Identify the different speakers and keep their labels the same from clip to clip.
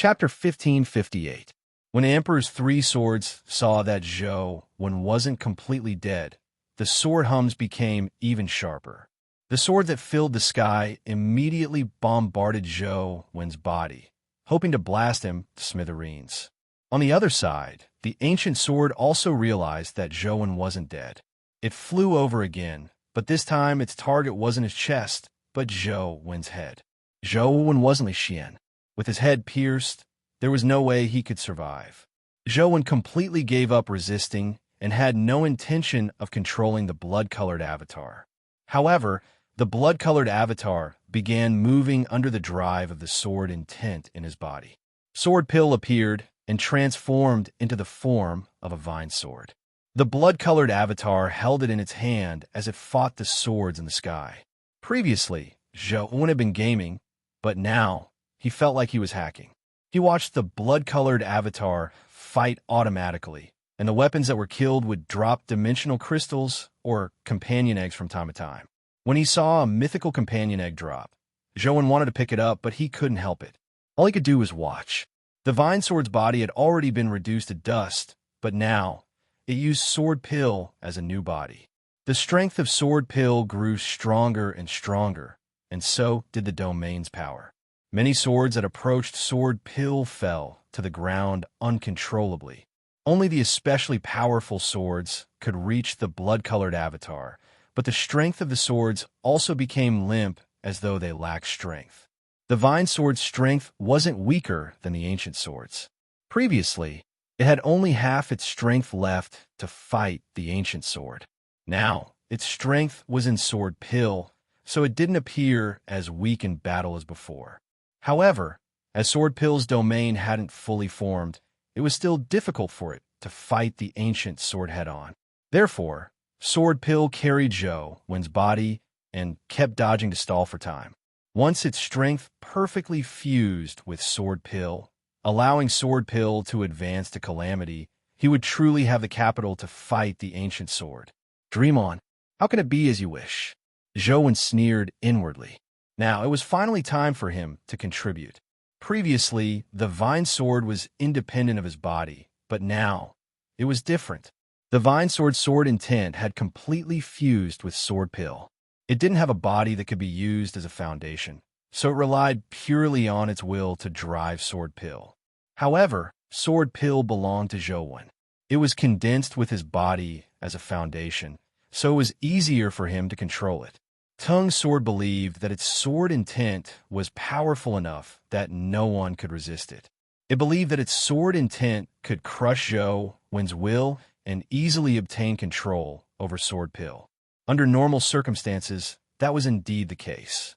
Speaker 1: Chapter 1558. When Emperor's three swords saw that Zhou Wen wasn't completely dead, the sword hums became even sharper. The sword that filled the sky immediately bombarded Zhou Wen's body, hoping to blast him to smithereens. On the other side, the ancient sword also realized that Zhou Wen wasn't dead. It flew over again, but this time its target wasn't his chest, but Zhou Wen's head. Zhou Wen wasn't Li Xian. With his head pierced, there was no way he could survive. Zhou Wen completely gave up resisting and had no intention of controlling the blood-colored avatar. However, the blood-colored avatar began moving under the drive of the sword intent in his body. Sword Pill appeared and transformed into the form of a vine sword. The blood-colored avatar held it in its hand as it fought the swords in the sky. Previously, Zhou Wen had been gaming, but now he felt like he was hacking. He watched the blood-colored avatar fight automatically, and the weapons that were killed would drop dimensional crystals or companion eggs from time to time. When he saw a mythical companion egg drop, Zhou Wen wanted to pick it up, but he couldn't help it. All he could do was watch. The vine sword's body had already been reduced to dust, but now it used Sword Pill as a new body. The strength of Sword Pill grew stronger and stronger, and so did the domain's power. Many swords that approached Sword Pill fell to the ground uncontrollably. Only the especially powerful swords could reach the blood-colored avatar, but the strength of the swords also became limp as though they lacked strength. The vine sword's strength wasn't weaker than the ancient swords. Previously, it had only half its strength left to fight the ancient sword. Now, its strength was in Sword Pill, so it didn't appear as weak in battle as before. However, as Sword Pill's domain hadn't fully formed, it was still difficult for it to fight the ancient sword head-on. Therefore, Sword Pill carried Zhou Wen's body and kept dodging to stall for time. Once its strength perfectly fused with Sword Pill, allowing Sword Pill to advance to Calamity, he would truly have the capital to fight the ancient sword. Dream on. How can it be as you wish? Zhou Wen sneered inwardly. Now, it was finally time for him to contribute. Previously, the vine sword was independent of his body, but now it was different. The vine sword's sword intent had completely fused with Sword Pill. It didn't have a body that could be used as a foundation, so it relied purely on its will to drive Sword Pill. However, Sword Pill belonged to Zhou Wen. It was condensed with his body as a foundation, so it was easier for him to control it. Tung Sword believed that its sword intent was powerful enough that no one could resist it. It believed that its sword intent could crush Zhou Wen's will and easily obtain control over Sword Pill. Under normal circumstances, that was indeed the case.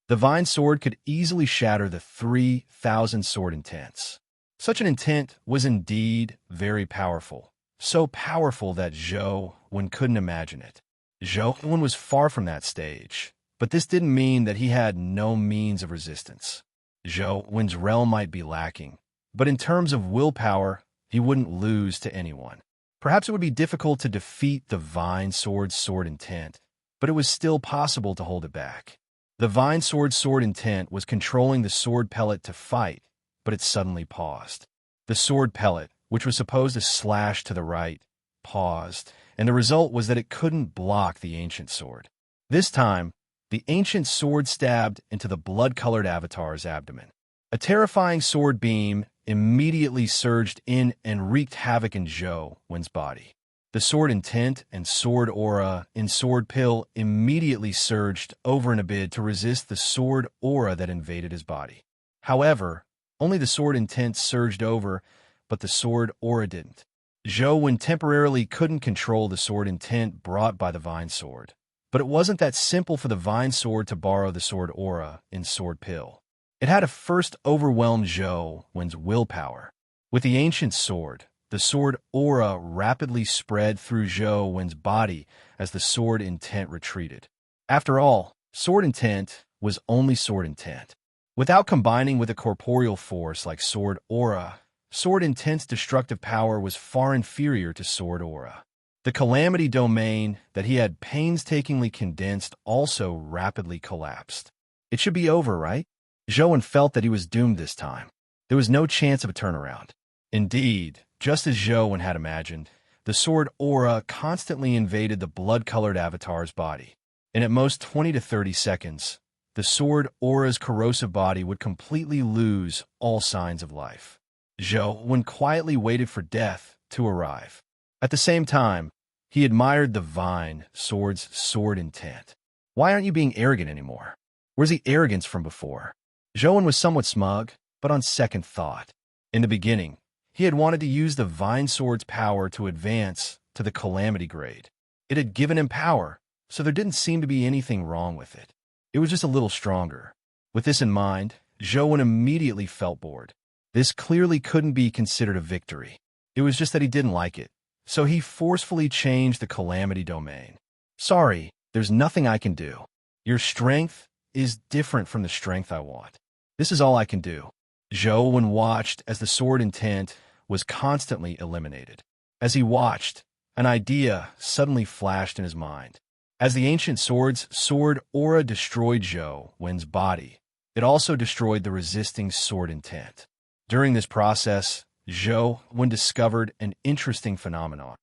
Speaker 1: The vine sword could easily shatter the 3,000 sword intents. Such an intent was indeed very powerful, so powerful that Zhou Wen couldn't imagine it. Zhou Wen was far from that stage, but this didn't mean that he had no means of resistance. Zhou Wen's realm might be lacking, but in terms of willpower, he wouldn't lose to anyone. Perhaps it would be difficult to defeat the vine sword's sword intent, but it was still possible to hold it back. The vine sword's sword intent was controlling the sword pellet to fight, but it suddenly paused. The sword pellet, which was supposed to slash to the right, paused, and the result was that it couldn't block the ancient sword. This time, the ancient sword stabbed into the blood-colored avatar's abdomen. A terrifying sword beam immediately surged in and wreaked havoc in Zhou Wen's body. The sword intent and sword aura in Sword Pill immediately surged over in a bid to resist the sword aura that invaded his body. However, only the sword intent surged over, but the sword aura didn't. Zhou Wen temporarily couldn't control the sword intent brought by the vine sword, but it wasn't that simple for the vine sword to borrow the sword aura in Sword Pill. It had to first overwhelm Zhou Wen's willpower. With the ancient sword, the sword aura rapidly spread through Zhou Wen's body as the sword intent retreated. After all, sword intent was only sword intent. Without combining with a corporeal force like sword aura, sword intent's destructive power was far inferior to sword aura. The Calamity domain that he had painstakingly condensed also rapidly collapsed. It should be over, right? Zhou felt that he was doomed this time. There was no chance of a turnaround. Indeed, just as Zhou had imagined, the sword aura constantly invaded the blood-colored avatar's body. And at most 20 to 30 seconds, the sword aura's corrosive body would completely lose all signs of life. Zhou quietly waited for death to arrive. At the same time, he admired the vine sword's sword intent. Why aren't you being arrogant anymore? Where's the arrogance from before? Zhou was somewhat smug, but on second thought. In the beginning, he had wanted to use the vine sword's power to advance to the calamity grade. It had given him power, so there didn't seem to be anything wrong with it. It was just a little stronger. With this in mind, Zhou immediately felt bored. This clearly couldn't be considered a victory. It was just that he didn't like it, so he forcefully changed the calamity domain. Sorry, there's nothing I can do. Your strength is different from the strength I want. This is all I can do. Zhou watched as the sword intent was constantly eliminated. As he watched, an idea suddenly flashed in his mind. As the ancient sword's sword aura destroyed Zhou's body, it also destroyed the resisting sword intent. During this process, Zhou discovered an interesting phenomenon.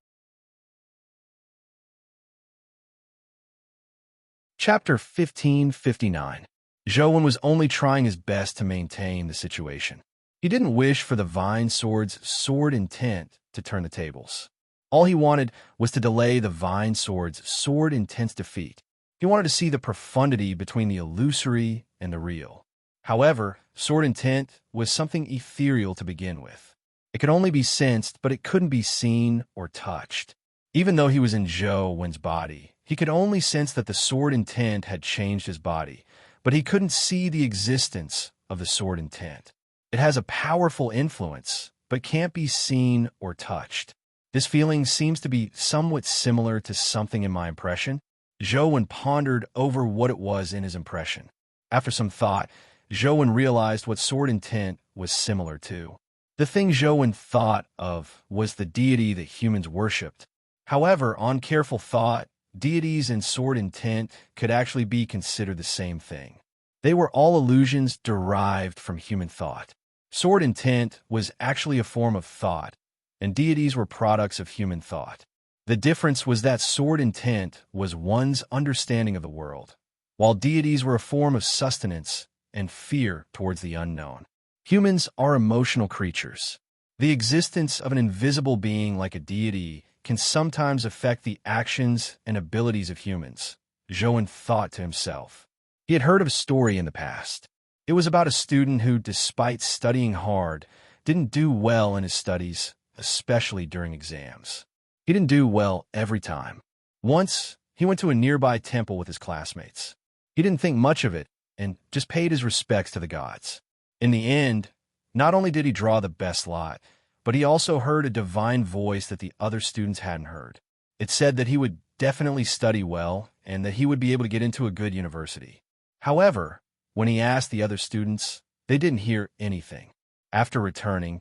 Speaker 1: Chapter 1559. Zhou was only trying his best to maintain the situation. He didn't wish for the vine sword's sword intent to turn the tables. All he wanted was to delay the vine sword's sword intent's defeat. He wanted to see the profundity between the illusory and the real. However, sword intent was something ethereal to begin with. It could only be sensed, but it couldn't be seen or touched. Even though he was in Zhou's body, he could only sense that the sword intent had changed his body, but he couldn't see the existence of the sword intent. It has a powerful influence, but can't be seen or touched. This feeling seems to be somewhat similar to something in my impression. Zhou pondered over what it was in his impression. After some thought, Zhou realized what sword intent was similar to. The thing Zhou thought of was the deity that humans worshipped. However, on careful thought, deities and sword intent could actually be considered the same thing. They were all illusions derived from human thought. Sword intent was actually a form of thought, and deities were products of human thought. The difference was that sword intent was one's understanding of the world, while deities were a form of sustenance and fear towards the unknown. Humans are emotional creatures. The existence of an invisible being like a deity can sometimes affect the actions and abilities of humans, Zhou thought to himself. He had heard of a story in the past. It was about a student who, despite studying hard, didn't do well in his studies, especially during exams. He didn't do well every time. Once, he went to a nearby temple with his classmates. He didn't think much of it and just paid his respects to the gods. In the end, not only did he draw the best lot, but he also heard a divine voice that the other students hadn't heard. It said that he would definitely study well and that he would be able to get into a good university. However, when he asked the other students, they didn't hear anything. After returning,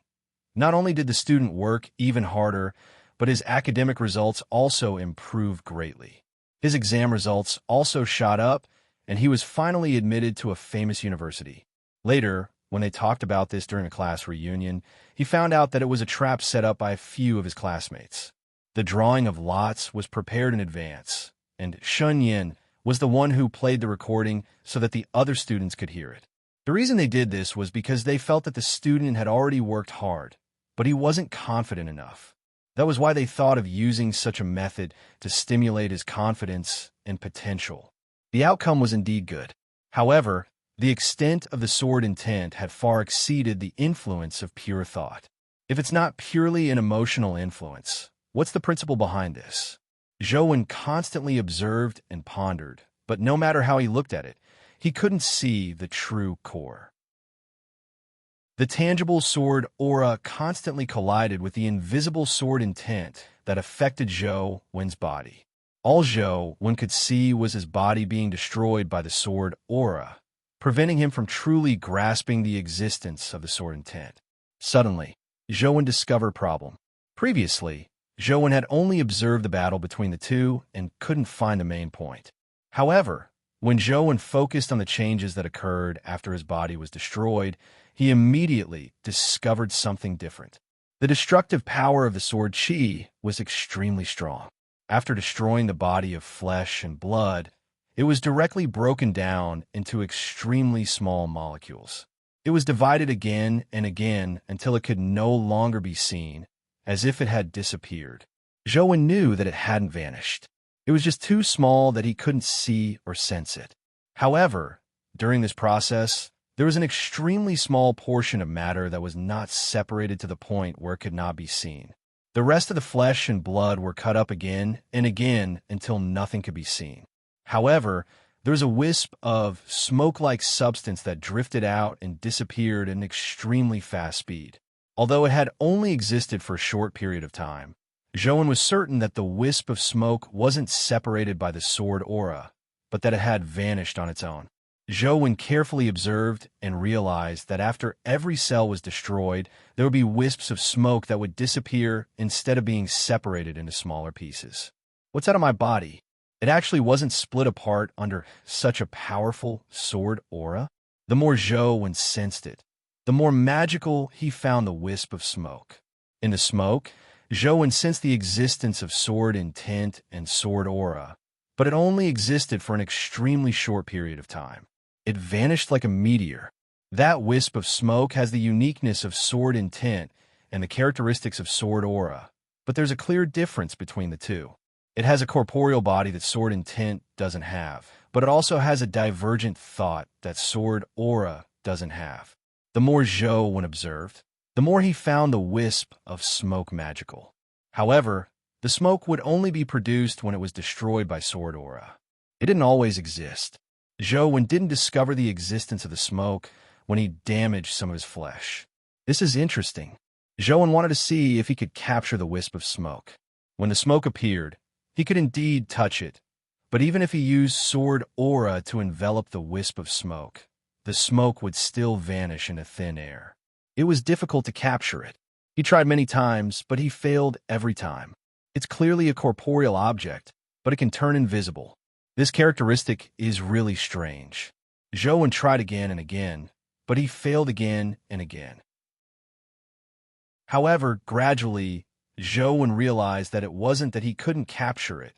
Speaker 1: not only did the student work even harder, but his academic results also improved greatly. His exam results also shot up, and he was finally admitted to a famous university. Later, when they talked about this during a class reunion, he found out that it was a trap set up by a few of his classmates. The drawing of lots was prepared in advance, and Shun Yin was the one who played the recording so that the other students could hear it. The reason they did this was because they felt that the student had already worked hard, but he wasn't confident enough. That was why they thought of using such a method to stimulate his confidence and potential. The outcome was indeed good. However, the extent of the sword intent had far exceeded the influence of pure thought. If it's not purely an emotional influence, what's the principle behind this? Zhou constantly observed and pondered, but no matter how he looked at it, he couldn't see the true core. The tangible sword aura constantly collided with the invisible sword intent that affected Zhou's body. All Zhou could see was his body being destroyed by the sword aura, preventing him from truly grasping the existence of the sword intent. Suddenly, Zhou discovered a problem. Previously, Zhou had only observed the battle between the two and couldn't find the main point. However, When Zhou focused on the changes that occurred after his body was destroyed, he immediately discovered something different. The destructive power of the sword qi was extremely strong. After destroying the body of flesh and blood, it was directly broken down into extremely small molecules. It was divided again and again until it could no longer be seen, as if it had disappeared. Zhou knew that it hadn't vanished. It was just too small that he couldn't see or sense it. However, during this process, there was an extremely small portion of matter that was not separated to the point where it could not be seen. The rest of the flesh and blood were cut up again and again until nothing could be seen. However, there was a wisp of smoke-like substance that drifted out and disappeared at an extremely fast speed. Although it had only existed for a short period of time, Zhou was certain that the wisp of smoke wasn't separated by the sword aura, but that it had vanished on its own. Zhou carefully observed and realized that after every cell was destroyed, there would be wisps of smoke that would disappear instead of being separated into smaller pieces. What's out of my body? It actually wasn't split apart under such a powerful sword aura. The more Zhou sensed it, the more magical he found the wisp of smoke. In the smoke, Zhou sensed the existence of sword intent and sword aura, but it only existed for an extremely short period of time. It vanished like a meteor. That wisp of smoke has the uniqueness of sword intent and the characteristics of sword aura, but there's a clear difference between the two. It has a corporeal body that sword intent doesn't have, but it also has a divergent thought that sword aura doesn't have. The more Zhou observed, the more he found the wisp of smoke magical. However, the smoke would only be produced when it was destroyed by sword aura. It didn't always exist. Zhou didn't discover the existence of the smoke when he damaged some of his flesh. This is interesting. Zhou wanted to see if he could capture the wisp of smoke. When the smoke appeared, he could indeed touch it, but even if he used sword aura to envelop the wisp of smoke, the smoke would still vanish into thin air. It was difficult to capture it. He tried many times, but he failed every time. It's clearly a corporeal object, but it can turn invisible. This characteristic is really strange. Zhou tried again and again, but he failed again and again. However, gradually, Zhou realized that it wasn't that he couldn't capture it,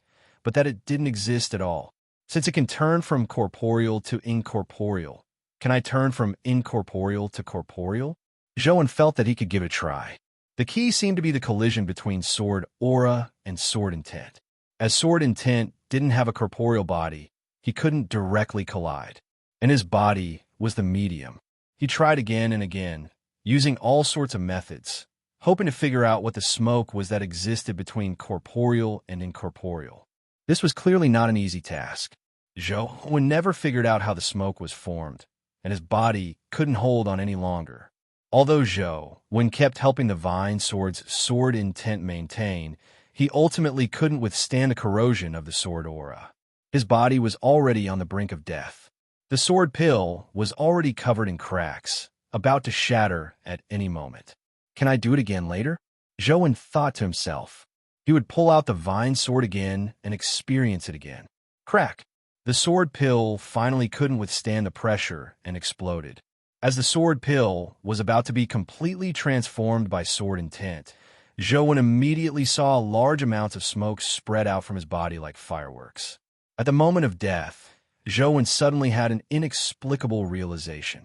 Speaker 1: but that it didn't exist at all. Since it can turn from corporeal to incorporeal, can I turn from incorporeal to corporeal? Zhou felt that he could give it a try. The key seemed to be the collision between sword aura and sword intent. As sword intent didn't have a corporeal body, he couldn't directly collide, and his body was the medium. He tried again and again, using all sorts of methods, hoping to figure out what the smoke was that existed between corporeal and incorporeal. This was clearly not an easy task. Zhou never figured out how the smoke was formed, and his body couldn't hold on any longer. Although Zhou kept helping the Vine Sword's sword intent maintain, he ultimately couldn't withstand the corrosion of the sword aura. His body was already on the brink of death. The sword pill was already covered in cracks, about to shatter at any moment. Can I do it again later? Zhou thought to himself. He would pull out the Vine Sword again and experience it again. Crack! The sword pill finally couldn't withstand the pressure and exploded. As the sword pill was about to be completely transformed by sword intent, Zhou immediately saw large amounts of smoke spread out from his body like fireworks. At the moment of death, Zhou suddenly had an inexplicable realization.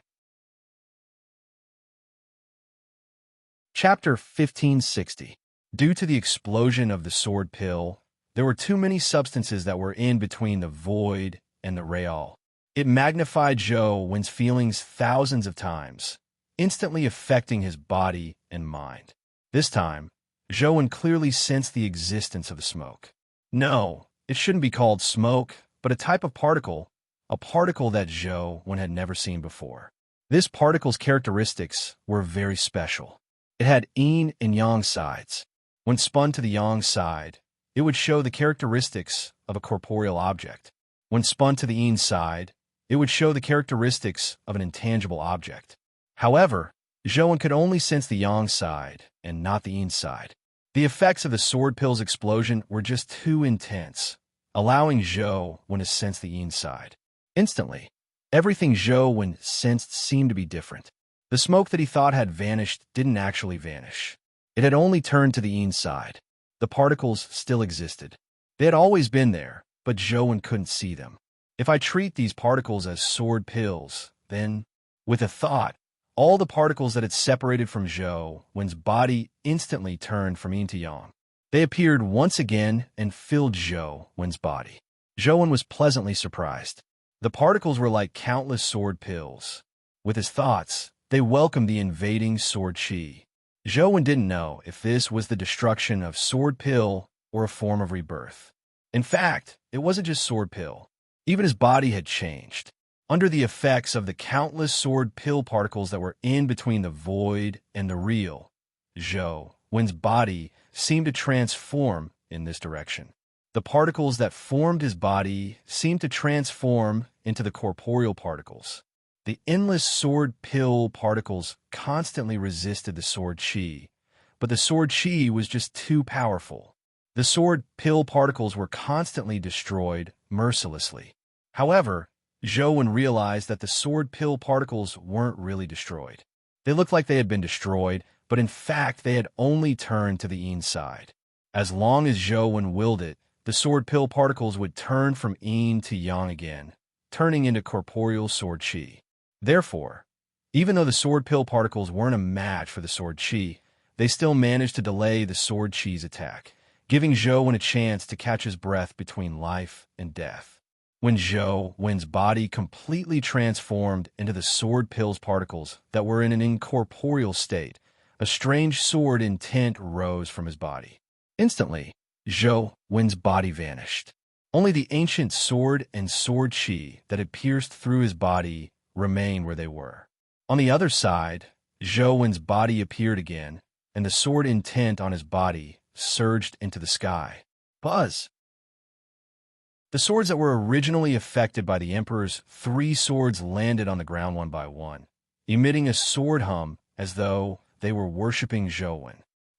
Speaker 1: Chapter 1560. Due to the explosion of the sword pill, there were too many substances that were in between the void and the real. It magnified Zhou's feelings thousands of times, instantly affecting his body and mind. This time, Zhou clearly sensed the existence of the smoke. No, it shouldn't be called smoke, but a type of particle, a particle that Zhou had never seen before. This particle's characteristics were very special. It had yin and yang sides. When spun to the yang side, it would show the characteristics of a corporeal object. When spun to the yin side, it would show the characteristics of an intangible object. However, Zhou could only sense the yang side and not the yin side. The effects of the sword pill's explosion were just too intense, allowing Zhou to sense the yin side. Instantly, everything Zhou sensed seemed to be different. The smoke that he thought had vanished didn't actually vanish. It had only turned to the inside. The particles still existed. They had always been there, but Zhou couldn't see them. If I treat these particles as sword pills, then, with a thought, all the particles that had separated from Zhou's body instantly turned from yin to yang. They appeared once again and filled Zhou's body. Zhou was pleasantly surprised. The particles were like countless sword pills. With his thoughts, they welcomed the invading sword chi. Zhou didn't know if this was the destruction of sword pill or a form of rebirth. In fact, it wasn't just sword pill. Even his body had changed. Under the effects of the countless sword pill particles that were in between the void and the real, Zhou's body seemed to transform in this direction. The particles that formed his body seemed to transform into the corporeal particles. The endless sword pill particles constantly resisted the sword chi, but the sword chi was just too powerful. The sword pill particles were constantly destroyed mercilessly. However, Zhou realized that the sword pill particles weren't really destroyed. They looked like they had been destroyed, but in fact they had only turned to the inside. As long as Zhou willed it, the sword pill particles would turn from yin to yang again, turning into corporeal sword chi. Therefore, even though the sword pill particles weren't a match for the sword chi, they still managed to delay the sword chi's attack, giving Zhou a chance to catch his breath between life and death. When Zhou's body completely transformed into the sword pill's particles that were in an incorporeal state, a strange sword intent rose from his body. Instantly, Zhou's body vanished. Only the ancient sword and sword chi that had pierced through his body remained where they were. On the other side, Zhou's body appeared again, and the sword intent on his body surged into the sky. Buzz! The swords that were originally affected by the Emperor's 3 swords landed on the ground one by one, emitting a sword hum as though they were worshipping Zhou.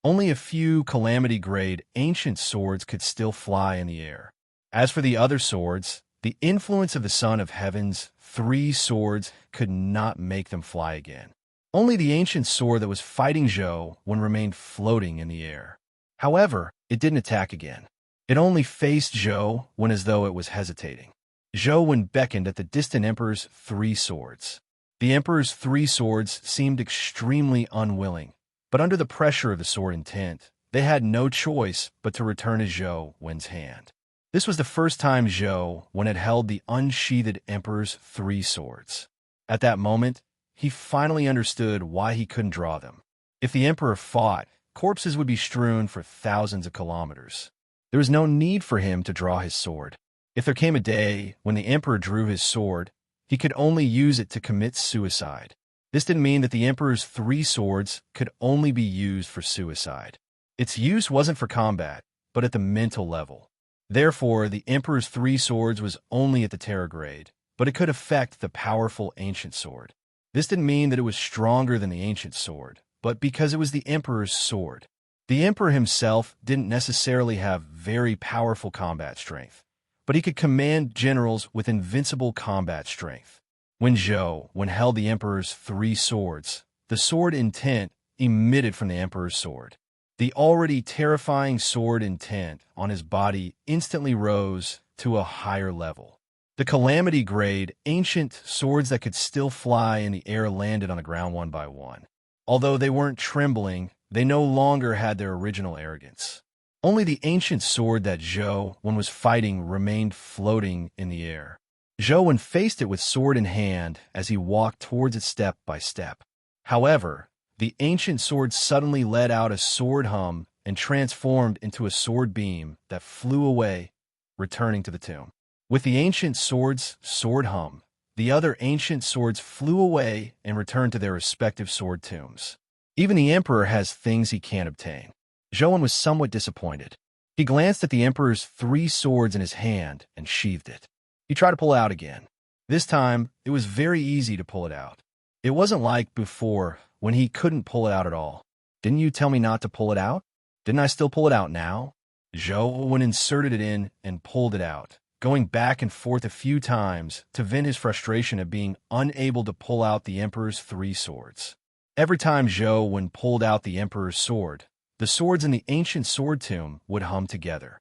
Speaker 1: Only a few calamity-grade ancient swords could still fly in the air. As for the other swords, the influence of the Son of Heaven's 3 swords could not make them fly again. Only the ancient sword that was fighting Zhou remained floating in the air. However, it didn't attack again. It only faced Zhou as though it was hesitating. Zhou beckoned at the distant Emperor's 3 swords. The Emperor's 3 swords seemed extremely unwilling, but under the pressure of the sword intent, they had no choice but to return to Zhou's hand. This was the first time Zhou had held the unsheathed Emperor's 3 swords. At that moment, he finally understood why he couldn't draw them. If the Emperor fought, corpses would be strewn for thousands of kilometers. There was no need for him to draw his sword. If there came a day when the Emperor drew his sword, he could only use it to commit suicide. This didn't mean that the Emperor's 3 swords could only be used for suicide. Its use wasn't for combat, but at the mental level. Therefore, the Emperor's 3 swords was only at the terror grade, but it could affect the powerful ancient sword. This didn't mean that it was stronger than the ancient sword, but because it was the Emperor's sword. The Emperor himself didn't necessarily have very powerful combat strength, but he could command generals with invincible combat strength. When Zhou held the Emperor's 3 swords, the sword intent emitted from the Emperor's sword. The already terrifying sword intent on his body instantly rose to a higher level. The calamity-grade, ancient swords that could still fly in the air landed on the ground one by one. Although they weren't trembling, they no longer had their original arrogance. Only the ancient sword that Zhou was fighting remained floating in the air. Zhou faced it with sword in hand as he walked towards it step by step. However, the ancient sword suddenly let out a sword hum and transformed into a sword beam that flew away, returning to the tomb. With the ancient sword's sword hum, the other ancient swords flew away and returned to their respective sword tombs. Even the Emperor has things he can't obtain. Zhou was somewhat disappointed. He glanced at the Emperor's 3 swords in his hand and sheathed it. He tried to pull it out again. This time, it was very easy to pull it out. It wasn't like before when he couldn't pull it out at all. Didn't you tell me not to pull it out? Didn't I still pull it out now? Zhou inserted it in and pulled it out, going back and forth a few times to vent his frustration at being unable to pull out the Emperor's 3 swords. Every time Zhou Wen pulled out the Emperor's sword, the swords in the ancient sword tomb would hum together.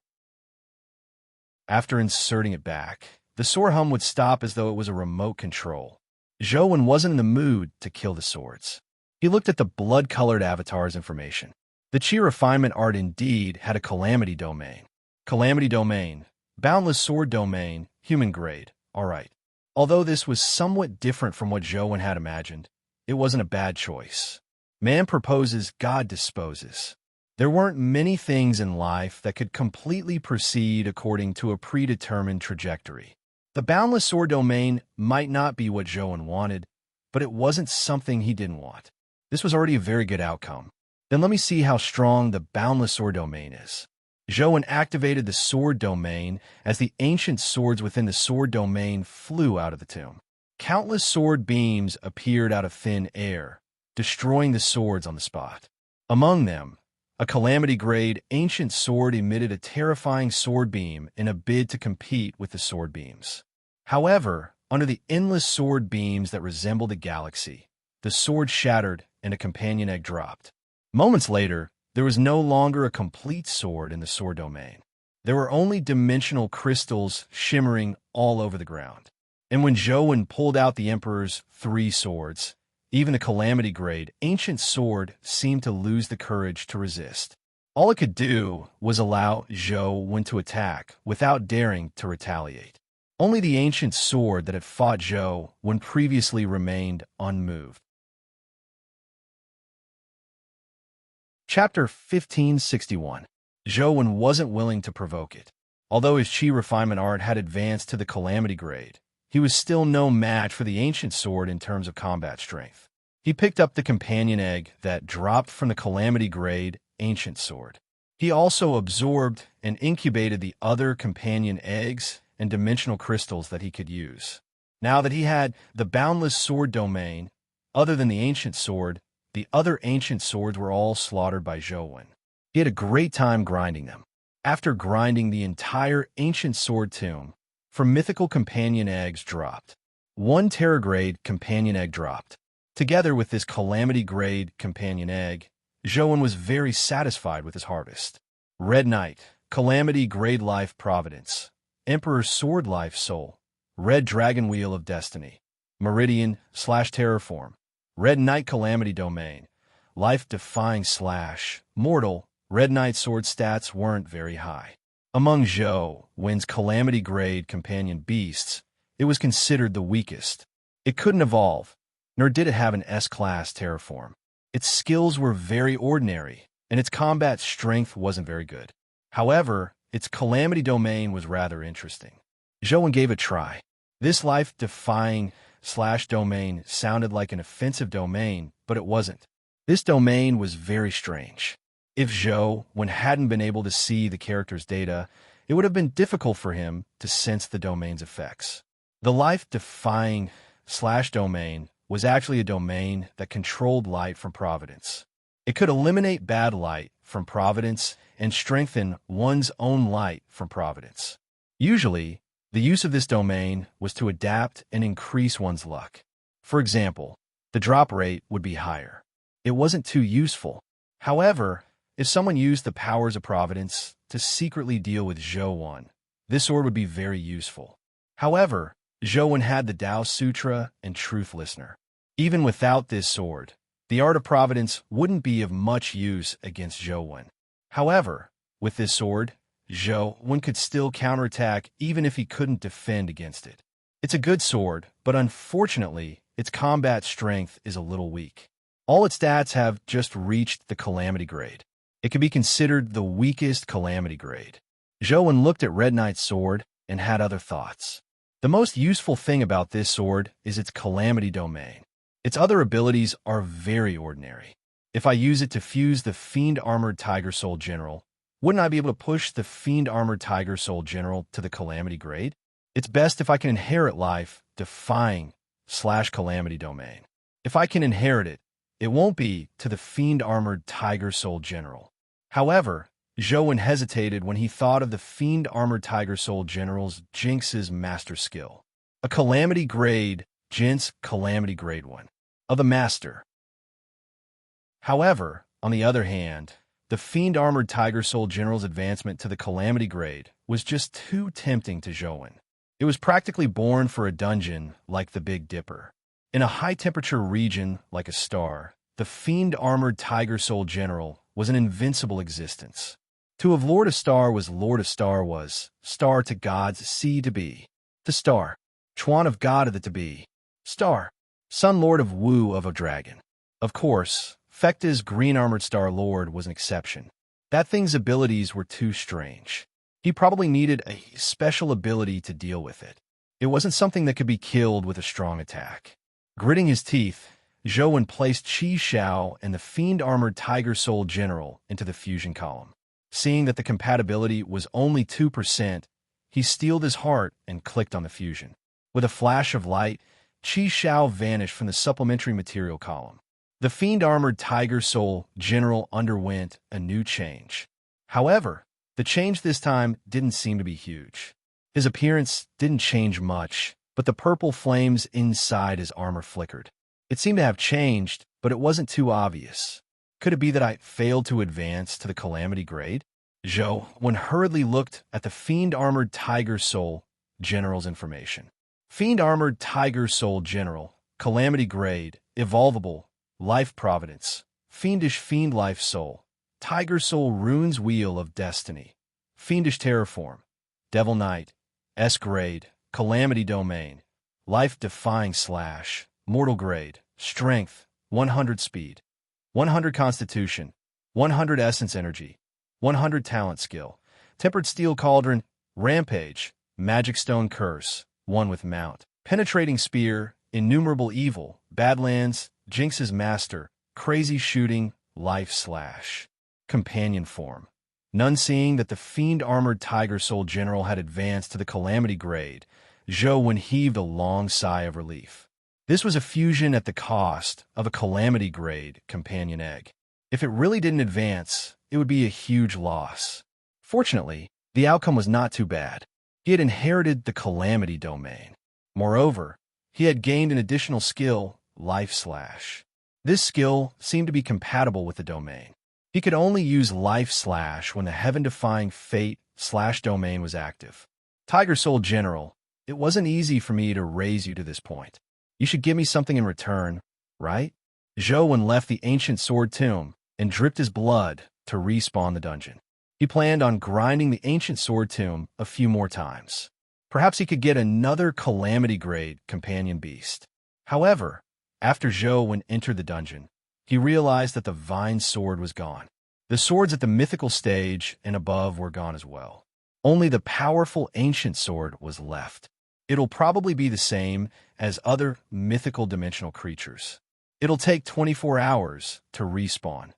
Speaker 1: After inserting it back, the sword hum would stop as though it was a remote control. Zhou Wen wasn't in the mood to kill the swords. He looked at the blood-colored avatar's information. The Qi refinement art indeed had a calamity domain. Calamity domain, boundless sword domain, human grade, alright. Although this was somewhat different from what Zhou Wen had imagined, it wasn't a bad choice. Man proposes, God disposes. There weren't many things in life that could completely proceed according to a predetermined trajectory. The boundless sword domain might not be what Zhou Wen wanted, but it wasn't something he didn't want. This was already a very good outcome. Then let me see how strong the boundless sword domain is. Zhou Wen activated the sword domain as the ancient swords within the sword domain flew out of the tomb. Countless sword beams appeared out of thin air, destroying the swords on the spot. Among them, a calamity-grade ancient sword emitted a terrifying sword beam in a bid to compete with the sword beams. However, under the endless sword beams that resembled a galaxy, the sword shattered and a companion egg dropped. Moments later, there was no longer a complete sword in the sword domain. There were only dimensional crystals shimmering all over the ground. And when Zhou Wen pulled out the Emperor's 3 swords, even the calamity-grade ancient sword seemed to lose the courage to resist. All it could do was allow Zhou Wen to attack without daring to retaliate. Only the ancient sword that had fought Zhou Wen previously remained unmoved. Chapter 1561. Zhou Wen wasn't willing to provoke it. Although his Qi refinement art had advanced to the calamity grade, he was still no match for the ancient sword in terms of combat strength. He picked up the companion egg that dropped from the calamity grade ancient sword. He also absorbed and incubated the other companion eggs and dimensional crystals that he could use. Now that he had the boundless sword domain, other than the ancient sword, the other ancient swords were all slaughtered by Zhou Wen. He had a great time grinding them. After grinding the entire ancient sword tomb, from mythical companion eggs dropped. 1 Terra-grade companion egg dropped. Together with this calamity-grade companion egg, Zhou Wen was very satisfied with his harvest. Red Knight, calamity-grade life providence. Emperor's sword life soul. Red dragon wheel of destiny. Meridian/terraform. Red Knight calamity domain. Life-defying / mortal. Red Knight sword stats weren't very high. Among Zhou Wen's calamity-grade companion beasts, it was considered the weakest. It couldn't evolve, nor did it have an S-class terraform. Its skills were very ordinary, and its combat strength wasn't very good. However, its calamity domain was rather interesting. Zhou Wen gave it a try. This life-defying / domain sounded like an offensive domain, but it wasn't. This domain was very strange. If Zhou Wen hadn't been able to see the character's data, it would have been difficult for him to sense the domain's effects. The life-defying / domain was actually a domain that controlled light from providence. It could eliminate bad light from providence and strengthen one's own light from providence. Usually, the use of this domain was to adapt and increase one's luck. For example, the drop rate would be higher. It wasn't too useful. However, if someone used the powers of providence to secretly deal with Zhou Wen, this sword would be very useful. However, Zhou Wen had the Tao Sutra and Truth Listener. Even without this sword, the art of providence wouldn't be of much use against Zhou Wen. However, with this sword, Zhou Wen could still counterattack even if he couldn't defend against it. It's a good sword, but unfortunately, its combat strength is a little weak. All its stats have just reached the calamity grade. It could be considered the weakest calamity grade. Zhou Wen looked at Red Knight's sword and had other thoughts. The most useful thing about this sword is its calamity domain. Its other abilities are very ordinary. If I use it to fuse the Fiend Armored Tiger Soul General, wouldn't I be able to push the Fiend Armored Tiger Soul General to the calamity grade? It's best if I can inherit life defying / calamity domain. If I can inherit it, it won't be to the Fiend Armored Tiger Soul General. However, Zhou hesitated when he thought of the Fiend Armored Tiger Soul General's Jinx's master skill. A Calamity Grade, Jinx Calamity Grade 1. Of the Master. However, on the other hand, the Fiend Armored Tiger Soul General's advancement to the Calamity Grade was just too tempting to Zhou. It was practically born for a dungeon like the Big Dipper. In a high-temperature region like a star, the Fiend Armored Tiger Soul General was an invincible existence. To have Lord of Star was Lord of Star was, star to gods sea to be. The star, Chuan of God of the to be. Star, Sun Lord of Wu of a dragon. Of course, Fekta's Green Armored Star Lord was an exception. That thing's abilities were too strange. He probably needed a special ability to deal with it. It wasn't something that could be killed with a strong attack. Gritting his teeth, Zhou placed Qi Xiao and the Fiend Armored Tiger Soul General into the fusion column. Seeing that the compatibility was only 2%, he steeled his heart and clicked on the fusion. With a flash of light, Qi Xiao vanished from the supplementary material column. The Fiend Armored Tiger Soul General underwent a new change. However, the change this time didn't seem to be huge. His appearance didn't change much, but the purple flames inside his armor flickered. It seemed to have changed, but it wasn't too obvious. Could it be that I failed to advance to the Calamity Grade? Zhou hurriedly looked at the Fiend Armored Tiger Soul General's information. Fiend Armored Tiger Soul General, Calamity Grade, Evolvable, Life Providence, Fiendish Fiend Life Soul, Tiger Soul Runes Wheel of Destiny, Fiendish Terraform, Devil Knight, S-Grade, Calamity Domain, Life Defying Slash, Mortal Grade, Strength, 100 Speed, 100 Constitution, 100 Essence Energy, 100 Talent Skill, Tempered Steel Cauldron, Rampage, Magic Stone Curse, 1 with Mount, Penetrating Spear, Innumerable Evil, Badlands, Jinx's Master, Crazy Shooting, Life Slash. Companion Form. None seeing that the Fiend Armored Tiger Soul General had advanced to the Calamity Grade, Zhou heaved a long sigh of relief. This was a fusion at the cost of a Calamity Grade companion egg. If it really didn't advance, it would be a huge loss. Fortunately, the outcome was not too bad. He had inherited the Calamity Domain. Moreover, he had gained an additional skill, Life Slash. This skill seemed to be compatible with the domain. He could only use Life Slash when the Heaven-Defying Fate / domain was active. Tiger Soul General, it wasn't easy for me to raise you to this point. You should give me something in return, right? Zhou left the ancient sword tomb and dripped his blood to respawn the dungeon. He planned on grinding the ancient sword tomb a few more times. Perhaps he could get another Calamity Grade companion beast. However, after Zhou entered the dungeon, he realized that the Vine Sword was gone. The swords at the mythical stage and above were gone as well. Only the powerful ancient sword was left. It'll probably be the same as other mythical dimensional creatures. It'll take 24 hours to respawn.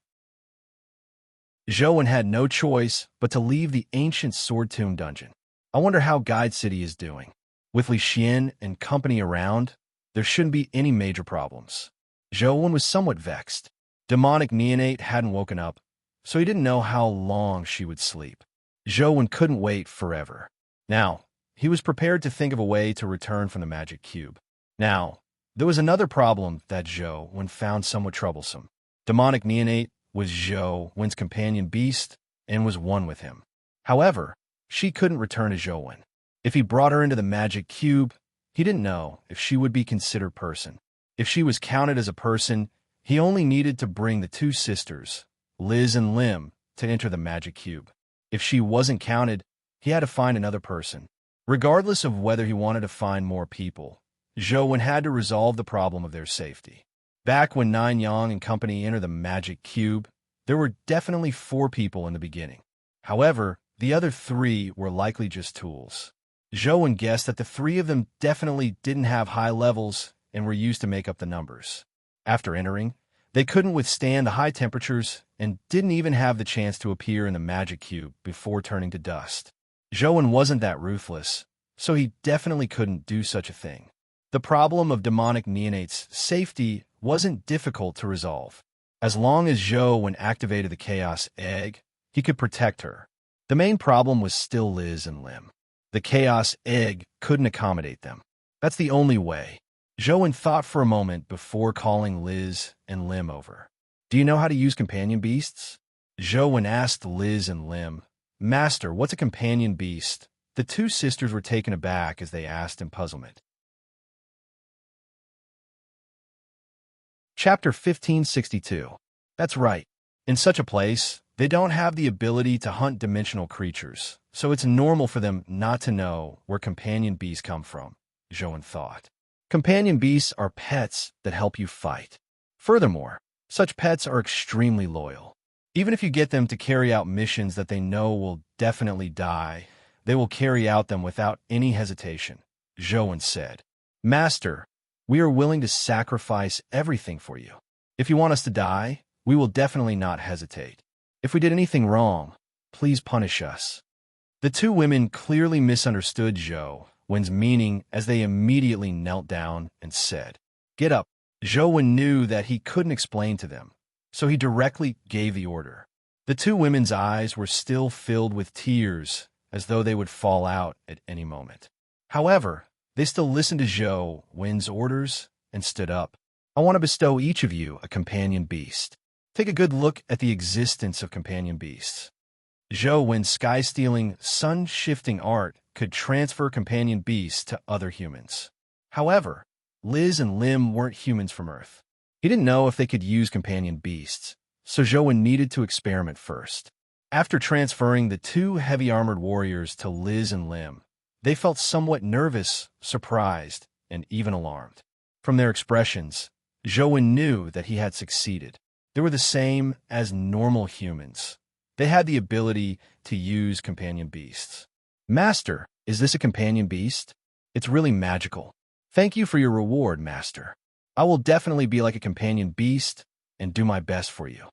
Speaker 1: Zhou had no choice but to leave the ancient sword tomb dungeon. I wonder how Guide City is doing. With Li Xian and company around, there shouldn't be any major problems. Zhou was somewhat vexed. Demonic Neonate hadn't woken up, so he didn't know how long she would sleep. Zhou couldn't wait forever. Now, he was prepared to think of a way to return from the magic cube. Now, there was another problem that Zhou found somewhat troublesome. Demonic Neonate was Zhou's companion beast and was one with him. However, she couldn't return to Zhou. If he brought her into the magic cube, he didn't know if she would be considered person. If she was counted as a person, he only needed to bring the two sisters, Liz and Lim, to enter the magic cube. If she wasn't counted, he had to find another person. Regardless of whether he wanted to find more people, Zhou had to resolve the problem of their safety. Back when Nine Yang and company entered the magic cube, there were definitely 4 people in the beginning. However, the other 3 were likely just tools. Zhou guessed that the 3 of them definitely didn't have high levels and were used to make up the numbers. After entering, they couldn't withstand the high temperatures and didn't even have the chance to appear in the magic cube before turning to dust. Zhou wasn't that ruthless, so he definitely couldn't do such a thing. The problem of demonic neonate's safety wasn't difficult to resolve. As long as Zhou activated the Chaos Egg, he could protect her. The main problem was still Liz and Lim. The Chaos Egg couldn't accommodate them. That's the only way. Joan thought for a moment before calling Liz and Lim over. Do you know how to use companion beasts? Joan asked Liz and Lim. Master, what's a companion beast? The two sisters were taken aback as they asked in puzzlement. Chapter 1562. That's right. In such a place, they don't have the ability to hunt dimensional creatures, so it's normal for them not to know where companion beasts come from, Joan thought. Companion beasts are pets that help you fight. Furthermore, such pets are extremely loyal. Even if you get them to carry out missions that they know will definitely die, they will carry out them without any hesitation, Joan said. Master, we are willing to sacrifice everything for you. If you want us to die, we will definitely not hesitate. If we did anything wrong, please punish us. The two women clearly misunderstood Joan's meaning as they immediately knelt down and said, Get up. Joan knew that he couldn't explain to them, so he directly gave the order. The two women's eyes were still filled with tears, as though they would fall out at any moment. However, they still listened to Joan's orders and stood up. I want to bestow each of you a companion beast. Take a good look at the existence of companion beasts. Joan's sky-stealing, sun-shifting art could transfer companion beasts to other humans. However, Liz and Lim weren't humans from Earth. He didn't know if they could use companion beasts, so Joan needed to experiment first. After transferring the two heavy-armored warriors to Liz and Lim, they felt somewhat nervous, surprised, and even alarmed. From their expressions, Joan knew that he had succeeded. They were the same as normal humans. They had the ability to use companion beasts. Master, is this a companion beast? It's really magical. Thank you for your reward, Master. I will definitely be like a companion beast and do my best for you.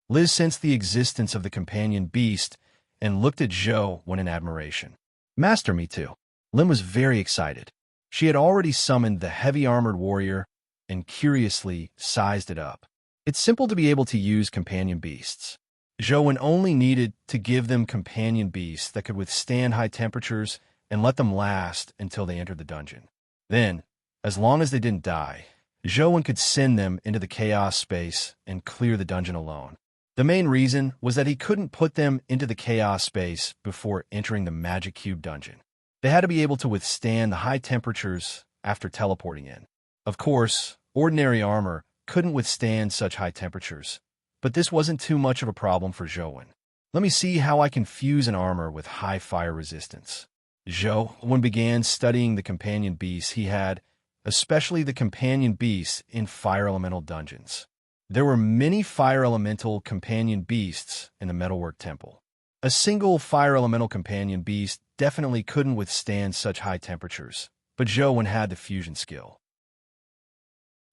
Speaker 1: Liz sensed the existence of the companion beast and looked at Joan in admiration. Master, me too. Lim was very excited. She had already summoned the heavy-armored warrior and curiously sized it up. It's simple to be able to use companion beasts. Joan only needed to give them companion beasts that could withstand high temperatures and let them last until they entered the dungeon. Then, as long as they didn't die, Joan could send them into the chaos space and clear the dungeon alone. The main reason was that he couldn't put them into the chaos space before entering the Magic Cube dungeon. They had to be able to withstand the high temperatures after teleporting in. Of course, ordinary armor couldn't withstand such high temperatures, but this wasn't too much of a problem for Joan. Let me see how I can fuse an armor with high fire resistance. Joan began studying the companion beasts he had, especially the companion beasts in fire elemental dungeons. There were many fire elemental companion beasts in the Metalwork Temple. A single fire elemental companion beast definitely couldn't withstand such high temperatures, but Joan had the fusion skill.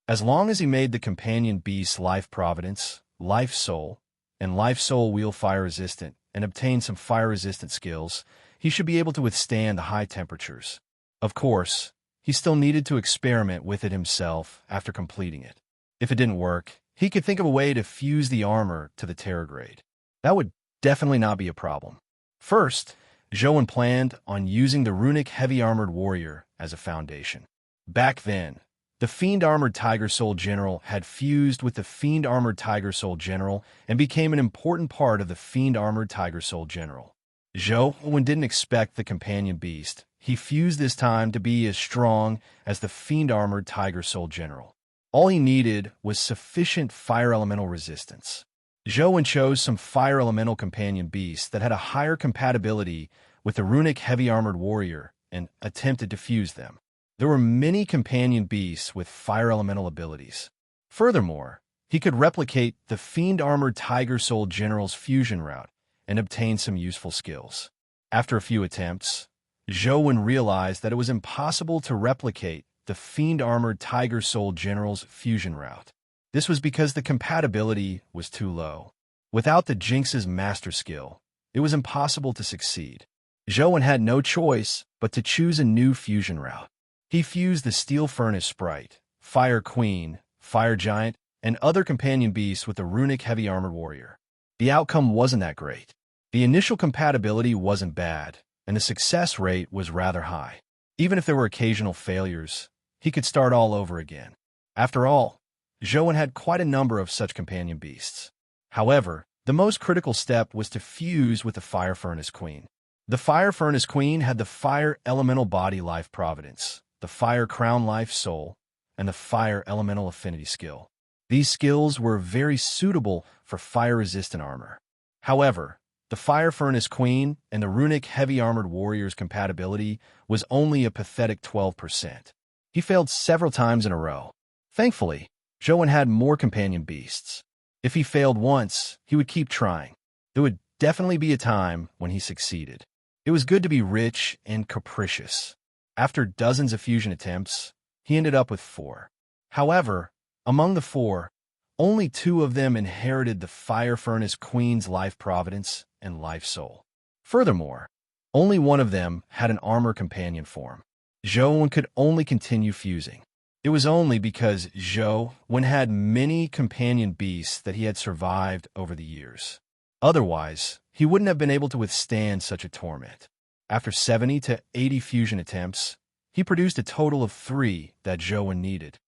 Speaker 1: As long as he made the companion beasts Life Providence, Life Soul, and Life Soul Wheel fire resistant and obtained some fire resistant skills, he should be able to withstand the high temperatures. Of course, he still needed to experiment with it himself after completing it. If it didn't work, he could think of a way to fuse the armor to the Terror grade. That would definitely not be a problem. First, Joan planned on using the runic heavy-armored warrior as a foundation. Back then, the Fiend-Armored Tiger Soul General had fused with the Fiend-Armored Tiger Soul General and became an important part of the Fiend-Armored Tiger Soul General. Joan didn't expect the companion beast. He fused this time to be as strong as the Fiend-Armored Tiger Soul General. All he needed was sufficient fire elemental resistance. Joan chose some fire elemental companion beasts that had a higher compatibility with the runic heavy-armored warrior and attempted to fuse them. There were many companion beasts with fire elemental abilities. Furthermore, he could replicate the Fiend-Armored Tiger Soul General's fusion route and obtain some useful skills. After a few attempts, Joan realized that it was impossible to replicate the Fiend-Armored Tiger Soul General's fusion route. This was because the compatibility was too low. Without the Jinx's master skill, it was impossible to succeed. Joan had no choice but to choose a new fusion route. He fused the Steel Furnace Sprite, Fire Queen, Fire Giant, and other companion beasts with the runic heavy-armored warrior. The outcome wasn't that great. The initial compatibility wasn't bad, and the success rate was rather high. Even if there were occasional failures, he could start all over again. After all, Zhou had quite a number of such companion beasts. However, the most critical step was to fuse with the Fire Furnace Queen. The Fire Furnace Queen had the Fire Elemental Body Life Providence, the Fire Crown Life Soul, and the Fire Elemental Affinity skill. These skills were very suitable for fire-resistant armor. However, the Fire Furnace Queen and the Runic Heavy Armored Warrior's compatibility was only a pathetic 12%. He failed several times in a row. Thankfully, Zhou had more companion beasts. If he failed once, he would keep trying. There would definitely be a time when he succeeded. It was good to be rich and capricious. After dozens of fusion attempts, he ended up with 4. However, among the 4, only 2 of them inherited the Fire Furnace Queen's Life Providence and Life Soul. Furthermore, only one of them had an armor companion form. Zhou could only continue fusing. It was only because Zhou had many companion beasts that he had survived over the years. Otherwise, he wouldn't have been able to withstand such a torment. After 70 to 80 fusion attempts, he produced a total of 3 that Zhou needed.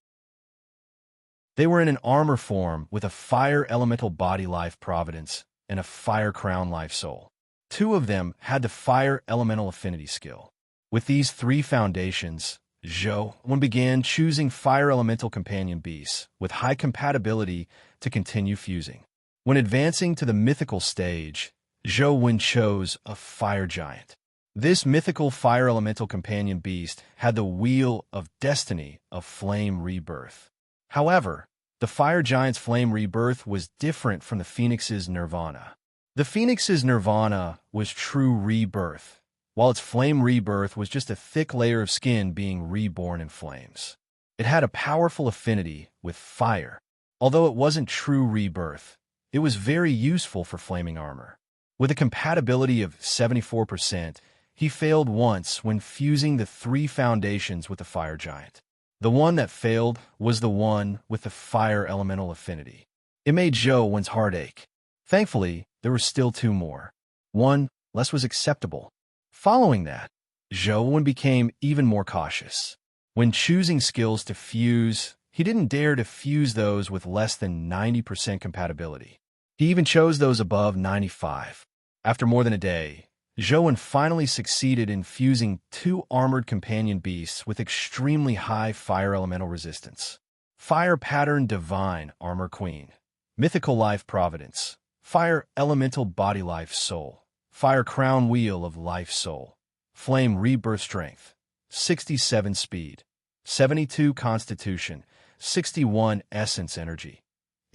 Speaker 1: They were in an armor form with a Fire Elemental Body Life Providence and a Fire Crown Life Soul. 2 of them had the Fire Elemental Affinity skill. With these 3 foundations, Zhou began choosing Fire Elemental companion beasts with high compatibility to continue fusing. When advancing to the mythical stage, Zhou chose a Fire Giant. This mythical Fire Elemental companion beast had the Wheel of Destiny of Flame Rebirth. However, the Fire Giant's Flame Rebirth was different from the Phoenix's Nirvana. The Phoenix's Nirvana was true rebirth, while its Flame Rebirth was just a thick layer of skin being reborn in flames. It had a powerful affinity with fire. Although it wasn't true rebirth, it was very useful for flaming armor. With a compatibility of 74%, he failed once when fusing the 3 foundations with the Fire Giant. The one that failed was the one with the Fire Elemental Affinity. It made Zhou's heart ache. Thankfully, there were still 2 more. 1 less was acceptable. Following that, Zhou became even more cautious. When choosing skills to fuse, he didn't dare to fuse those with less than 90% compatibility. He even chose those above 95. After more than a day, Zhou finally succeeded in fusing 2 armored companion beasts with extremely high fire elemental resistance. Fire Pattern Divine Armor Queen, Mythical Life Providence, Fire Elemental Body Life Soul, Fire Crown Wheel of Life Soul, Flame Rebirth Strength, 67 Speed, 72 Constitution, 61 Essence Energy,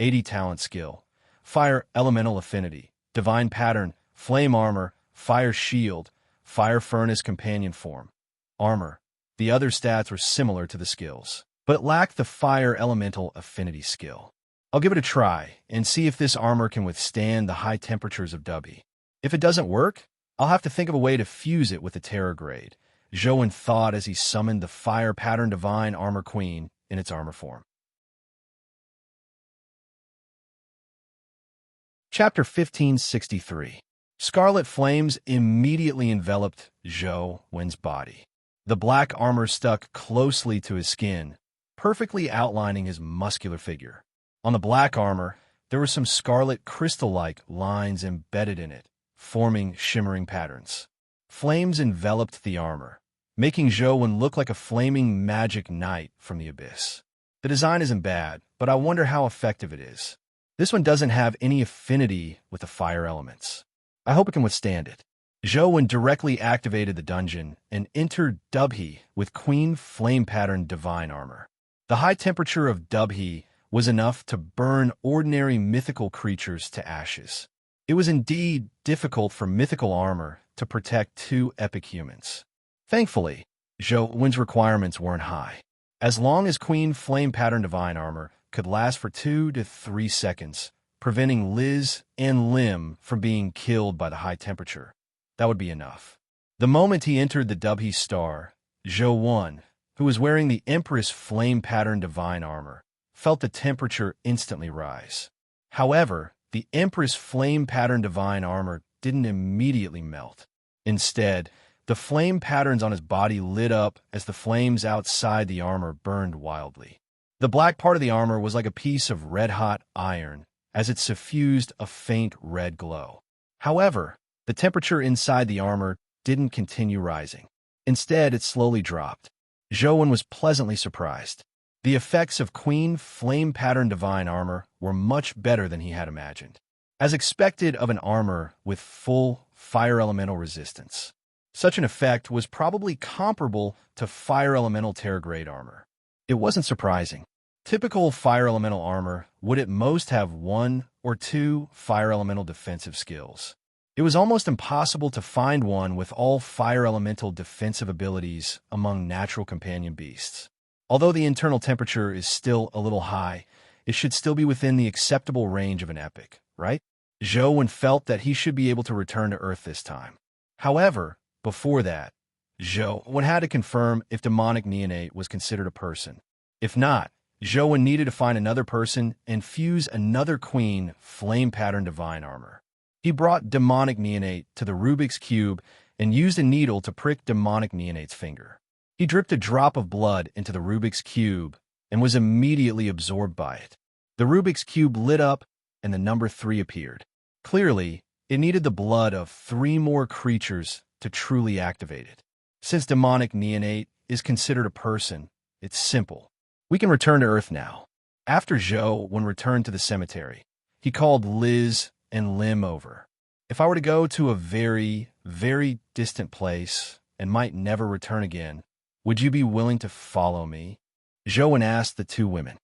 Speaker 1: 80 Talent Skill, Fire Elemental Affinity, Divine Pattern, Flame Armor, Fire Shield, Fire Furnace Companion Form, Armor. The other stats were similar to the skills, but lacked the Fire Elemental Affinity skill. I'll give it a try and see if this armor can withstand the high temperatures of Dubby. If it doesn't work, I'll have to think of a way to fuse it with the Terror Grade, Zhou thought as he summoned the Fire Pattern Divine Armor Queen in its armor form. Chapter 1563. Scarlet flames immediately enveloped Zhou's body. The black armor stuck closely to his skin, perfectly outlining his muscular figure. On the black armor, there were some scarlet crystal-like lines embedded in it, forming shimmering patterns. Flames enveloped the armor, making Zhou look like a flaming magic knight from the abyss. The design isn't bad, but I wonder how effective it is. This one doesn't have any affinity with the fire elements. I hope it can withstand it. Zhou directly activated the dungeon and entered Dubhe with Queen Flame Pattern Divine Armor. The high temperature of Dubhe was enough to burn ordinary mythical creatures to ashes. It was indeed difficult for mythical armor to protect 2 epic humans. Thankfully, Zhou's requirements weren't high. As long as Queen Flame Pattern Divine Armor could last for 2 to 3 seconds, preventing Liz and Lim from being killed by the high temperature, that would be enough. The moment he entered the Dubhe Star, Zhou, who was wearing the Empress Flame Pattern Divine Armor, felt the temperature instantly rise. However, the Empress Flame Pattern Divine Armor didn't immediately melt. Instead, the flame patterns on his body lit up as the flames outside the armor burned wildly. The black part of the armor was like a piece of red-hot iron as it suffused a faint red glow. However, the temperature inside the armor didn't continue rising. Instead, it slowly dropped. Zhou was pleasantly surprised. The effects of Queen Flame Pattern Divine armor were much better than he had imagined, as expected of an armor with full fire elemental resistance. Such an effect was probably comparable to fire elemental Terrorgrade armor. It wasn't surprising. Typical fire elemental armor would at most have 1 or 2 fire elemental defensive skills. It was almost impossible to find one with all fire elemental defensive abilities among natural companion beasts. Although the internal temperature is still a little high, it should still be within the acceptable range of an epic, right? Zhou felt that he should be able to return to Earth this time. However, before that, Zhou had to confirm if demonic neonate was considered a person. If not, Zhou needed to find another person and fuse another Queen Flame Pattern Divine armor. He brought demonic neonate to the Rubik's Cube and used a needle to prick demonic neonate's finger. He dripped a drop of blood into the Rubik's Cube and was immediately absorbed by it. The Rubik's Cube lit up and the number 3 appeared. Clearly, it needed the blood of 3 more creatures to truly activate it. Since demonic neonate is considered a person, it's simple. We can return to Earth now. After Zhou returned to the cemetery, he called Liz and Lim over. If I were to go to a very, very distant place and might never return again, would you be willing to follow me? Zhou asked the 2 women.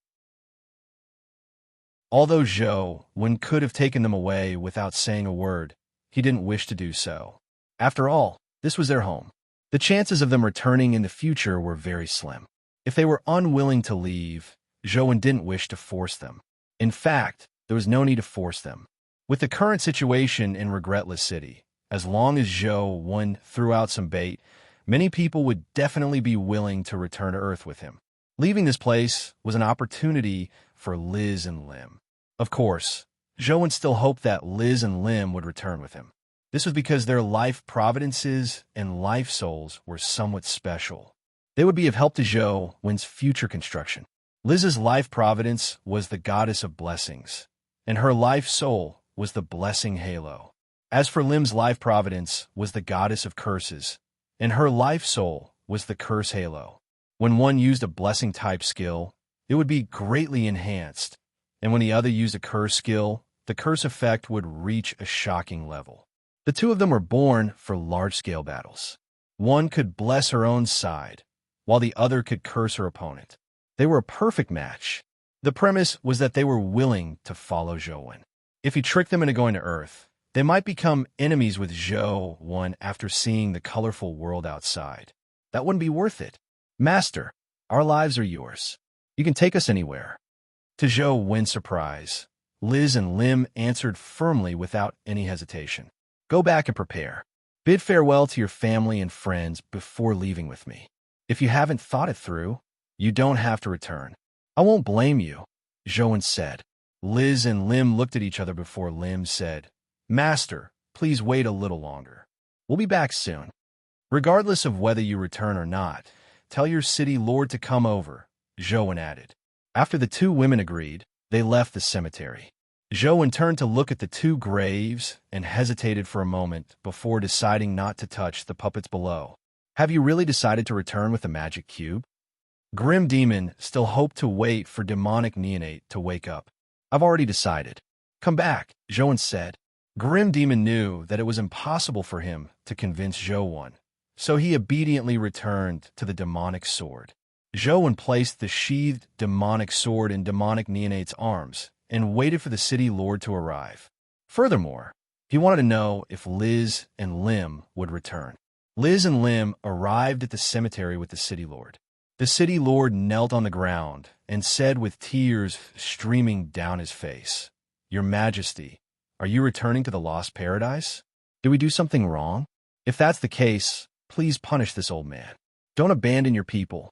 Speaker 1: Although Zhou could have taken them away without saying a word, he didn't wish to do so. After all, this was their home. The chances of them returning in the future were very slim. If they were unwilling to leave, Zhou didn't wish to force them. In fact, there was no need to force them. With the current situation in Regretless City, as long as Zhou threw out some bait, many people would definitely be willing to return to Earth with him. Leaving this place was an opportunity for Liz and Lim. Of course, Zhou still hoped that Liz and Lim would return with him. This was because their life providences and life souls were somewhat special. They would be of help to Zhou's future construction. Liz's life providence was the goddess of blessings, and her life soul was the blessing halo. As for Lim's life providence was the goddess of curses, and her life soul was the curse halo. When one used a blessing type skill, it would be greatly enhanced, and when the other used a curse skill, the curse effect would reach a shocking level. The 2 of them were born for large-scale battles. One could bless her own side, while the other could curse her opponent. They were a perfect match. The premise was that they were willing to follow Zhou. If he tricked them into going to Earth, they might become enemies with Zhou after seeing the colorful world outside. That wouldn't be worth it. Master, our lives are yours. You can take us anywhere. To Zhou's surprise, Liz and Lim answered firmly without any hesitation. Go back and prepare. Bid farewell to your family and friends before leaving with me. If you haven't thought it through, you don't have to return. I won't blame you, Zhou said. Liz and Lim looked at each other before Lim said, Master, please wait a little longer. We'll be back soon. Regardless of whether you return or not, tell your city lord to come over, Zhou added. After the 2 women agreed, they left the cemetery. Zhou turned to look at the 2 graves and hesitated for a moment before deciding not to touch the puppets below. Have you really decided to return with the magic cube? Grim Demon still hoped to wait for demonic neonate to wake up. I've already decided. Come back, Zhou said. Grim Demon knew that it was impossible for him to convince Zhou, so he obediently returned to the demonic sword. Zhou placed the sheathed demonic sword in demonic neonate's arms and waited for the city lord to arrive. Furthermore, he wanted to know if Liz and Lim would return. Liz and Lim arrived at the cemetery with the city lord. The city lord knelt on the ground and said with tears streaming down his face, Your Majesty, are you returning to the lost paradise? Did we do something wrong? If that's the case, please punish this old man. Don't abandon your people.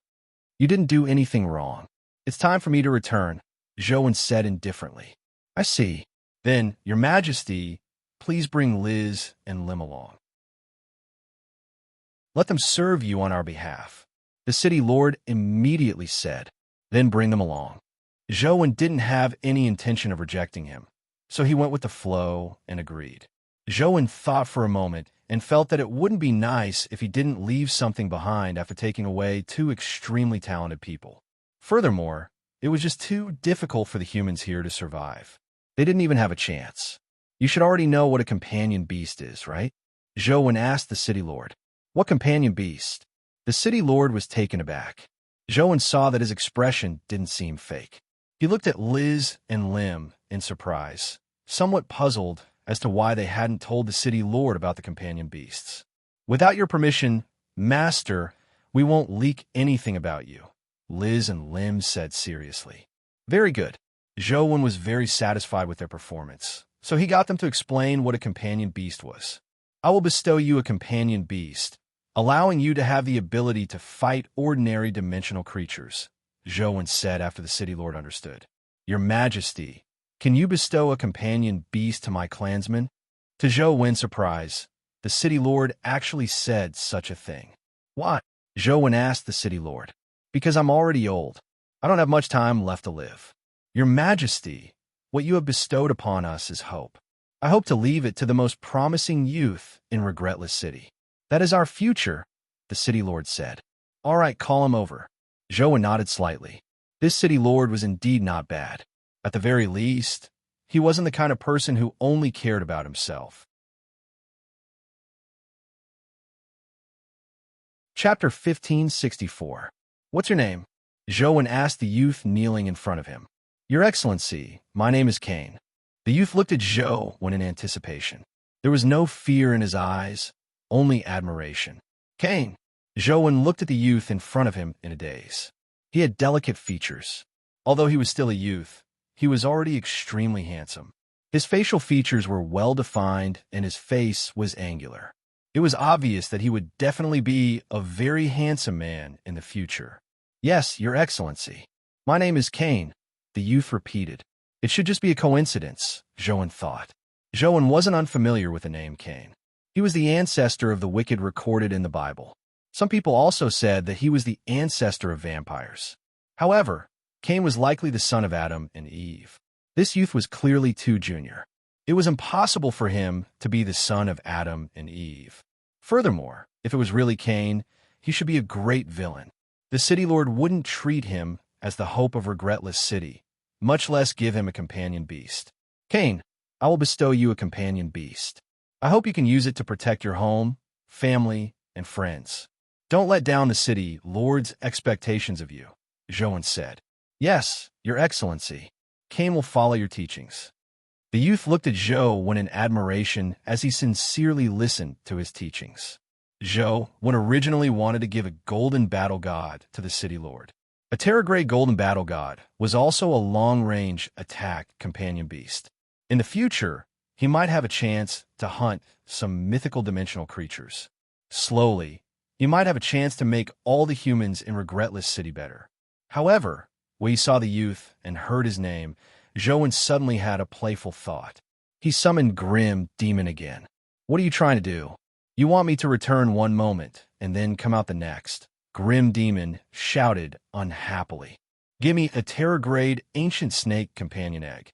Speaker 1: You didn't do anything wrong. It's time for me to return, Zhou said indifferently. I see. Then, Your Majesty, please bring Liz and Lim along. Let them serve you on our behalf, the city lord immediately said. Then bring them along. Zhou didn't have any intention of rejecting him, so he went with the flow and agreed. Zhou thought for a moment and felt that it wouldn't be nice if he didn't leave something behind after taking away two extremely talented people. Furthermore, it was just too difficult for the humans here to survive. They didn't even have a chance. You should already know what a companion beast is, right? Zhou asked the city lord. What companion beast? The city lord was taken aback. Zhou saw that his expression didn't seem fake. He looked at Liz and Lim in surprise, somewhat puzzled as to why they hadn't told the city lord about the companion beasts. Without your permission, Master, we won't leak anything about you, Liz and Lim said seriously. Very good. Zhou was very satisfied with their performance, so he got them to explain what a companion beast was. I will bestow you a companion beast, allowing you to have the ability to fight ordinary dimensional creatures, Zhou said after the city lord understood. Your Majesty, can you bestow a companion beast to my clansmen? To Zhou surprise, the city lord actually said such a thing. Why? Zhou asked the city lord. Because I'm already old. I don't have much time left to live. Your Majesty, what you have bestowed upon us is hope. I hope to leave it to the most promising youth in Regretless City. That is our future, the city lord said. All right, call him over. Zhou nodded slightly. This city lord was indeed not bad. At the very least, he wasn't the kind of person who only cared about himself. Chapter 1564. What's your name? Zhou asked the youth kneeling in front of him. Your Excellency, my name is Cain. The youth looked at Zhou in anticipation. There was no fear in his eyes, only admiration. Cain. Zhou looked at the youth in front of him in a daze. He had delicate features. Although he was still a youth, he was already extremely handsome. His facial features were well-defined and his face was angular. It was obvious that he would definitely be a very handsome man in the future. Yes, Your Excellency. My name is Cain, the youth repeated. It should just be a coincidence, Zhou thought. Zhou wasn't unfamiliar with the name Cain. He was the ancestor of the wicked recorded in the Bible. Some people also said that he was the ancestor of vampires. However, Cain was likely the son of Adam and Eve. This youth was clearly too junior. It was impossible for him to be the son of Adam and Eve. Furthermore, if it was really Cain, he should be a great villain. The city lord wouldn't treat him as the hope of Regretless City, much less give him a companion beast. Cain, I will bestow you a companion beast. I hope you can use it to protect your home, family, and friends. Don't let down the city lord's expectations of you, Zhou said. Yes, Your Excellency. Cain will follow your teachings. The youth looked at Zhou in admiration as he sincerely listened to his teachings. Zhou originally wanted to give a golden battle god to the city lord. A Terragray golden battle god was also a long-range attack companion beast. In the future, he might have a chance to hunt some mythical dimensional creatures. Slowly, he might have a chance to make all the humans in Regretless City better. However, when he saw the youth and heard his name, Zhou suddenly had a playful thought. He summoned Grim Demon again. What are you trying to do? You want me to return one moment and then come out the next? Grim Demon shouted unhappily. Give me a Terragrade Ancient Snake companion egg.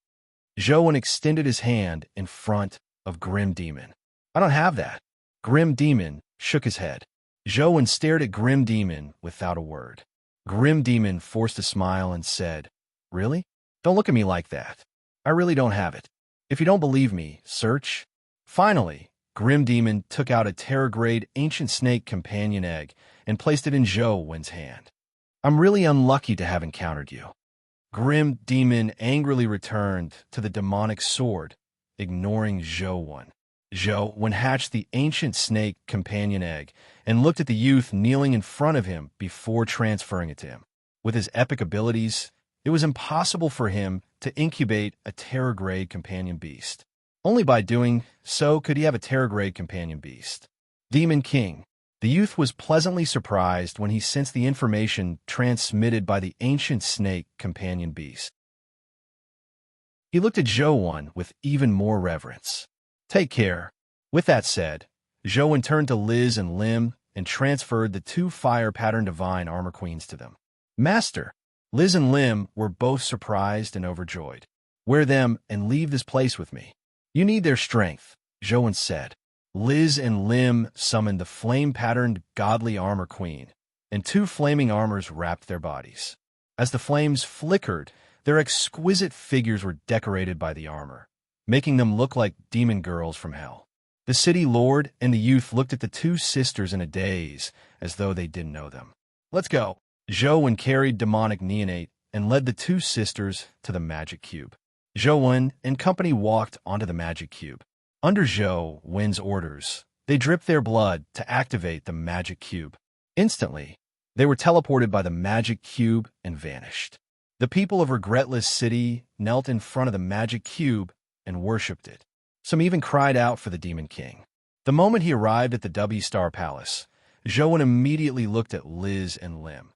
Speaker 1: Zhou extended his hand in front of Grim Demon. I don't have that. Grim Demon shook his head. Zhou stared at Grim Demon without a word. Grim Demon forced a smile and said, Really? Don't look at me like that. I really don't have it. If you don't believe me, search. Finally, Grim Demon took out a Terragrade Ancient Snake companion egg and placed it in Zhou's hand. I'm really unlucky to have encountered you. Grim Demon angrily returned to the demonic sword, ignoring Zhou. Zhou hatched the Ancient Snake companion egg and looked at the youth kneeling in front of him before transferring it to him. With his epic abilities, it was impossible for him to incubate a Terragrade companion beast. Only by doing so could he have a Terragrade companion beast. Demon King. The youth was pleasantly surprised when he sensed the information transmitted by the Ancient Snake companion beast. He looked at Zhou with even more reverence. Take care. With that said, Zhou turned to Liz and Lim and transferred the two fire-patterned divine armor queens to them. Master, Liz and Lim were both surprised and overjoyed. Wear them and leave this place with me. You need their strength, Zhou said. Liz and Lim summoned the flame-patterned godly armor queen, and two flaming armors wrapped their bodies. As the flames flickered, their exquisite figures were decorated by the armor, making them look like demon girls from hell. The city lord and the youth looked at the two sisters in a daze, as though they didn't know them. Let's go. Zhou carried demonic neonate and led the two sisters to the magic cube. Zhou and company walked onto the magic cube. Under Zhou's orders, they dripped their blood to activate the magic cube. Instantly, they were teleported by the magic cube and vanished. The people of Regretless City knelt in front of the magic cube and worshipped it. Some even cried out for the Demon King. The moment he arrived at the W Star Palace, Zhou immediately looked at Liz and Lim.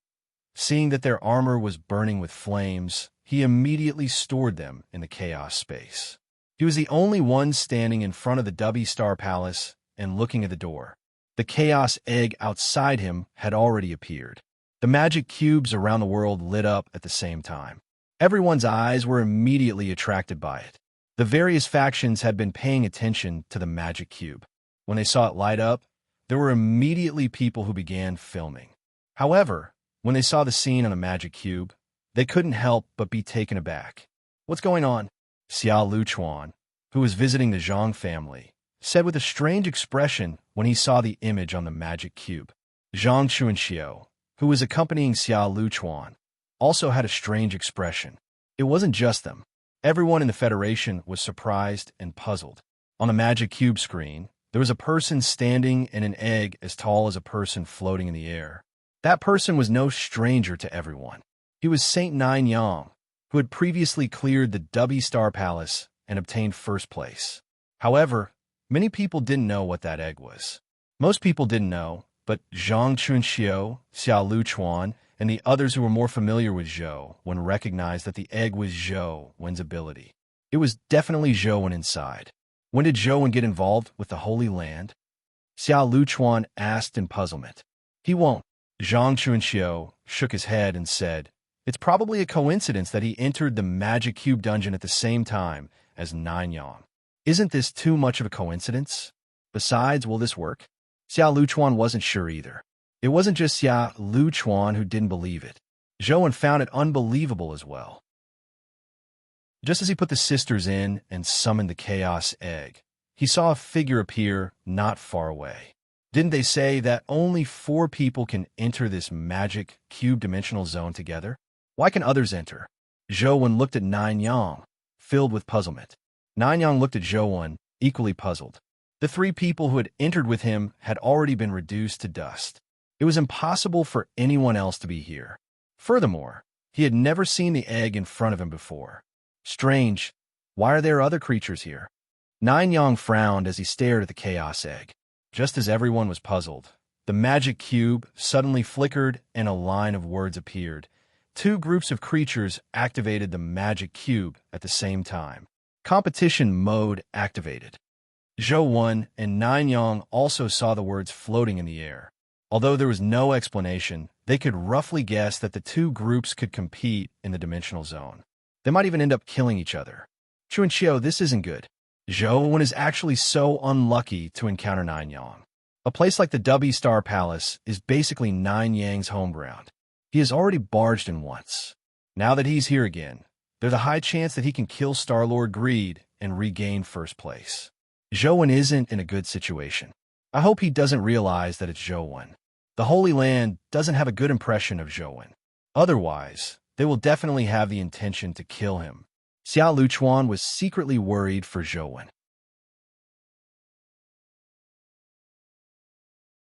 Speaker 1: Seeing that their armor was burning with flames, he immediately stored them in the chaos space. He was the only one standing in front of the W Star Palace and looking at the door. The chaos egg outside him had already appeared. The magic cubes around the world lit up at the same time. Everyone's eyes were immediately attracted by it. The various factions had been paying attention to the magic cube. When they saw it light up, there were immediately people who began filming. However, when they saw the scene on the magic cube, they couldn't help but be taken aback. What's going on? Xiao Luchuan, who was visiting the Zhang family, said with a strange expression when he saw the image on the magic cube. Zhang Chuanxiu, who was accompanying Xiao Luchuan, also had a strange expression. It wasn't just them. Everyone in the Federation was surprised and puzzled. On the magic cube screen, there was a person standing in an egg as tall as a person floating in the air. That person was no stranger to everyone. He was Saint Nine Yang, who had previously cleared the W Star Palace and obtained first place. However, many people didn't know what that egg was. Most people didn't know, but Zhang Chunxiu, Xiao Luchuan, and the others who were more familiar with Zhou recognized that the egg was Zhou's ability. It was definitely Zhou inside. When did Zhou get involved with the Holy Land? Xiao Luchuan asked in puzzlement. He won't. Zhang Chunxiu shook his head and said, it's probably a coincidence that he entered the Magic Cube dungeon at the same time as Nine Yang. Isn't this too much of a coincidence? Besides, will this work? Xiao Luchuan wasn't sure either. It wasn't just Xiao Luchuan who didn't believe it. Zhou found it unbelievable as well. Just as he put the sisters in and summoned the Chaos Egg, he saw a figure appear not far away. Didn't they say that only 4 people can enter this magic cube-dimensional zone together? Why can others enter? Zhou looked at Nine Yang, filled with puzzlement. Nine Yang looked at Zhou, equally puzzled. The 3 people who had entered with him had already been reduced to dust. It was impossible for anyone else to be here. Furthermore, he had never seen the egg in front of him before. Strange. Why are there other creatures here? Nine Yang frowned as he stared at the Chaos Egg. Just as everyone was puzzled, the magic cube suddenly flickered and a line of words appeared. 2 groups of creatures activated the magic cube at the same time. Competition mode activated. Zhou and Nine Yang also saw the words floating in the air. Although there was no explanation, they could roughly guess that the 2 groups could compete in the dimensional zone. They might even end up killing each other. Chuanxiu, this isn't good. Zhou is actually so unlucky to encounter Nine Yang. A place like the W Star Palace is basically Nine Yang's home ground. He has already barged in once. Now that he's here again, there's a high chance that he can kill Star-Lord Greed and regain first place. Zhou isn't in a good situation. I hope he doesn't realize that it's Zhou. The Holy Land doesn't have a good impression of Zhou. Otherwise, they will definitely have the intention to kill him. Xiao Luchuan was secretly worried for Zhou.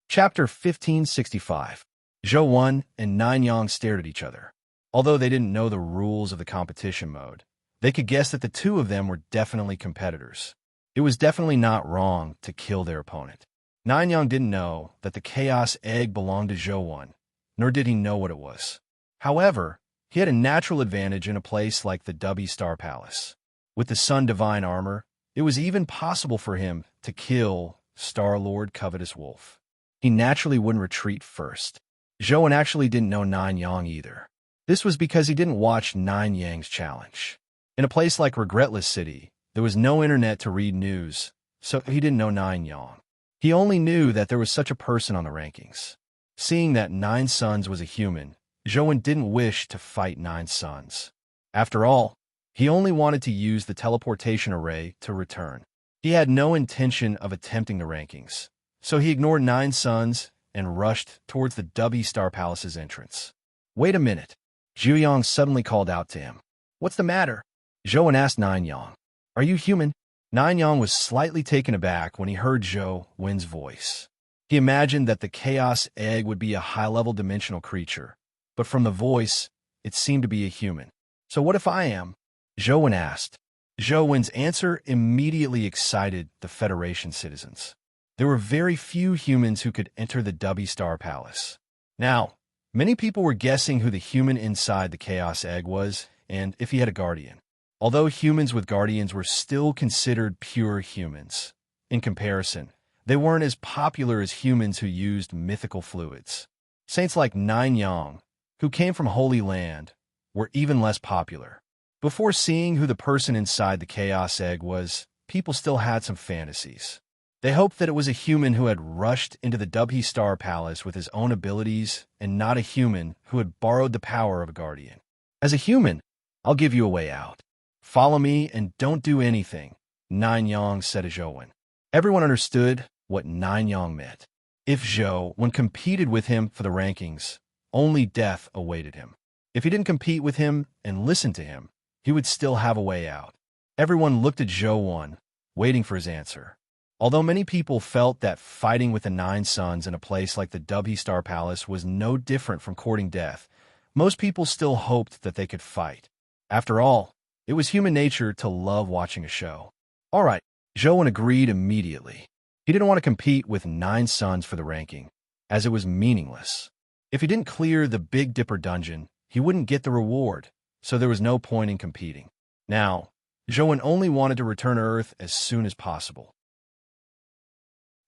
Speaker 1: Chapter 1565. Zhou and Nine Yang stared at each other. Although they didn't know the rules of the competition mode, they could guess that the 2 of them were definitely competitors. It was definitely not wrong to kill their opponent. Nine Yang didn't know that the Chaos Egg belonged to Zhou, nor did he know what it was. However, he had a natural advantage in a place like the W Star Palace. With the Sun Divine Armor, It was even possible for him to kill Star-Lord Covetous Wolf. He naturally wouldn't retreat first. Zhou actually didn't know Nine Yang either. This was because he didn't watch Nine Yang's challenge. In a place like Regretless City, there was no internet to read news, so he didn't know Nine Yang. He only knew that there was such a person on the rankings. Seeing that Nine Suns was a human, Zhou didn't wish to fight Nine Suns. After all, he only wanted to use the teleportation array to return. He had no intention of attempting the rankings, so he ignored Nine Suns and rushed towards the W Star Palace's entrance. Wait a minute. Zhu Yang suddenly called out to him. What's the matter? Zhou asked Nine Yang. Are you human? Nine Yang was slightly taken aback when he heard Zhou Wen's voice. He imagined that the Chaos Egg would be a high-level dimensional creature, but from the voice, it seemed to be a human. So what if I am? Zhou Wen asked. Zhou Wen's answer immediately excited the Federation citizens. There were very few humans who could enter the W Star Palace. Now, many people were guessing who the human inside the Chaos Egg was and if he had a guardian. Although humans with guardians were still considered pure humans, in comparison, they weren't as popular as humans who used mythical fluids. Saints like Nine Yang, who came from Holy Land, were even less popular. Before seeing who the person inside the Chaos Egg was, people still had some fantasies. They hoped that it was a human who had rushed into the W Star Palace with his own abilities and not a human who had borrowed the power of a guardian. As a human, I'll give you a way out. Follow me and don't do anything, Nine Yang said to Zhou Wen. Everyone understood what Nine Yang meant. If Zhou Wen competed with him for the rankings, only death awaited him. If he didn't compete with him and listen to him, he would still have a way out. Everyone looked at Zhou Wen, waiting for his answer. Although many people felt that fighting with the Nine Suns in a place like the W Star Palace was no different from courting death, most people still hoped that they could fight. After all, it was human nature to love watching a show. All right, Zhou Wen agreed immediately. He didn't want to compete with Nine Suns for the ranking, as it was meaningless. If he didn't clear the Big Dipper dungeon, he wouldn't get the reward, so there was no point in competing. Now, Zhou Wen only wanted to return to Earth as soon as possible.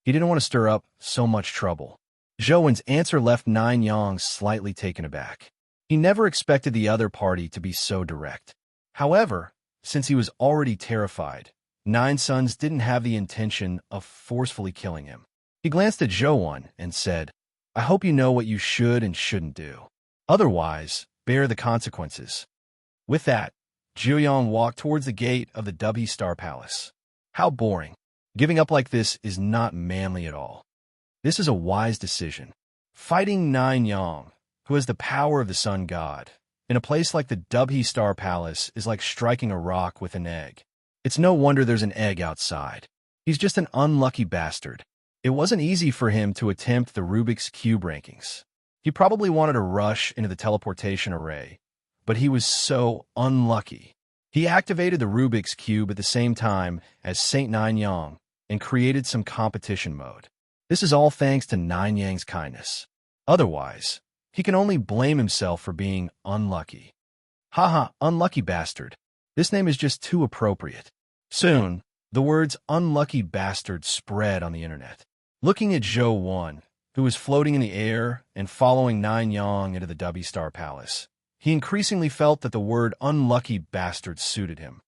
Speaker 1: He didn't want to stir up so much trouble. Zhou Wen's answer left Nine Yang slightly taken aback. He never expected the other party to be so direct. However, since he was already terrified, Nine Suns didn't have the intention of forcefully killing him. He glanced at Zhou Wen and said, I hope you know what you should and shouldn't do. Otherwise, bear the consequences. With that, Zhu Yang walked towards the gate of the W Star Palace. How boring. Giving up like this is not manly at all. This is a wise decision. Fighting Nine Yang, who has the power of the Sun God, in a place like the W Star Palace is like striking a rock with an egg. It's no wonder there's an egg outside. He's just an unlucky bastard. It wasn't easy for him to attempt the Rubik's Cube rankings. He probably wanted to rush into the teleportation array, but he was so unlucky. He activated the Rubik's Cube at the same time as Saint Nine Yang and created some competition mode. This is all thanks to Nine Yang's kindness. Otherwise, he can only blame himself for being unlucky. Haha, unlucky bastard. This name is just too appropriate. Soon, the words unlucky bastard spread on the internet. Looking at Zhou Wen, who was floating in the air and following Nine Yang into the W Star Palace, he increasingly felt that the word unlucky bastard suited him.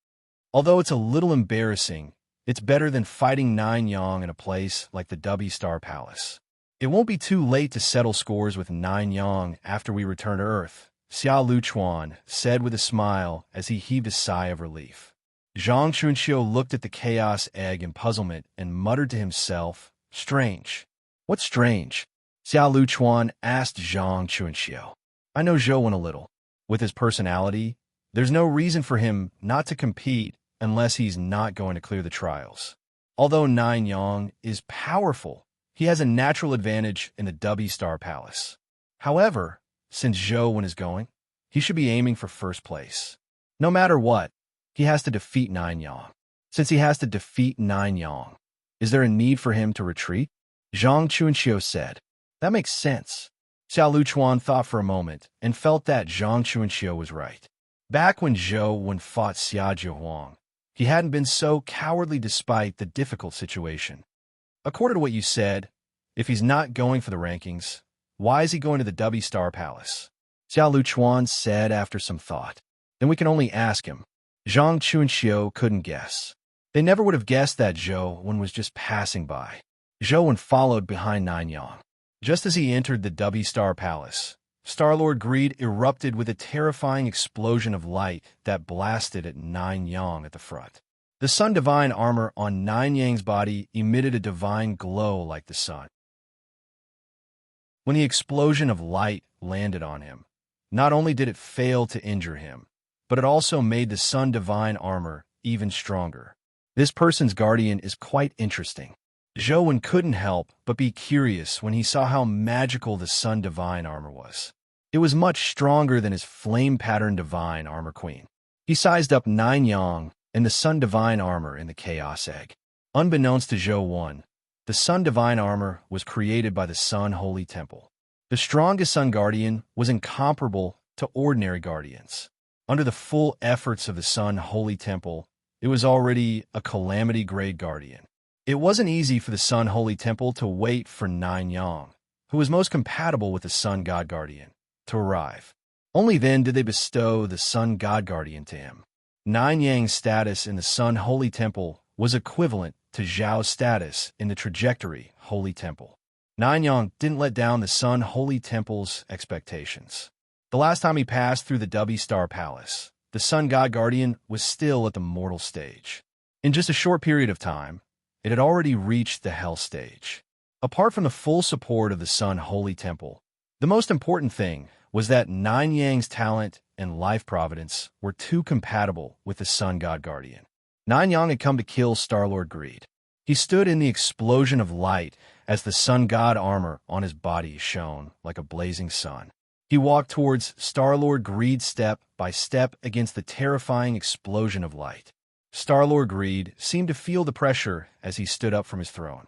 Speaker 1: Although it's a little embarrassing, it's better than fighting Nine Yang in a place like the W Star Palace. It won't be too late to settle scores with Nine Yang after we return to Earth, Xia Luchuan said with a smile as he heaved a sigh of relief. Zhang Chunxiu looked at the Chaos Egg in puzzlement and muttered to himself, Strange. What's strange? Xia Luchuan asked Zhang Chunxiu. I know Zhou Wen a little. With his personality, there's no reason for him not to compete unless he's not going to clear the trials. Although Nine Yang is powerful, he has a natural advantage in the W Star Palace. However, since Zhou Wen is going, he should be aiming for first place. No matter what, he has to defeat Nine Yang. Since he has to defeat Nine Yang, is there a need for him to retreat? Zhang Chunxiu said. That makes sense. Xia Luchuan thought for a moment and felt that Zhang Chunxiu was right. Back when Zhou Wen fought Xia Jiahuang, He hadn't been so cowardly despite the difficult situation. According to what you said, if he's not going for the rankings, why is he going to the W Star Palace? Xiao Luchuan said after some thought. Then we can only ask him. Zhang Chunxiu couldn't guess. They never would have guessed that Zhou Wen was just passing by. Zhou Wen followed behind Nine Yang. Just as he entered the W Star Palace, Star-Lord Greed erupted with a terrifying explosion of light that blasted at Nine Yang at the front. The Sun Divine armor on Nine Yang's body emitted a divine glow like the sun. When the explosion of light landed on him, not only did it fail to injure him, but it also made the Sun Divine armor even stronger. This person's guardian is quite interesting. Zhou Wen couldn't help but be curious when he saw how magical the Sun Divine armor was. It was much stronger than his flame-patterned Divine Armor Queen. He sized up Nine Yang and the Sun Divine armor in the Chaos Egg. Unbeknownst to Zhou Wen, the Sun Divine armor was created by the Sun Holy Temple. The strongest Sun Guardian was incomparable to ordinary guardians. Under the full efforts of the Sun Holy Temple, it was already a calamity-grade guardian. It wasn't easy for the Sun Holy Temple to wait for Nine Yang, who was most compatible with the Sun God Guardian, to arrive. Only then did they bestow the Sun God Guardian to him. Nine Yang's status in the Sun Holy Temple was equivalent to Zhao's status in the Trajectory Holy Temple. Nine Yang didn't let down the Sun Holy Temple's expectations. The last time he passed through the W Star Palace, the Sun God Guardian was still at the mortal stage. In just a short period of time, it had already reached the Hell stage. Apart from the full support of the Sun Holy Temple, the most important thing was that Nine Yang's talent and life providence were too compatible with the Sun God Guardian. Nine Yang had come to kill Star-Lord Greed. He stood in the explosion of light as the Sun God armor on his body shone like a blazing sun. He walked towards Star-Lord Greed step by step against the terrifying explosion of light. Star-Lord Greed seemed to feel the pressure as he stood up from his throne.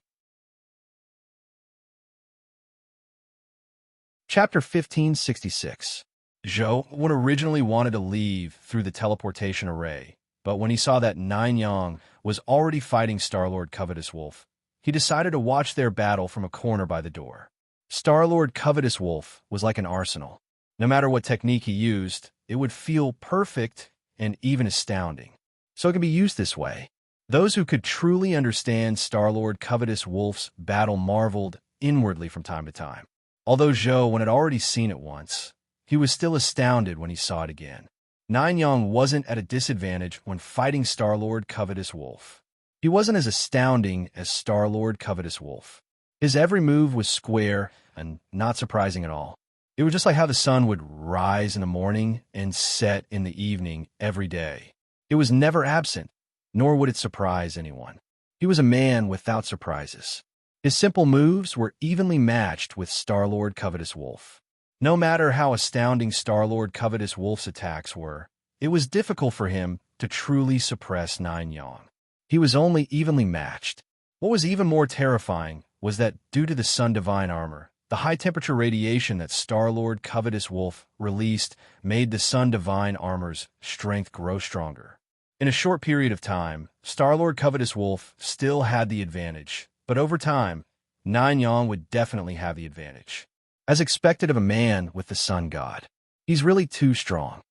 Speaker 1: Chapter 1566. Zhou Wen originally wanted to leave through the teleportation array, but when he saw that Nine Yang was already fighting Star-Lord Covetous Wolf, he decided to watch their battle from a corner by the door. Star-Lord Covetous Wolf was like an arsenal. No matter what technique he used, it would feel perfect and even astounding. So it can be used this way. Those who could truly understand Star-Lord Covetous Wolf's battle marveled inwardly from time to time. Although Zhou Wen had already seen it once, he was still astounded when he saw it again. Nine Yang wasn't at a disadvantage when fighting Star-Lord Covetous Wolf. He wasn't as astounding as Star-Lord Covetous Wolf. His every move was square and not surprising at all. It was just like how the sun would rise in the morning and set in the evening every day. It was never absent, nor would it surprise anyone. He was a man without surprises. His simple moves were evenly matched with Star-Lord Covetous Wolf. No matter how astounding Star-Lord Covetous Wolf's attacks were, it was difficult for him to truly suppress Nine Yang. He was only evenly matched. What was even more terrifying was that due to the Sun Divine armor, the high-temperature radiation that Star-Lord Covetous Wolf released made the Sun Divine armor's strength grow stronger. In a short period of time, Star-Lord Covetous Wolf still had the advantage, but over time, Nine Yang would definitely have the advantage. As expected of a man with the Sun God, he's really too strong.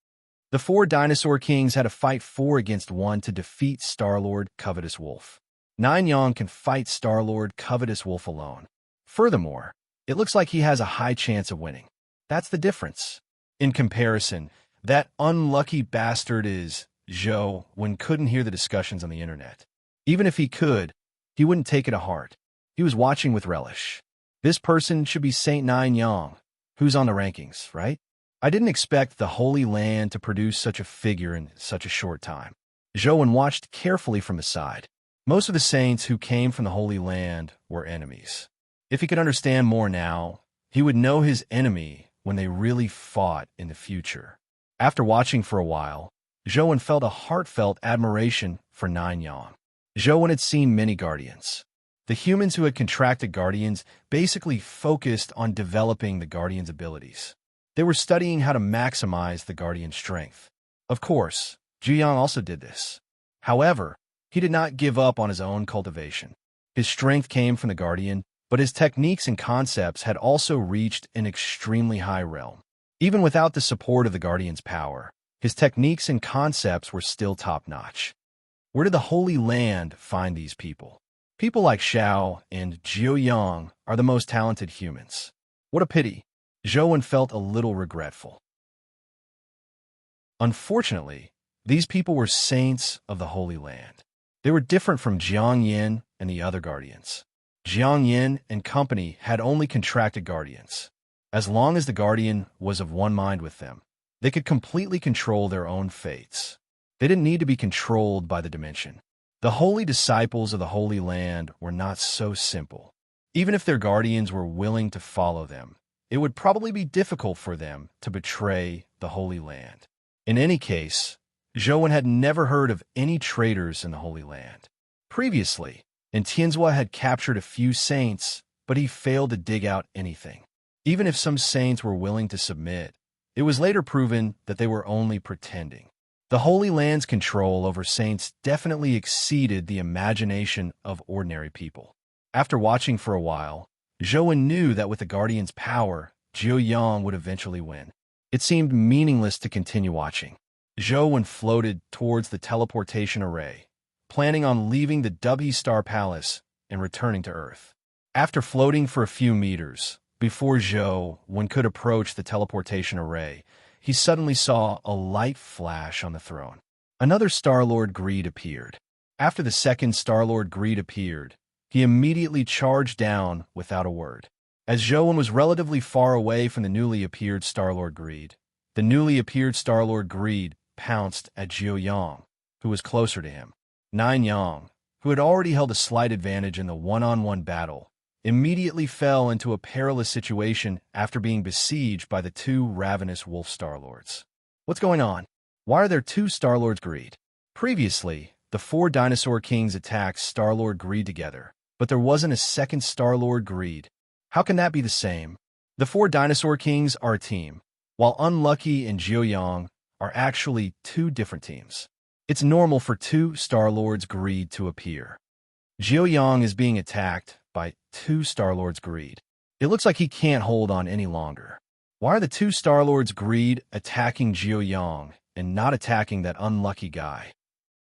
Speaker 1: The four dinosaur kings had to fight 4 against 1 to defeat Star-Lord Covetous Wolf. Nine Yang can fight Star-Lord Covetous Wolf alone. Furthermore, it looks like he has a high chance of winning. That's the difference. In comparison, that unlucky bastard is Zhou Wen couldn't hear the discussions on the internet. Even if he could, he wouldn't take it to heart. He was watching with relish. This person should be Saint Nine Yang, who's on the rankings, right? I didn't expect the Holy Land to produce such a figure in such a short time. Zhou Wen watched carefully from the side. Most of the saints who came from the Holy Land were enemies. If he could understand more now, he would know his enemy when they really fought in the future. After watching for a while, Zhou Wen felt a heartfelt admiration for Nine Yang. Zhou Wen had seen many guardians. The humans who had contracted guardians basically focused on developing the guardian's abilities. They were studying how to maximize the guardian's strength. Of course, Zhu Yang also did this. However, he did not give up on his own cultivation. His strength came from the Guardian, but his techniques and concepts had also reached an extremely high realm. Even without the support of the Guardian's power, his techniques and concepts were still top-notch. Where did the Holy Land find these people? People like Xiao and Jiuyang are the most talented humans. What a pity. Zhou felt a little regretful. Unfortunately, these people were saints of the Holy Land. They were different from Jiang Yin and the other guardians. Jiang Yin and company had only contracted guardians. As long as the guardian was of one mind with them, they could completely control their own fates. They didn't need to be controlled by the dimension. The holy disciples of the Holy Land were not so simple. Even if their guardians were willing to follow them, it would probably be difficult for them to betray the Holy Land. In any case, Zhou had never heard of any traitors in the Holy Land. Previously, Tianzhua had captured a few saints, but he failed to dig out anything. Even if some saints were willing to submit, it was later proven that they were only pretending. The Holy Land's control over saints definitely exceeded the imagination of ordinary people. After watching for a while, Zhou knew that with the Guardian's power, Jiuyang would eventually win. It seemed meaningless to continue watching. Zhou floated towards the teleportation array, planning on leaving the W Star Palace and returning to Earth. After floating for a few meters, before Zhou could approach the teleportation array, he suddenly saw a light flash on the throne. Another Star-Lord Greed appeared. After the second Star-Lord Greed appeared, he immediately charged down without a word. As Zhou was relatively far away from the newly appeared Star-Lord Greed, the newly appeared Star-Lord Greed pounced at Jiuyang, who was closer to him. Yang, who had already held a slight advantage in the one-on-one battle, immediately fell into a perilous situation after being besieged by the two ravenous wolf Star-Lords. What's going on? Why are there two Star-Lords Greed? Previously, the four Dinosaur Kings attacked Star-Lord Greed together, but there wasn't a second Star-Lord Greed. How can that be the same? The four Dinosaur Kings are a team, while Unlucky and Jiuyang are actually two different teams. It's normal for two Star-Lords Greed to appear. Jiuyang is being attacked by two Star-Lords Greed. It looks like he can't hold on any longer. Why are the two Star-Lords Greed attacking Jiuyang and not attacking that unlucky guy?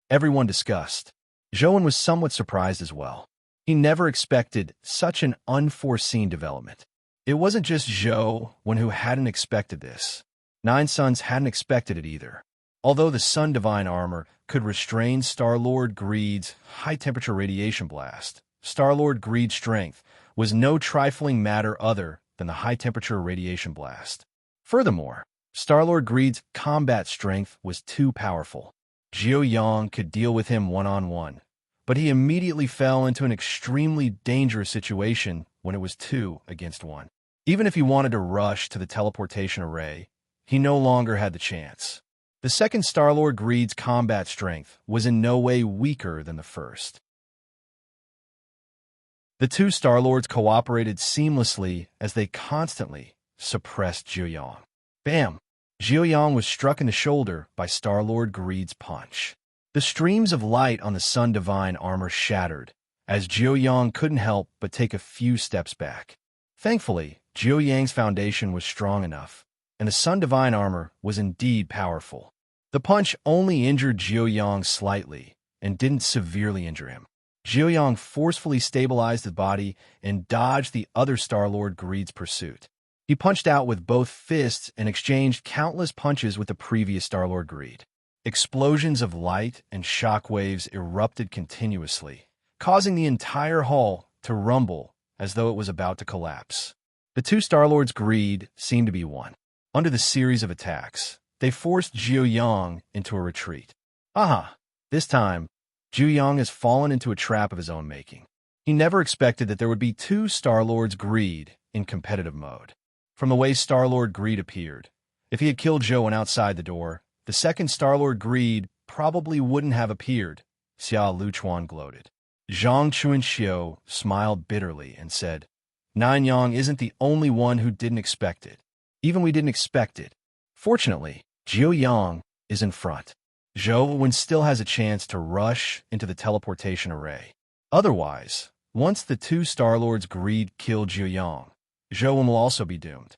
Speaker 1: Everyone discussed. Zhou was somewhat surprised as well. He never expected such an unforeseen development. It wasn't just Zhou who hadn't expected this. Nine Suns hadn't expected it either. Although the Sun Divine Armor could restrain Star-Lord Greed's high-temperature radiation blast, Star-Lord Greed's strength was no trifling matter other than the high-temperature radiation blast. Furthermore, Star-Lord Greed's combat strength was too powerful. Jiuyang could deal with him one-on-one, but he immediately fell into an extremely dangerous situation when it was 2 against 1. Even if he wanted to rush to the teleportation array, he no longer had the chance. The second Star-Lord Greed's combat strength was in no way weaker than the first. The two Star-Lords cooperated seamlessly as they constantly suppressed Jiuyang. Bam! Jiuyang was struck in the shoulder by Star-Lord Greed's punch. The streams of light on the Sun Divine Armor shattered, as Jiuyang couldn't help but take a few steps back. Thankfully, Jiuyang's foundation was strong enough, and the Sun Divine Armor was indeed powerful. The punch only injured Jiuyang slightly, and didn't severely injure him. Jiuyang forcefully stabilized his body and dodged the other Star-Lord Greed's pursuit. He punched out with both fists and exchanged countless punches with the previous Star-Lord Greed. Explosions of light and shockwaves erupted continuously, causing the entire hall to rumble as though it was about to collapse. The two Star-Lords Greed seemed to be one. Under the series of attacks, they forced Jiuyang into a retreat. Aha! This time, Jiuyang has fallen into a trap of his own making. He never expected that there would be two Star-Lords Greed in competitive mode. From the way Star-Lord Greed appeared, if he had killed Zhou outside the door, the second Star-Lord Greed probably wouldn't have appeared, Xia Luchuan gloated. Zhang Chuanxiu smiled bitterly and said, Nanyang isn't the only one who didn't expect it. Even we didn't expect it. Fortunately, Jiuyang is in front. Zhou still has a chance to rush into the teleportation array. Otherwise, once the two Star-Lords' greed kill Jiuyang, Zhou will also be doomed.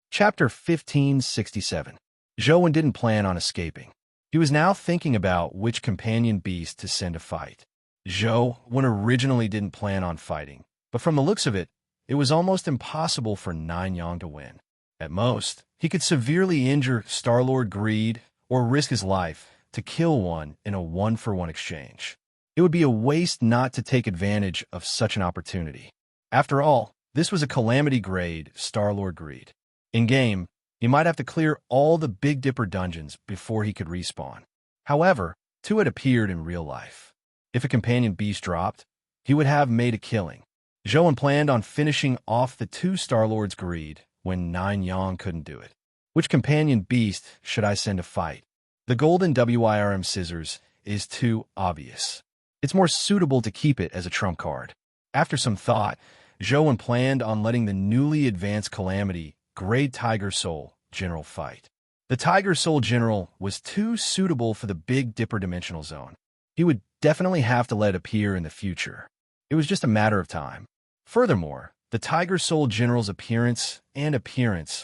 Speaker 1: Chapter 1567. Zhou didn't plan on escaping. He was now thinking about which companion beast to send to fight. Zhou originally didn't plan on fighting, but from the looks of it, it was almost impossible for Nine Yang to win. At most, he could severely injure Star-Lord Greed or risk his life to kill one in a one-for-one exchange. It would be a waste not to take advantage of such an opportunity. After all, this was a Calamity grade Star-Lord Greed. In-game, he might have to clear all the Big Dipper dungeons before he could respawn. However, two had appeared in real life. If a companion beast dropped, he would have made a killing. Zhou planned on finishing off the two Star-Lords' greed when Nine Yang couldn't do it. Which companion beast should I send to fight? The golden WIRM scissors is too obvious. It's more suitable to keep it as a trump card. After some thought, Zhou planned on letting the newly advanced Calamity Grade Tiger Soul General fight. The Tiger Soul General was too suitable for the Big Dipper Dimensional Zone. He would definitely have to let it appear in the future. It was just a matter of time. Furthermore, the Tiger Soul General's appearance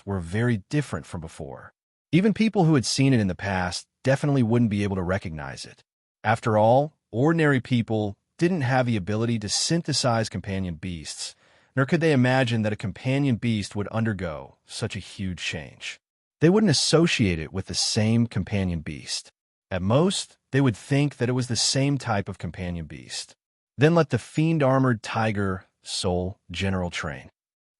Speaker 1: were very different from before. Even people who had seen it in the past definitely wouldn't be able to recognize it. After all, ordinary people didn't have the ability to synthesize companion beasts, nor could they imagine that a companion beast would undergo such a huge change. They wouldn't associate it with the same companion beast. At most, they would think that it was the same type of companion beast. Then let the Fiend-Armored Tiger Soul General train.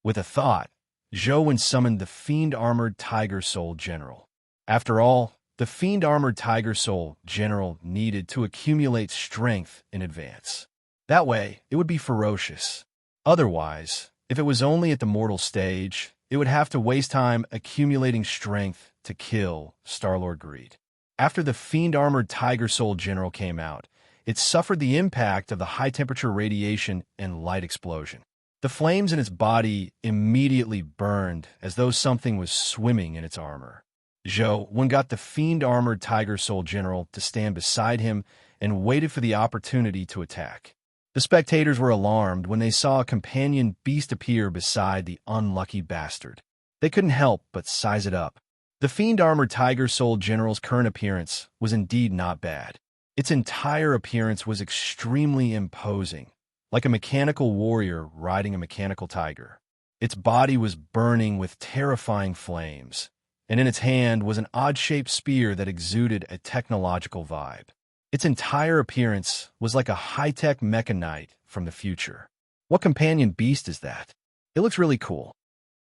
Speaker 1: With a thought, Zhou summoned the Fiend-Armored Tiger Soul General. After all, the Fiend-Armored Tiger Soul General needed to accumulate strength in advance. That way, it would be ferocious. Otherwise, if it was only at the mortal stage, it would have to waste time accumulating strength to kill Star-Lord Greed. After the Fiend-Armored Tiger Soul General came out, it suffered the impact of the high-temperature radiation and light explosion. The flames in its body immediately burned as though something was swimming in its armor. Zhou got the Fiend-Armored Tiger Soul General to stand beside him and waited for the opportunity to attack. The spectators were alarmed when they saw a companion beast appear beside the unlucky bastard. They couldn't help but size it up. The Fiend-Armored Tiger Soul General's current appearance was indeed not bad. Its entire appearance was extremely imposing, like a mechanical warrior riding a mechanical tiger. Its body was burning with terrifying flames, and in its hand was an odd-shaped spear that exuded a technological vibe. Its entire appearance was like a high-tech mecha knight from the future. What companion beast is that? It looks really cool.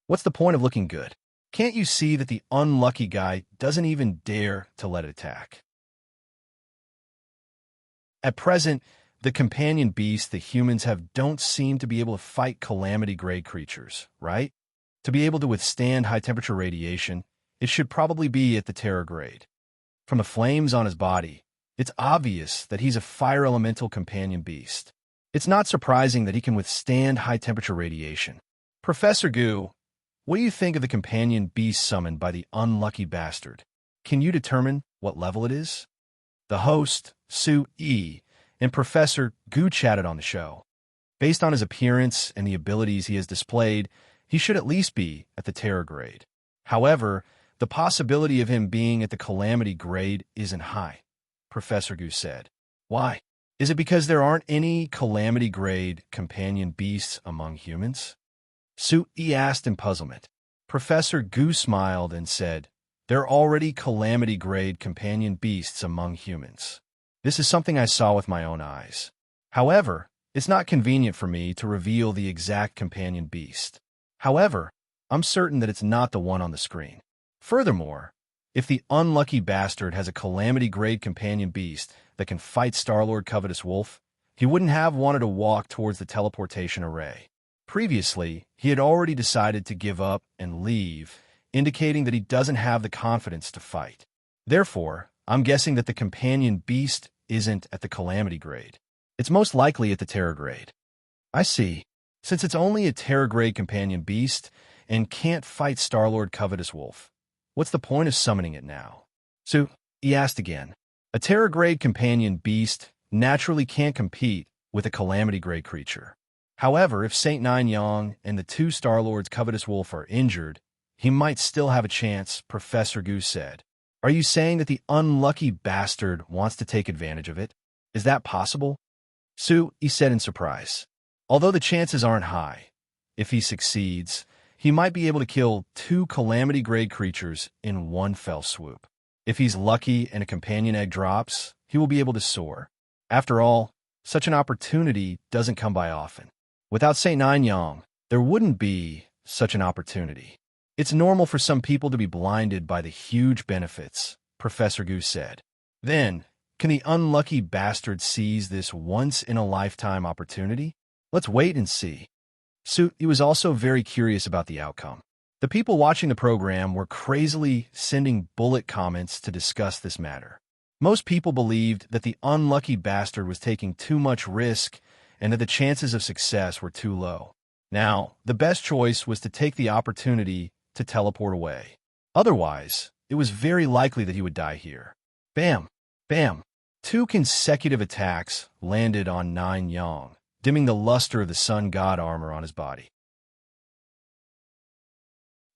Speaker 1: What's the point of looking good? Can't you see that the unlucky guy doesn't even dare to let it attack? At present, the companion beasts the humans have don't seem to be able to fight Calamity-grade creatures, right? To be able to withstand high-temperature radiation, it should probably be at the Terror grade. From the flames on his body, it's obvious that he's a fire elemental companion beast. It's not surprising that he can withstand high-temperature radiation. Professor Gu, what do you think of the companion beast summoned by the unlucky bastard? Can you determine what level it is? The host, Su Yi, and Professor Gu chatted on the show. Based on his appearance and the abilities he has displayed, he should at least be at the Terror grade. However, the possibility of him being at the Calamity grade isn't high, Professor Gu said. Why? Is it because there aren't any Calamity grade companion beasts among humans? Su Yi asked in puzzlement. Professor Gu smiled and said, there are already Calamity grade companion beasts among humans. This is something I saw with my own eyes. However, it's not convenient for me to reveal the exact companion beast. However, I'm certain that it's not the one on the screen. Furthermore, if the unlucky bastard has a Calamity-grade companion beast that can fight Star-Lord Covetous Wolf, he wouldn't have wanted to walk towards the teleportation array. Previously, he had already decided to give up and leave, indicating that he doesn't have the confidence to fight. Therefore, I'm guessing that the companion beast isn't at the Calamity grade. It's most likely at the Terror grade. I see. Since it's only a Terror grade companion beast, and can't fight Star-Lord Covetous Wolf. What's the point of summoning it now? So, he asked again. A Terror-grade companion beast naturally can't compete with a Calamity-grade creature. However, if Saint Nine Yang and the two Star-Lords Covetous Wolf are injured, he might still have a chance, Professor Gu said. Are you saying that the unlucky bastard wants to take advantage of it? Is that possible? Su, he said in surprise. Although the chances aren't high, if he succeeds, he might be able to kill two Calamity-grade creatures in one fell swoop. If he's lucky and a companion egg drops, he will be able to soar. After all, such an opportunity doesn't come by often. Without Saint Nine Yang, there wouldn't be such an opportunity. It's normal for some people to be blinded by the huge benefits, Professor Gu said. Then, can the unlucky bastard seize this once-in-a-lifetime opportunity? Let's wait and see. He was also very curious about the outcome. The people watching the program were crazily sending bullet comments to discuss this matter. Most people believed that the unlucky bastard was taking too much risk and that the chances of success were too low. Now, the best choice was to take the opportunity to teleport away. Otherwise, it was very likely that he would die here. Bam! Bam! 2 consecutive attacks landed on Nine Yang, dimming the luster of the sun god armor on his body.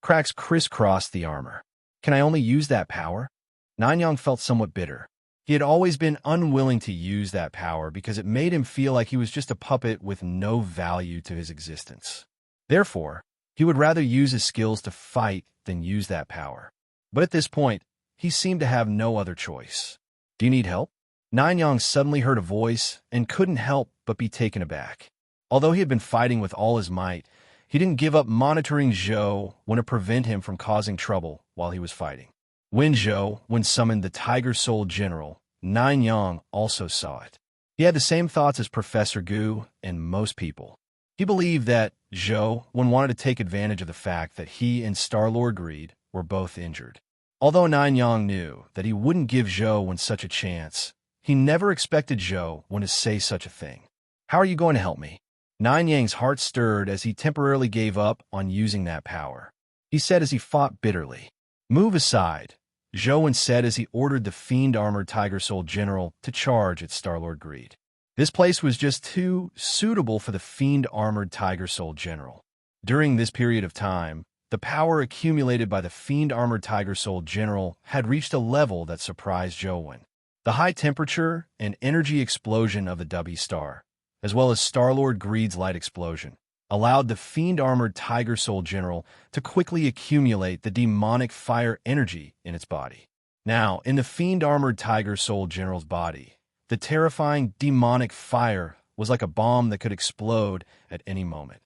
Speaker 1: Cracks crisscrossed the armor. Can I only use that power? Nine Yang felt somewhat bitter. He had always been unwilling to use that power because it made him feel like he was just a puppet with no value to his existence. Therefore, he would rather use his skills to fight than use that power. But at this point, he seemed to have no other choice. Do you need help? Nine Yang suddenly heard a voice and couldn't help but be taken aback. Although he had been fighting with all his might, he didn't give up monitoring Zhou when to prevent him from causing trouble while he was fighting. When Zhou summoned the Tiger Soul General, Nine Yang also saw it. He had the same thoughts as Professor Gu and most people. He believed that Zhou wanted to take advantage of the fact that he and Star-Lord Greed were both injured. Although Nine Yang knew that he wouldn't give Zhou such a chance, he never expected Zhou to say such a thing. How are you going to help me? Nine Yang's heart stirred as he temporarily gave up on using that power. He said as he fought bitterly. Move aside, Zhou said as he ordered the fiend-armored Tiger Soul General to charge at Star-Lord Greed. This place was just too suitable for the fiend-armored Tiger Soul General. During this period of time, the power accumulated by the fiend-armored Tiger Soul General had reached a level that surprised Zhou. The high temperature and energy explosion of the W Star, as well as Star-Lord Greed's light explosion, allowed the fiend-armored Tiger Soul General to quickly accumulate the demonic fire energy in its body. Now, in the fiend-armored Tiger Soul General's body, the terrifying demonic fire was like a bomb that could explode at any moment.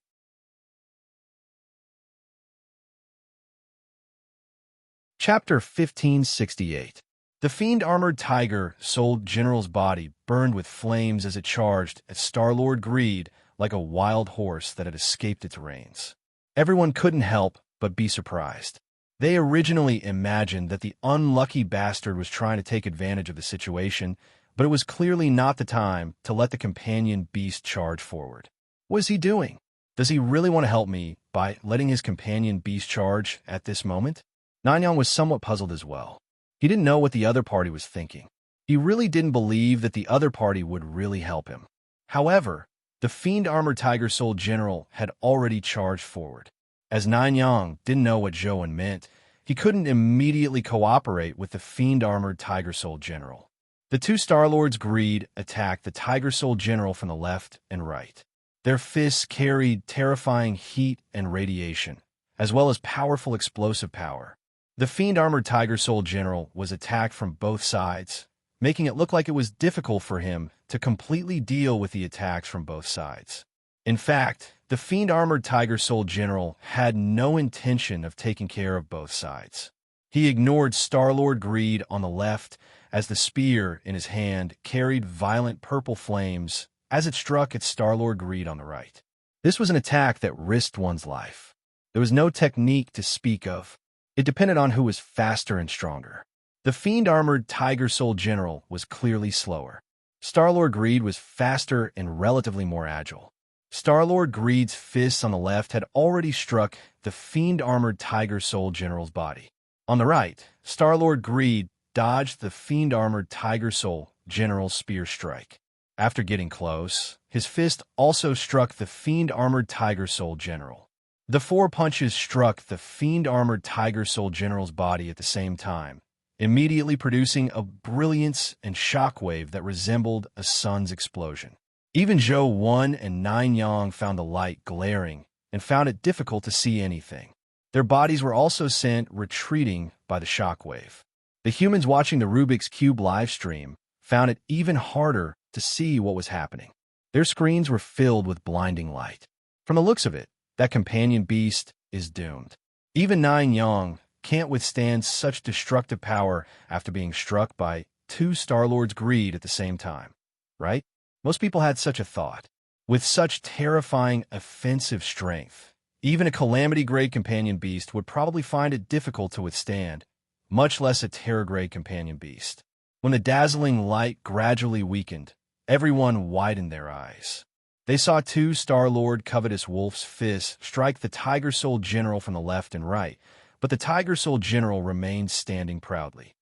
Speaker 1: Chapter 1568. The fiend-armored Tiger Soul General's body burned with flames as it charged at Star-Lord Greed like a wild horse that had escaped its reins. Everyone couldn't help but be surprised. They originally imagined that the unlucky bastard was trying to take advantage of the situation, but it was clearly not the time to let the companion beast charge forward. What is he doing? Does he really want to help me by letting his companion beast charge at this moment? Nine Yang was somewhat puzzled as well. He didn't know what the other party was thinking. He really didn't believe that the other party would really help him. However, the fiend-armored Tiger Soul General had already charged forward. As Nine Yang didn't know what Zhou meant, he couldn't immediately cooperate with the fiend-armored Tiger Soul General. The two Star-Lords Greed attacked the Tiger Soul General from the left and right. Their fists carried terrifying heat and radiation, as well as powerful explosive power. The fiend-armored Tiger Soul General was attacked from both sides, making it look like it was difficult for him to completely deal with the attacks from both sides. In fact, the fiend-armored Tiger Soul General had no intention of taking care of both sides. He ignored Star-Lord Greed on the left as the spear in his hand carried violent purple flames as it struck at Star-Lord Greed on the right. This was an attack that risked one's life. There was no technique to speak of. It depended on who was faster and stronger. The fiend-armored Tiger Soul General was clearly slower. Star-Lord Greed was faster and relatively more agile. Star-Lord Greed's fists on the left had already struck the fiend-armored Tiger Soul General's body. On the right, Star-Lord Greed dodged the fiend-armored Tiger Soul General's spear strike. After getting close, his fist also struck the fiend-armored Tiger Soul General. The 4 punches struck the fiend-armored Tiger Soul General's body at the same time, immediately producing a brilliance and shockwave that resembled a sun's explosion. Even Zhou 1 and 9 Yang found the light glaring and found it difficult to see anything. Their bodies were also sent retreating by the shockwave. The humans watching the Rubik's Cube livestream found it even harder to see what was happening. Their screens were filled with blinding light. From the looks of it, that companion beast is doomed. Even 9 Yang can't withstand such destructive power after being struck by 2 Star-Lord's Greed at the same time, right? Most people had such a thought. With such terrifying offensive strength, even a calamity-grade companion beast would probably find it difficult to withstand, much less a terror-grade companion beast. When the dazzling light gradually weakened, everyone widened their eyes. They saw 2 Star-Lord Covetous Wolf's fists strike the Tiger Soul General from the left and right, but the Tiger Soul General remained standing proudly.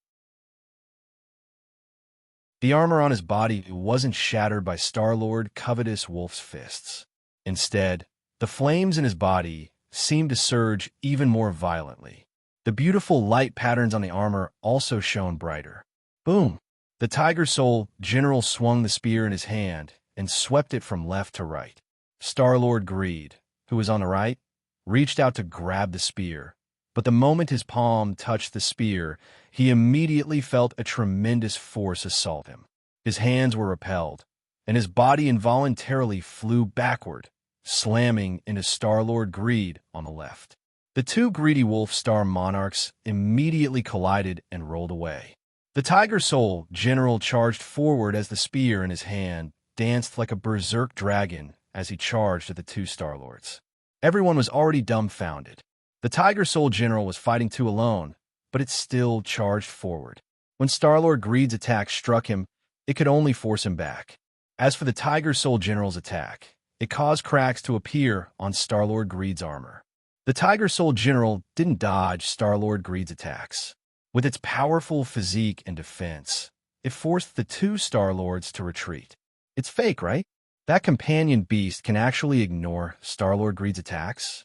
Speaker 1: The armor on his body wasn't shattered by Star-Lord Covetous Wolf's fists. Instead, the flames in his body seemed to surge even more violently. The beautiful light patterns on the armor also shone brighter. Boom! The Tiger Soul General swung the spear in his hand and swept it from left to right. Star-Lord Greed, who was on the right, reached out to grab the spear, but the moment his palm touched the spear, he immediately felt a tremendous force assault him. His hands were repelled, and his body involuntarily flew backward, slamming into Star-Lord Greed on the left. The 2 greedy wolf star monarchs immediately collided and rolled away. The Tiger Soul General charged forward as the spear in his hand danced like a berserk dragon as he charged at the 2 Star-Lords. Everyone was already dumbfounded. The Tiger Soul General was fighting 2 alone, but it still charged forward. When Star-Lord Greed's attack struck him, it could only force him back. As for the Tiger Soul General's attack, it caused cracks to appear on Star-Lord Greed's armor. The Tiger Soul General didn't dodge Star-Lord Greed's attacks. With its powerful physique and defense, it forced the 2 Star-Lords to retreat. It's fake, right? That companion beast can actually ignore Star-Lord Greed's attacks?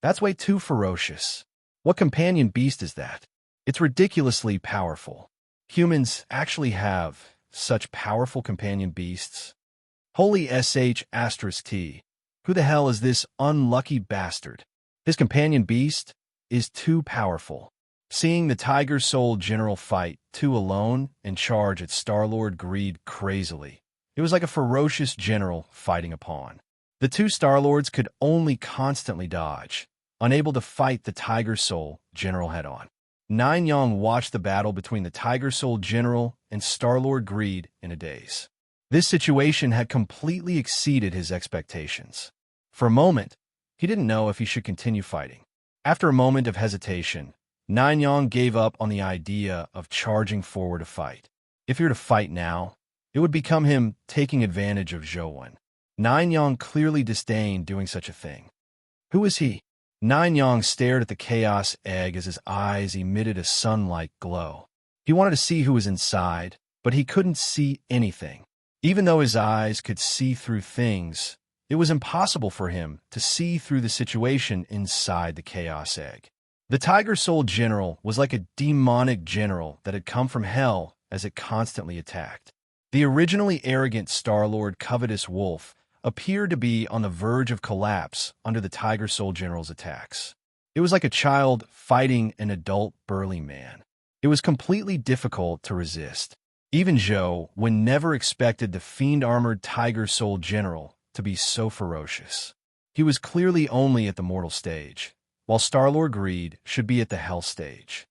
Speaker 1: That's way too ferocious. What companion beast is that? It's ridiculously powerful. Humans actually have such powerful companion beasts. Holy sh*t. Who the hell is this unlucky bastard? His companion beast is too powerful. Seeing the Tiger Soul General fight 2 alone and charge at Star-Lord Greed crazily, it was like a ferocious general fighting a pawn. The 2 Star-Lords could only constantly dodge, unable to fight the Tiger Soul General head-on. 9 Yang watched the battle between the Tiger Soul General and Star-Lord Greed in a daze. This situation had completely exceeded his expectations. For a moment, he didn't know if he should continue fighting. After a moment of hesitation, 9 Yang gave up on the idea of charging forward to fight. If he were to fight now, it would become him taking advantage of Zhou 1. 9 Yang clearly disdained doing such a thing. Who is he? 9 Yang stared at the chaos egg as his eyes emitted a sun-like glow. He wanted to see who was inside, but he couldn't see anything. Even though his eyes could see through things, it was impossible for him to see through the situation inside the chaos egg. The Tiger Soul General was like a demonic general that had come from hell as it constantly attacked. The originally arrogant Star-Lord Covetous Wolf appeared to be on the verge of collapse under the Tiger Soul General's attacks. It was like a child fighting an adult burly man. It was completely difficult to resist. Even Zhou never expected the fiend-armored Tiger Soul General to be so ferocious. He was clearly only at the mortal stage, while Star-Lord Greed should be at the hell stage.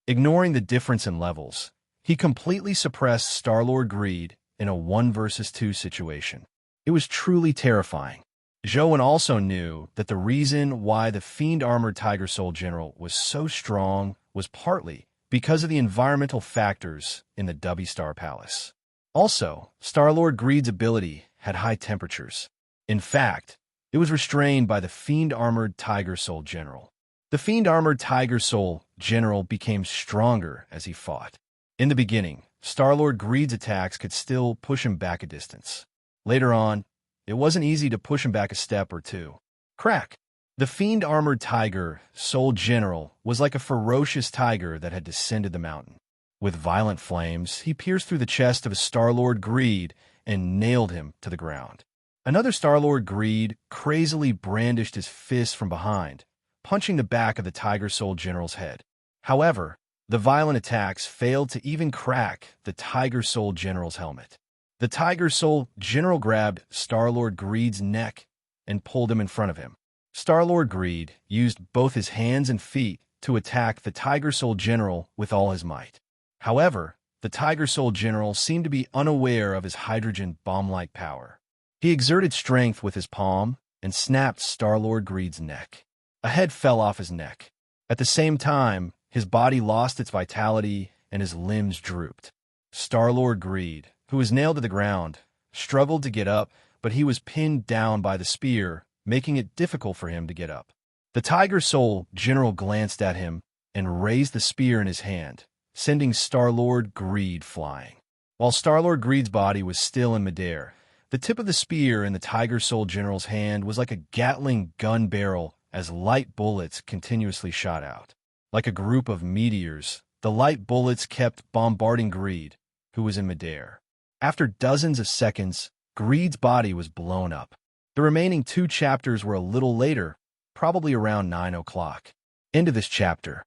Speaker 1: Ignoring the difference in levels, he completely suppressed Star-Lord Greed in a 1 versus 2 situation. It was truly terrifying. Zhou also knew that the reason why the fiend-armored Tiger Soul General was so strong was partly because of the environmental factors in the Dubby Star Palace. Also, Star-Lord Greed's ability had high temperatures. In fact, it was restrained by the fiend-armored Tiger Soul General. The fiend-armored Tiger Soul General became stronger as he fought. In the beginning, Star-Lord Greed's attacks could still push him back a distance. Later on, it wasn't easy to push him back a step or two. Crack! The fiend-armored Tiger Soul General was like a ferocious tiger that had descended the mountain. With violent flames, he pierced through the chest of a Star-Lord Greed and nailed him to the ground. Another Star-Lord Greed crazily brandished his fist from behind, punching the back of the Tiger Soul General's head. However, the violent attacks failed to even crack the Tiger Soul General's helmet. The Tiger Soul General grabbed Star-Lord Greed's neck and pulled him in front of him. Star-Lord Greed used both his hands and feet to attack the Tiger Soul General with all his might. However, the Tiger Soul General seemed to be unaware of his hydrogen bomb-like power. He exerted strength with his palm and snapped Star-Lord Greed's neck. A head fell off his neck. At the same time, his body lost its vitality and his limbs drooped. Star-Lord Greed, who was nailed to the ground, struggled to get up, but he was pinned down by the spear, making it difficult for him to get up. The Tiger Soul General glanced at him and raised the spear in his hand, sending Star-Lord Greed flying. While Star-Lord Greed's body was still in midair, the tip of the spear in the Tiger Soul General's hand was like a Gatling gun barrel as light bullets continuously shot out. Like a group of meteors, the light bullets kept bombarding Greed, who was in midair. After dozens of seconds, Greed's body was blown up. The remaining 2 chapters were a little later, probably around 9 o'clock. End of this chapter.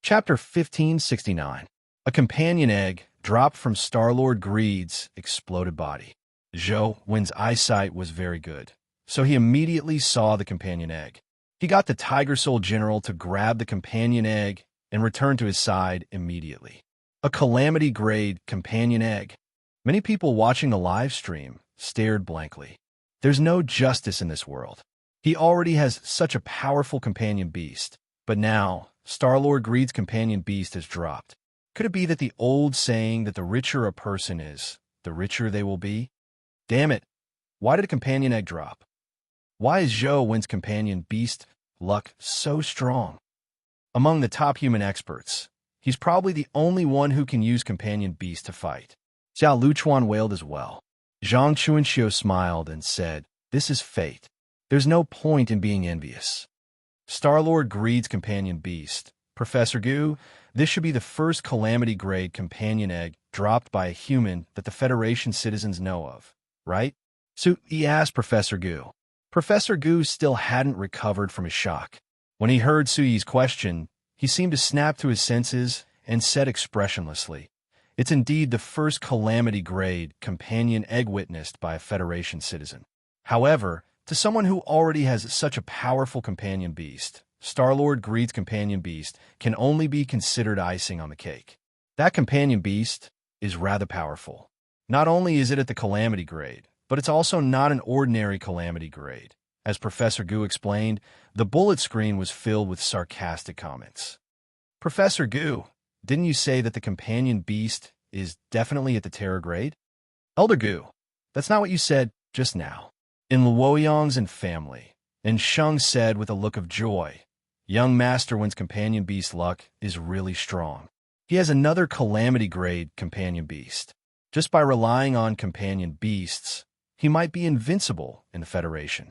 Speaker 1: Chapter 1569. A companion egg dropped from Star-Lord Greed's exploded body. Zhou Wen's eyesight was very good, so he immediately saw the companion egg. He got the Tiger Soul General to grab the companion egg and return to his side immediately. A calamity-grade companion egg. Many people watching the live stream stared blankly. There's no justice in this world. He already has such a powerful companion beast, but now Star-Lord Greed's companion beast has dropped. Could it be that the old saying that the richer a person is, the richer they will be? Damn it, why did a companion egg drop? Why is Zhou Wen's companion beast luck so strong? Among the top human experts, he's probably the only one who can use companion beast to fight. Xiao Luchuan wailed as well. Zhang Chuanxiu smiled and said, "This is fate. There's no point in being envious." Star-Lord Greed's companion beast. Professor Gu, this should be the first calamity-grade companion egg dropped by a human that the Federation citizens know of, right? So he asked Professor Gu. Professor Gu still hadn't recovered from his shock. When he heard Suyi's question, he seemed to snap to his senses and said expressionlessly, "It's indeed the first calamity-grade companion egg witnessed by a Federation citizen." However, to someone who already has such a powerful companion beast, Star-Lord Greed's companion beast can only be considered icing on the cake. That companion beast is rather powerful. Not only is it at the calamity grade, but it's also not an ordinary calamity grade. As Professor Gu explained, the bullet screen was filled with sarcastic comments. Professor Gu, didn't you say that the companion beast is definitely at the terror grade? Elder Gu, that's not what you said just now. In Luoyang's and family, and Sheng said with a look of joy, young Master Wen's companion beast luck is really strong. He has another calamity grade companion beast. Just by relying on companion beasts, he might be invincible in the Federation.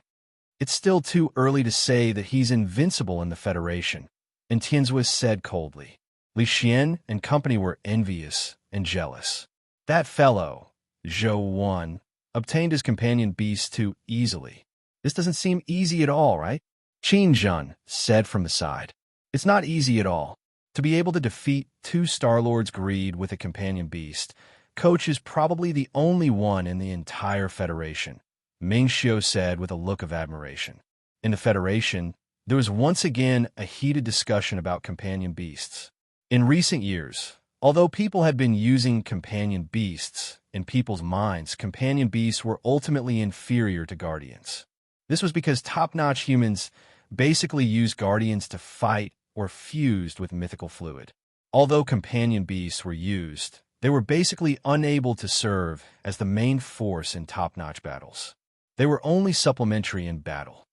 Speaker 1: It's still too early to say that he's invincible in the Federation, and Tianzui said coldly. Li Xian and company were envious and jealous. That fellow, Zhou Wen, obtained his companion beast too easily. This doesn't seem easy at all, right? Qin Jun said from the side. It's not easy at all. To be able to defeat 2 Star-Lords Greed with a companion beast, Coach is probably the only one in the entire Federation, Ming Xiu said with a look of admiration. In the Federation, there was once again a heated discussion about companion beasts. In recent years, although people had been using companion beasts, in people's minds, companion beasts were ultimately inferior to guardians. This was because top-notch humans basically used guardians to fight or fused with mythical fluid. Although companion beasts were used, they were basically unable to serve as the main force in top-notch battles. They were only supplementary in battle.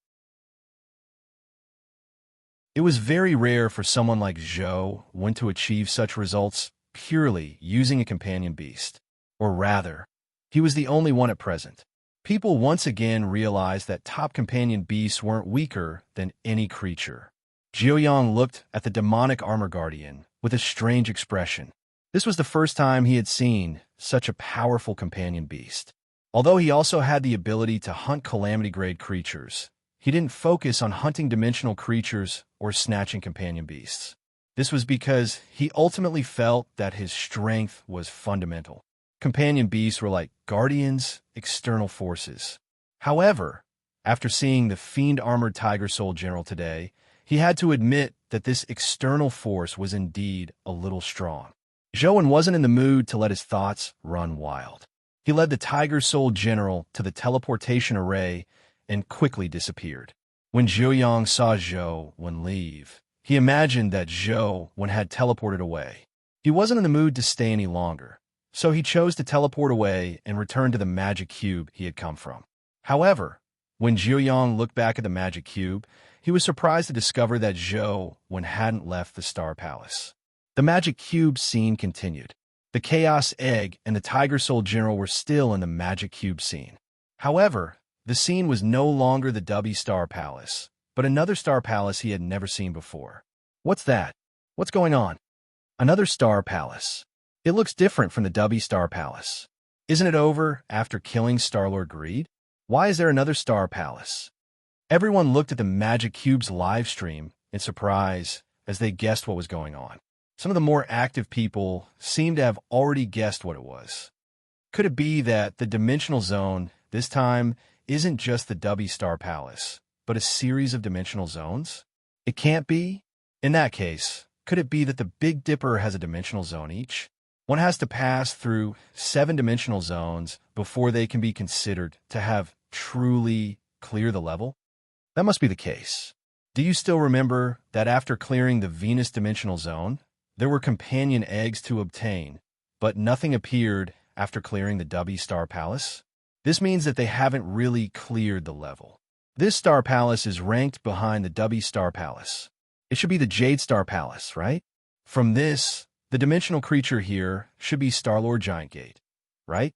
Speaker 1: It was very rare for someone like Zhou Wen to achieve such results purely using a companion beast. Or rather, he was the only one at present. People once again realized that top companion beasts weren't weaker than any creature. Jiuyang looked at the demonic armor guardian with a strange expression. This was the first time he had seen such a powerful companion beast. Although he also had the ability to hunt calamity-grade creatures, he didn't focus on hunting dimensional creatures or snatching companion beasts. This was because he ultimately felt that his strength was fundamental. Companion beasts were like guardians, external forces. However, after seeing the fiend-armored Tiger Soul General today, he had to admit that this external force was indeed a little strong. Zhou Wen wasn't in the mood to let his thoughts run wild. He led the Tiger Soul General to the teleportation array and quickly disappeared. When Jiuyang saw Zhou Wen leave, he imagined that Zhou Wen had teleported away. He wasn't in the mood to stay any longer, so he chose to teleport away and return to the magic cube he had come from. However, when Jiuyang looked back at the magic cube, he was surprised to discover that Zhou Wen hadn't left the Star Palace. The magic cube scene continued. The Chaos Egg and the Tiger Soul General were still in the magic cube scene. However, the scene was no longer the Dubby Star Palace, but another Star Palace he had never seen before. What's that? What's going on? Another Star Palace. It looks different from the Dubby Star Palace. Isn't it over after killing Star-Lord Greed? Why is there another Star Palace? Everyone looked at the Magic Cube's live stream in surprise as they guessed what was going on. Some of the more active people seemed to have already guessed what it was. Could it be that the Dimensional Zone, this time, isn't just the Dubby Star Palace, but a series of dimensional zones? It can't be? In that case, could it be that the Big Dipper has a dimensional zone each? One has to pass through 7 dimensional zones before they can be considered to have truly cleared the level? That must be the case. Do you still remember that after clearing the Venus dimensional zone, there were companion eggs to obtain, but nothing appeared after clearing the Dubby Star Palace? This means that they haven't really cleared the level. This Star Palace is ranked behind the Dubby Star Palace. It should be the Jade Star Palace, right? From this, the dimensional creature here should be Star-Lord Giant Gate, right?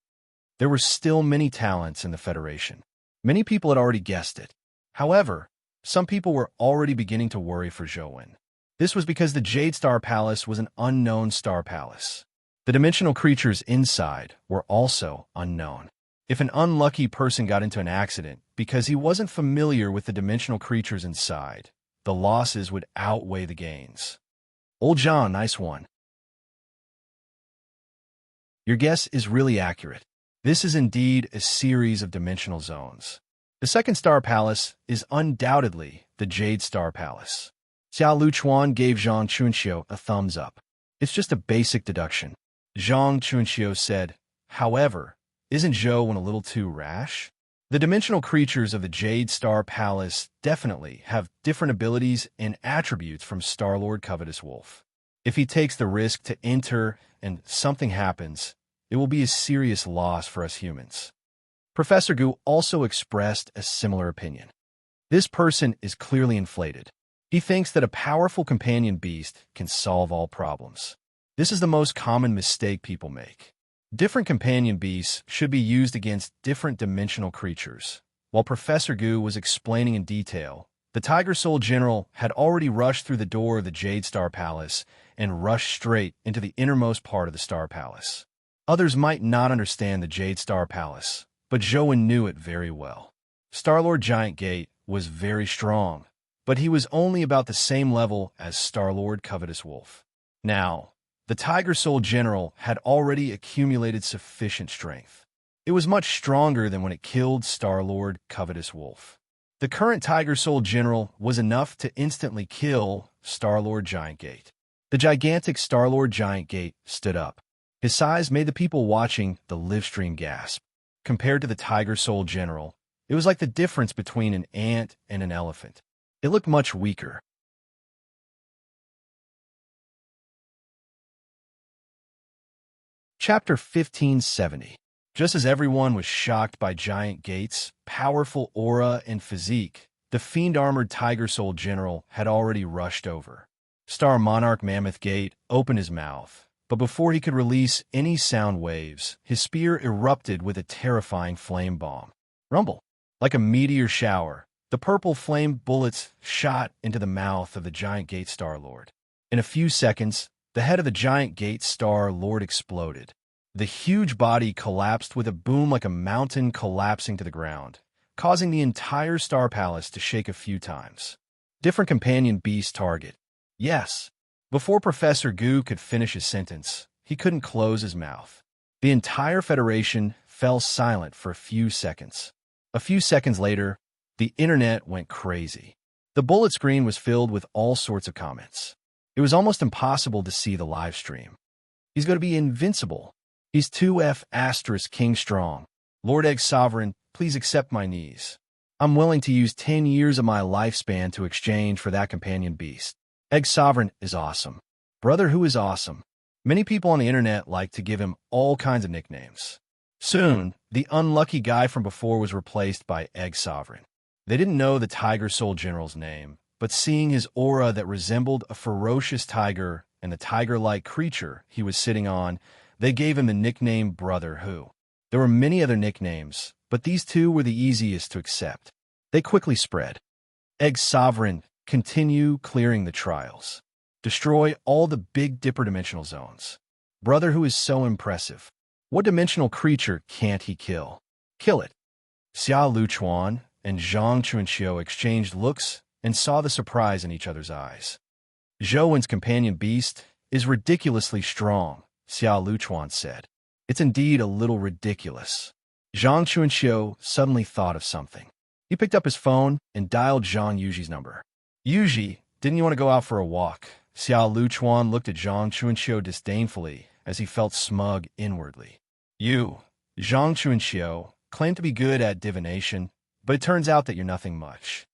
Speaker 1: There were still many talents in the Federation. Many people had already guessed it. However, some people were already beginning to worry for Zhou Wen. This was because the Jade Star Palace was an unknown Star Palace. The dimensional creatures inside were also unknown. If an unlucky person got into an accident because he wasn't familiar with the dimensional creatures inside, the losses would outweigh the gains. Old John, nice one. Your guess is really accurate. This is indeed a series of dimensional zones. The second Star Palace is undoubtedly the Jade Star Palace. Xiao Luchuan gave Zhang Chunxiu a thumbs up. It's just a basic deduction. Zhang Chunxiu said, however, isn't Zhou Wen a little too rash? The dimensional creatures of the Jade Star Palace definitely have different abilities and attributes from Star-Lord Covetous Wolf. If he takes the risk to enter and something happens, it will be a serious loss for us humans. Professor Gu also expressed a similar opinion. This person is clearly inflated. He thinks that a powerful companion beast can solve all problems. This is the most common mistake people make. Different companion beasts should be used against different dimensional creatures. While Professor Gu was explaining in detail, the Tiger Soul General had already rushed through the door of the Jade Star Palace and rushed straight into the innermost part of the Star Palace. Others might not understand the Jade Star Palace, but Zhou Wen knew it very well. Star-Lord Giant Gate was very strong, but he was only about the same level as Star-Lord Covetous Wolf. Now, the Tiger Soul General had already accumulated sufficient strength. It was much stronger than when it killed Star-Lord Covetous Wolf. The current Tiger Soul General was enough to instantly kill Star-Lord Giant Gate. The gigantic Star-Lord Giant Gate stood up. His size made the people watching the livestream gasp. Compared to the Tiger Soul General, it was like the difference between an ant and an elephant. It looked much weaker. Chapter 1570. Just as everyone was shocked by giant gates, powerful aura, and physique, the fiend-armored Tiger Soul General had already rushed over. Star Monarch Mammoth Gate opened his mouth, but before he could release any sound waves, his spear erupted with a terrifying flame bomb. Rumble! Like a meteor shower, the purple flame bullets shot into the mouth of the giant gate Star Lord. In a few seconds, the head of the giant gate Star Lord exploded. The huge body collapsed with a boom like a mountain collapsing to the ground, causing the entire Star Palace to shake a few times. Different companion beast target. Yes. Before Professor Gu could finish his sentence, he couldn't close his mouth. The entire Federation fell silent for a few seconds. A few seconds later, the internet went crazy. The bullet screen was filled with all sorts of comments. It was almost impossible to see the live stream. He's going to be invincible. He's 2F * King Strong. Lord Egg Sovereign, please accept my knees. I'm willing to use 10 years of my lifespan to exchange for that companion beast. Egg Sovereign is awesome. Brother who is awesome. Many people on the internet like to give him all kinds of nicknames. Soon, the unlucky guy from before was replaced by Egg Sovereign. They didn't know the Tiger Soul General's name, but seeing his aura that resembled a ferocious tiger and the tiger-like creature he was sitting on, they gave him the nickname Brother Who. There were many other nicknames, but these two were the easiest to accept. They quickly spread. Egg Sovereign, continue clearing the trials. Destroy all the Big Dipper dimensional zones. Brother Who is so impressive. What dimensional creature can't he kill? Kill it. Xia Luchuan and Zhang Chuanxiu exchanged looks and saw the surprise in each other's eyes. Zhou Wen's companion beast is ridiculously strong, Xia Luchuan said. It's indeed a little ridiculous. Zhang Chuanxiu suddenly thought of something. He picked up his phone and dialed Zhang Yuji's number. Yuji, didn't you want to go out for a walk? Xia Luchuan looked at Zhang Chuanxiu disdainfully as he felt smug inwardly. You, Zhang Chuanxiu, claim to be good at divination, but it turns out that you're nothing much.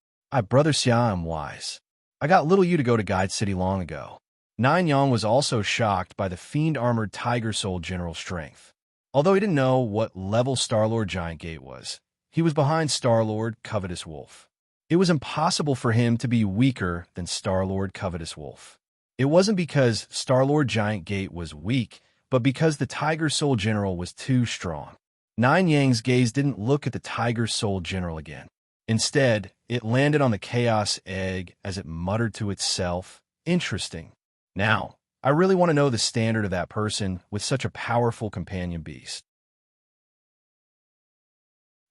Speaker 1: Brother Xia am wise. I got little you to go to Guide City long ago. Nine Yang was also shocked by the fiend-armored Tiger Soul General's strength. Although he didn't know what level Star-Lord Giant Gate was, he was behind Star-Lord Covetous Wolf. It was impossible for him to be weaker than Star-Lord Covetous Wolf. It wasn't because Star-Lord Giant Gate was weak, but because the Tiger Soul General was too strong. Nine Yang's gaze didn't look at the Tiger Soul General again. Instead, it landed on the Chaos Egg as it muttered to itself, "Interesting. Now, I really want to know the standard of that person with such a powerful companion beast."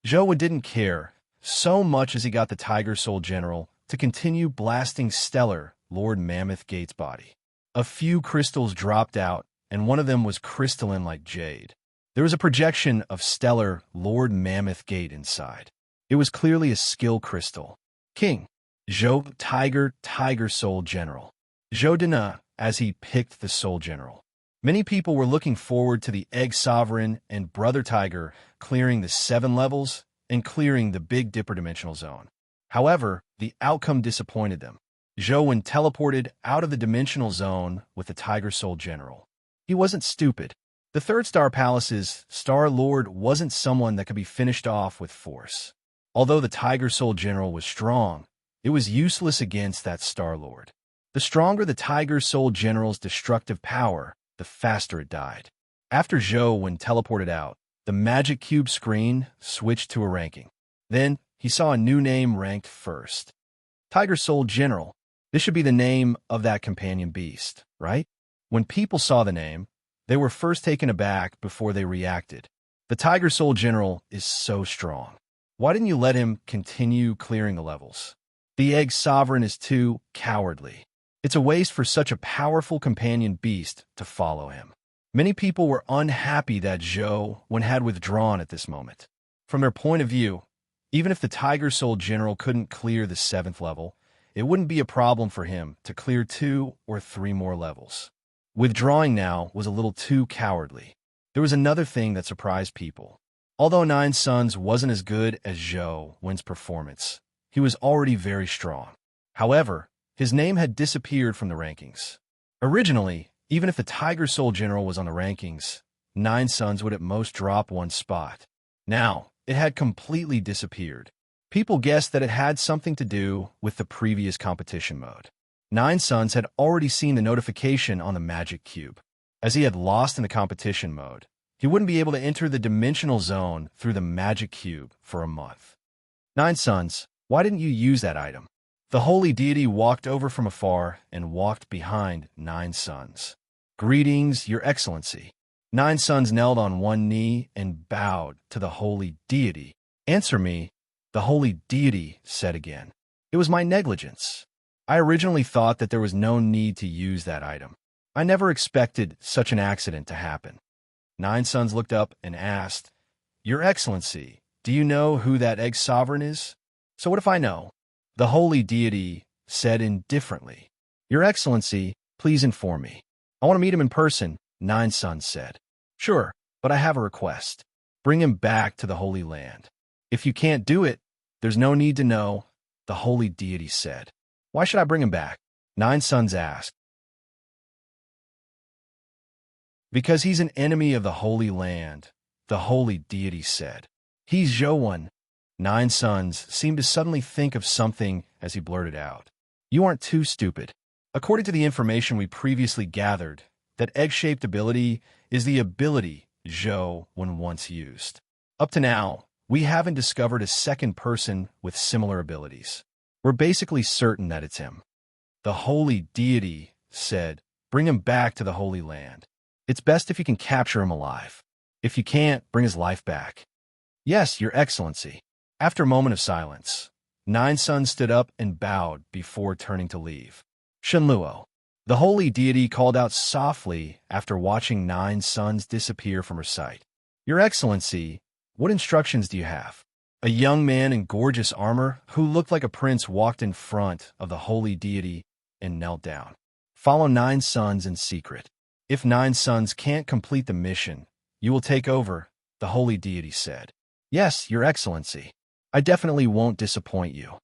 Speaker 1: Zhou didn't care so much as he got the Tiger Soul General to continue blasting Stellar Lord Mammoth Gate's body. A few crystals dropped out, and one of them was crystalline like jade. There was a projection of Stellar Lord Mammoth Gate inside. It was clearly a skill crystal. King. Zhou Tiger Soul General. Zhou Dina, as he picked the Soul General. Many people were looking forward to the Egg Sovereign and Brother Tiger clearing the 7 levels and clearing the Big Dipper dimensional zone. However, the outcome disappointed them. Zhou teleported out of the dimensional zone with the Tiger Soul General. He wasn't stupid. The Third Star Palace's Star Lord wasn't someone that could be finished off with force. Although the Tiger Soul General was strong, it was useless against that Star Lord. The stronger the Tiger Soul General's destructive power, the faster it died. After Zhou teleported out, the Magic Cube screen switched to a ranking. Then, he saw a new name ranked first. Tiger Soul General. This should be the name of that companion beast, right? When people saw the name, they were first taken aback before they reacted. The Tiger Soul General is so strong. Why didn't you let him continue clearing the levels? The Egg Sovereign is too cowardly. It's a waste for such a powerful companion beast to follow him. Many people were unhappy that Zhou had withdrawn at this moment. From their point of view, even if the Tiger Soul General couldn't clear the 7th level, it wouldn't be a problem for him to clear 2 or 3 more levels. Withdrawing now was a little too cowardly. There was another thing that surprised people. Although Nine Suns wasn't as good as Zhou's performance, he was already very strong. However, his name had disappeared from the rankings. Originally, even if the Tiger Soul General was on the rankings, Nine Suns would at most drop one spot. Now, it had completely disappeared. People guessed that it had something to do with the previous competition mode. Nine Suns had already seen the notification on the magic cube. As he had lost in the competition mode, he wouldn't be able to enter the dimensional zone through the magic cube for a month. Nine Suns, why didn't you use that item? The holy deity walked over from afar and walked behind Nine Suns. Greetings, Your Excellency. Nine Suns knelt on one knee and bowed to the holy deity. Answer me, the holy deity said again. It was my negligence. I originally thought that there was no need to use that item. I never expected such an accident to happen. Nine Suns looked up and asked, Your Excellency, do you know who that egg sovereign is? So what if I know? The holy deity said indifferently. Your Excellency, please inform me. I want to meet him in person, Nine Suns said. Sure, but I have a request. Bring him back to the Holy Land. If you can't do it, there's no need to know, the holy deity said. Why should I bring him back? Nine Suns asked. Because he's an enemy of the Holy Land, the holy deity said. He's Zhou. Nine Suns seemed to suddenly think of something as he blurted out. You aren't too stupid. According to the information we previously gathered, that egg-shaped ability is the ability Zhou when once used. Up to now, we haven't discovered a second person with similar abilities. We're basically certain that it's him. The holy deity said, bring him back to the Holy Land. It's best if you can capture him alive. If you can't, bring his life back. Yes, Your Excellency. After a moment of silence, Nine Suns stood up and bowed before turning to leave. Shenluo. The holy deity called out softly after watching Nine Suns disappear from her sight. Your Excellency, what instructions do you have? A young man in gorgeous armor who looked like a prince walked in front of the holy deity and knelt down. Follow Nine Suns in secret. If Nine Suns can't complete the mission, you will take over, the holy deity said. Yes, Your Excellency. I definitely won't disappoint you.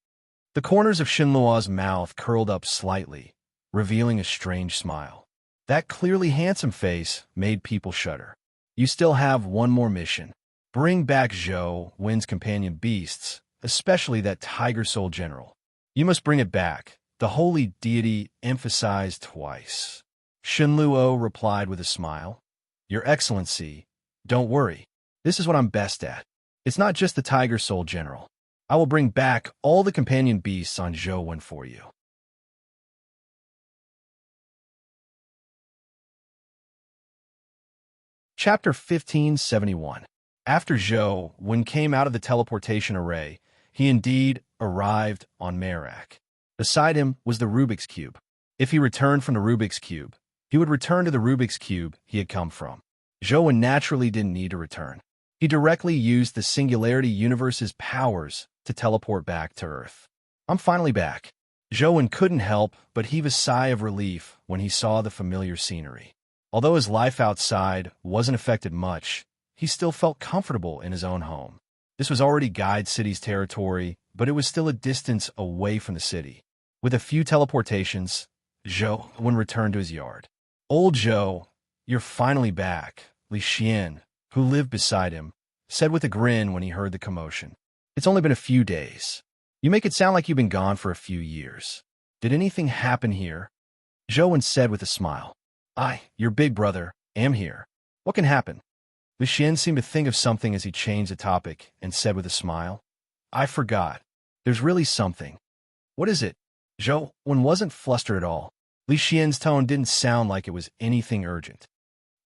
Speaker 1: The corners of Shenluo's mouth curled up slightly, revealing a strange smile. That clearly handsome face made people shudder. You still have one more mission. Bring back Zhou Wen's companion beasts, especially that Tiger Soul General. You must bring it back, the holy deity emphasized twice. Shenluo replied with a smile. Your Excellency, don't worry. This is what I'm best at. It's not just the Tiger Soul General. I will bring back all the companion beasts on Zhou Wen for you. Chapter 1571. After Zhou Wen came out of the teleportation array, he indeed arrived on Merak. Beside him was the Rubik's Cube. If he returned from the Rubik's Cube, he would return to the Rubik's Cube he had come from. Zhou Wen naturally didn't need to return. He directly used the Singularity Universe's powers to teleport back to Earth. I'm finally back. Zhou Wen couldn't help but heave a sigh of relief when he saw the familiar scenery. Although his life outside wasn't affected much, he still felt comfortable in his own home. This was already Guide City's territory, but it was still a distance away from the city. With a few teleportations, Zhou Wen returned to his yard. Old Zhou, you're finally back, Li Xian, who lived beside him, said with a grin when he heard the commotion. It's only been a few days. You make it sound like you've been gone for a few years. Did anything happen here? Zhou Wen said with a smile. I, your big brother, am here. What can happen? Li Xian seemed to think of something as he changed the topic and said with a smile. I forgot. There's really something. What is it? Zhou Wen wasn't flustered at all. Li Xian's tone didn't sound like it was anything urgent.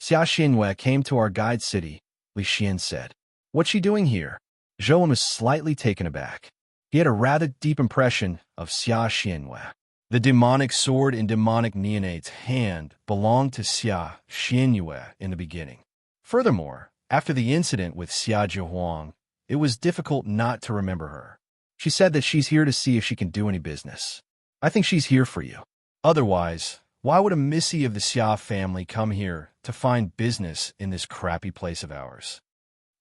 Speaker 1: Xia Xianwei came to our guide city, Li Xian said. What's she doing here? Zhou Wen was slightly taken aback. He had a rather deep impression of Xia Xianwei. The demonic sword in demonic neonate's hand belonged to Xia Xianwei in the beginning. Furthermore, after the incident with Xia Jihuang, it was difficult not to remember her. She said that she's here to see if she can do any business. I think she's here for you. Otherwise, why would a missy of the Xia family come here to find business in this crappy place of ours?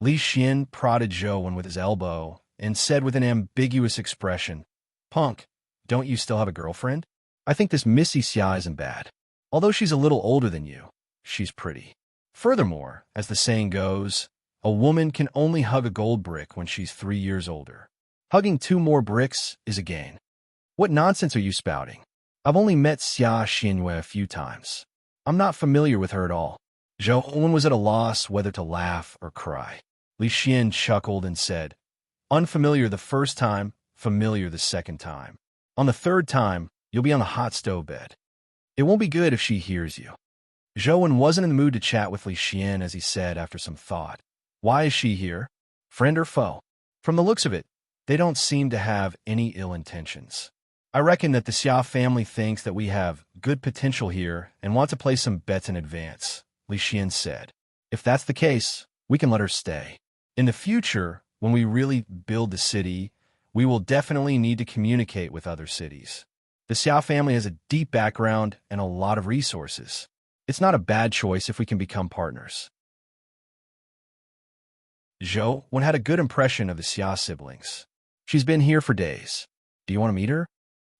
Speaker 1: Li Xian prodded Zhou Wen with his elbow and said with an ambiguous expression, Punk, don't you still have a girlfriend? I think this Missy Xia isn't bad. Although she's a little older than you, she's pretty. Furthermore, as the saying goes, a woman can only hug a gold brick when she's 3 years older. Hugging 2 more bricks is a gain. What nonsense are you spouting? I've only met Xia Xinyue a few times. I'm not familiar with her at all. Zhou was at a loss whether to laugh or cry. Li Xian chuckled and said, unfamiliar the first time, familiar the second time. On the third time, you'll be on the hot stove bed. It won't be good if she hears you. Zhou wasn't in the mood to chat with Li Xian as he said after some thought. Why is she here? Friend or foe? From the looks of it, they don't seem to have any ill intentions. I reckon that the Xia family thinks that we have good potential here and want to place some bets in advance, Li Xian said. If that's the case, we can let her stay. In the future, when we really build the city, we will definitely need to communicate with other cities. The Xia family has a deep background and a lot of resources. It's not a bad choice if we can become partners. Zhou had a good impression of the Xia siblings. She's been here for days. Do you want to meet her?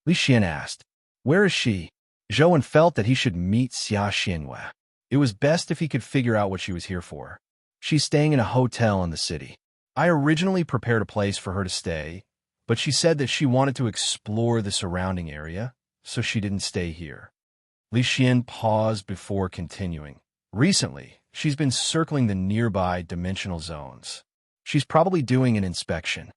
Speaker 1: Li Xian asked. Where is she? Zhou felt that he should meet Xia Xinyue. It was best if he could figure out what she was here for. She's staying in a hotel in the city. I originally prepared a place for her to stay, but she said that she wanted to explore the surrounding area, so she didn't stay here. Li Xian paused before continuing. Recently, she's been circling the nearby dimensional zones. She's probably doing an inspection.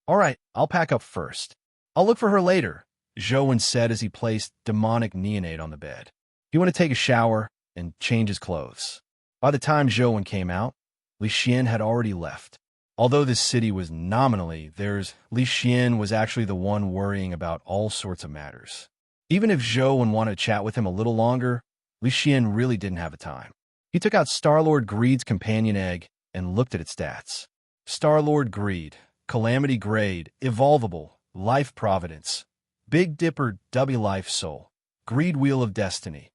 Speaker 1: All right, I'll pack up first. I'll look for her later, Zhou said as he placed demonic neonate on the bed. He wanted to take a shower and change his clothes. By the time Zhou came out, Li Xian had already left. Although this city was nominally theirs, Li Xian was actually the one worrying about all sorts of matters. Even if Zhou wanted to chat with him a little longer, Li Xian really didn't have the time. He took out Star-Lord Greed's companion egg and looked at its stats. Star-Lord Greed, Calamity Grade, Evolvable, Life Providence, Big Dipper W Life Soul, Greed Wheel of Destiny,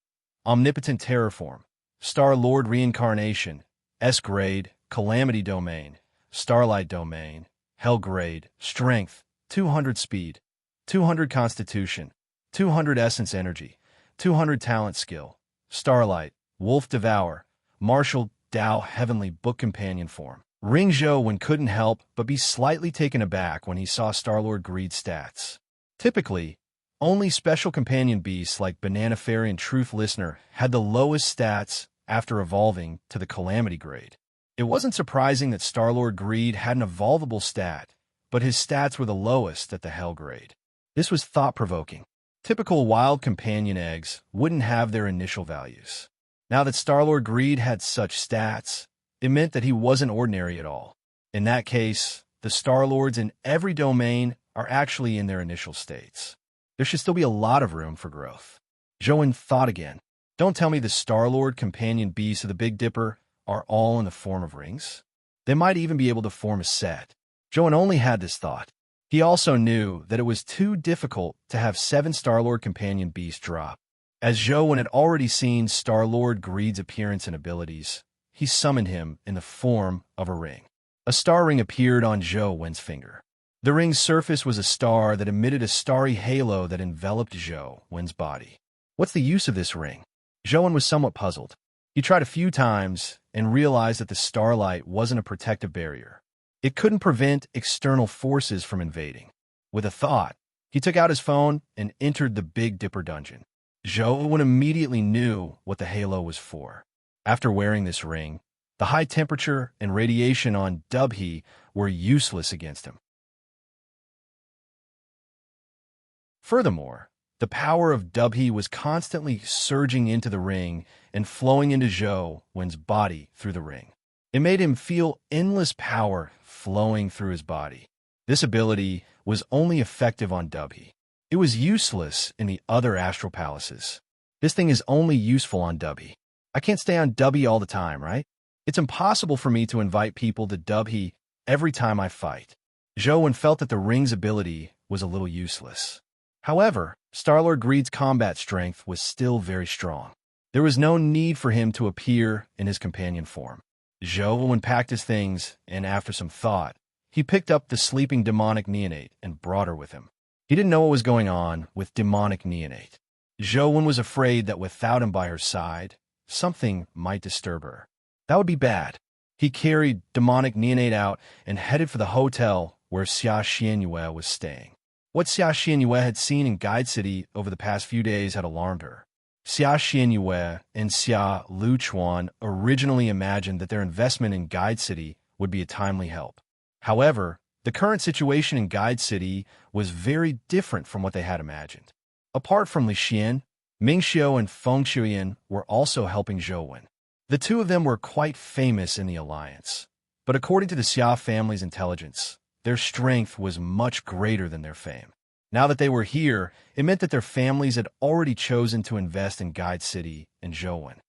Speaker 1: Omnipotent Terraform, Star-Lord Reincarnation, S Grade, Calamity Domain, Starlight Domain, Hell Grade, Strength, 200 Speed, 200 Constitution, 200 Essence Energy, 200 Talent Skill, Starlight, Wolf Devour, Martial Dao Heavenly Book Companion Form. Ring Zhou couldn't help but be slightly taken aback when he saw Star-Lord Greed's stats. Typically, only special companion beasts like Banana Fairy and Truth Listener had the lowest stats after evolving to the Calamity Grade. It wasn't surprising that Star-Lord Greed had an evolvable stat, but his stats were the lowest at the Hell Grade. This was thought-provoking. Typical wild companion eggs wouldn't have their initial values. Now that Star-Lord Greed had such stats, it meant that he wasn't ordinary at all. In that case, the Star-Lords in every domain are actually in their initial states. There should still be a lot of room for growth. Zhou thought again. Don't tell me the Star-Lord companion beasts of the Big Dipper are all in the form of rings? They might even be able to form a set. Zhou only had this thought. He also knew that it was too difficult to have 7 Star-Lord companion beasts drop. As Zhou had already seen Star-Lord Greed's appearance and abilities, he summoned him in the form of a ring. A star ring appeared on Zhou's finger. The ring's surface was a star that emitted a starry halo that enveloped Zhou's body. What's the use of this ring? Zhou was somewhat puzzled. He tried a few times and realized that the starlight wasn't a protective barrier. It couldn't prevent external forces from invading. With a thought, he took out his phone and entered the Big Dipper dungeon. Zhou immediately knew what the halo was for. After wearing this ring, the high temperature and radiation on Dubhe were useless against him. Furthermore, the power of Dubhe was constantly surging into the ring and flowing into Zhou's body through the ring. It made him feel endless power flowing through his body. This ability was only effective on Dubhe. It was useless in the other astral palaces. This thing is only useful on Dubhe. I can't stay on Dubhe all the time, right? It's impossible for me to invite people to Dubhe every time I fight. Zhou felt that the ring's ability was a little useless. However, Star-Lord Greed's combat strength was still very strong. There was no need for him to appear in his companion form. Zhou packed his things, and after some thought, he picked up the sleeping demonic neonate and brought her with him. He didn't know what was going on with demonic neonate. Zhou was afraid that without him by her side, something might disturb her. That would be bad. He carried demonic neonate out and headed for the hotel where Xia Xianyue was staying. What Xia Xianyue had seen in Guide City over the past few days had alarmed her. Xia Xianyue and Xia Luchuan originally imagined that their investment in Guide City would be a timely help. However, the current situation in Guide City was very different from what they had imagined. Apart from Li Xian, Ming Xiu and Feng Shuyan were also helping Zhou Wen. The two of them were quite famous in the alliance, but according to the Xia family's intelligence, their strength was much greater than their fame. Now that they were here, it meant that their families had already chosen to invest in Guide City and Zhou Wen.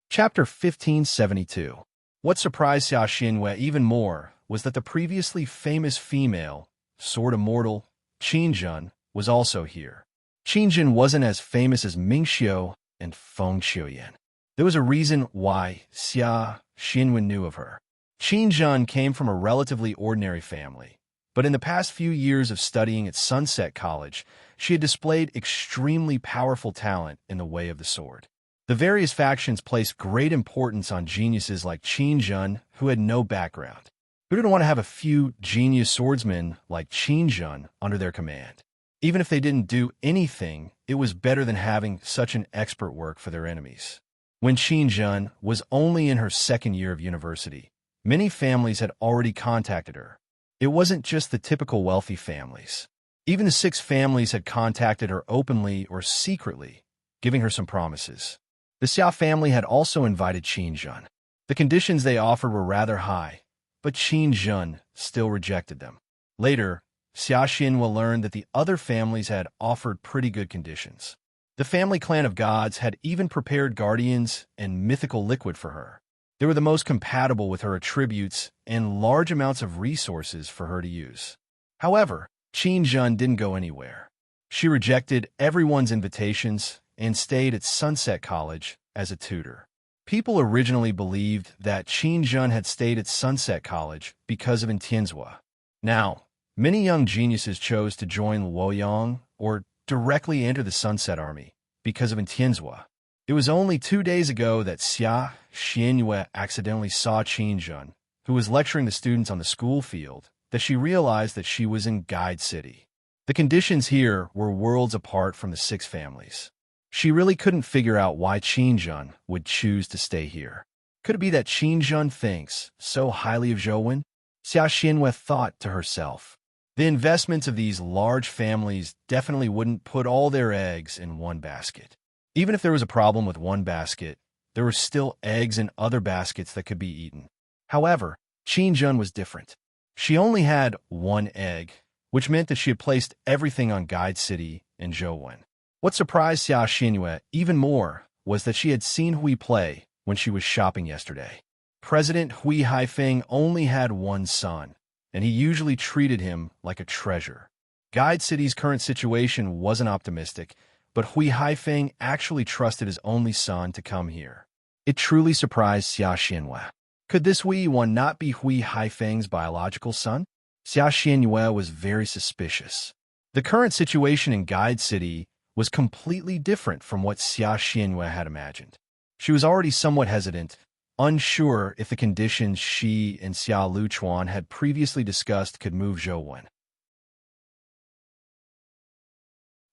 Speaker 1: Chapter 1572. What surprised Xia Xinhue even more was that the previously famous female, sword immortal, Qin Jun, was also here. Qin Jun wasn't as famous as Ming Xiu and Feng Shuyan. There was a reason why Xia Xinhue knew of her. Qin Jun came from a relatively ordinary family, but in the past few years of studying at Sunset College, she had displayed extremely powerful talent in the way of the sword. The various factions placed great importance on geniuses like Qin Jun, who had no background. Who didn't want to have a few genius swordsmen like Qin Jun under their command? Even if they didn't do anything, it was better than having such an expert work for their enemies. When Qin Jun was only in her second year of university, many families had already contacted her. It wasn't just the typical wealthy families. Even the 6 families had contacted her openly or secretly, giving her some promises. The Xia family had also invited Qin Jun. The conditions they offered were rather high, but Qin Jun still rejected them. Later, Xia Xinhue learned that the other families had offered pretty good conditions. The family clan of gods had even prepared guardians and mythical liquid for her. They were the most compatible with her attributes and large amounts of resources for her to use. However, Qin Jun didn't go anywhere. She rejected everyone's invitations and stayed at Sunset College as a tutor. People originally believed that Qin Jun had stayed at Sunset College because of Entianzhua. Now, many young geniuses chose to join Luoyang or directly enter the Sunset Army because of Entianzhua. It was only 2 days ago that Xia Xianyue accidentally saw Qin Jun, who was lecturing the students on the school field, that she realized that she was in Guide City. The conditions here were worlds apart from the 6 families. She really couldn't figure out why Qin Jun would choose to stay here. Could it be that Qin Jun thinks so highly of Zhou Wen? Xia Xinhue thought to herself. The investments of these large families definitely wouldn't put all their eggs in one basket. Even if there was a problem with one basket, there were still eggs in other baskets that could be eaten. However, Qin Jun was different. She only had one egg, which meant that she had placed everything on Guide City and Zhou Wen. What surprised Xia Xinhue even more was that she had seen Hui play when she was shopping yesterday. President Hui Haifeng only had one son, and he usually treated him like a treasure. Guide City's current situation wasn't optimistic, but Hui Haifeng actually trusted his only son to come here. It truly surprised Xia Xinhue. Could this Hui one not be Hui Haifeng's biological son? Xia Xinhue was very suspicious. The current situation in Guide City was completely different from what Xia Xinhue had imagined. She was already somewhat hesitant, unsure if the conditions she and Xia Luchuan had previously discussed could move Zhou Wen.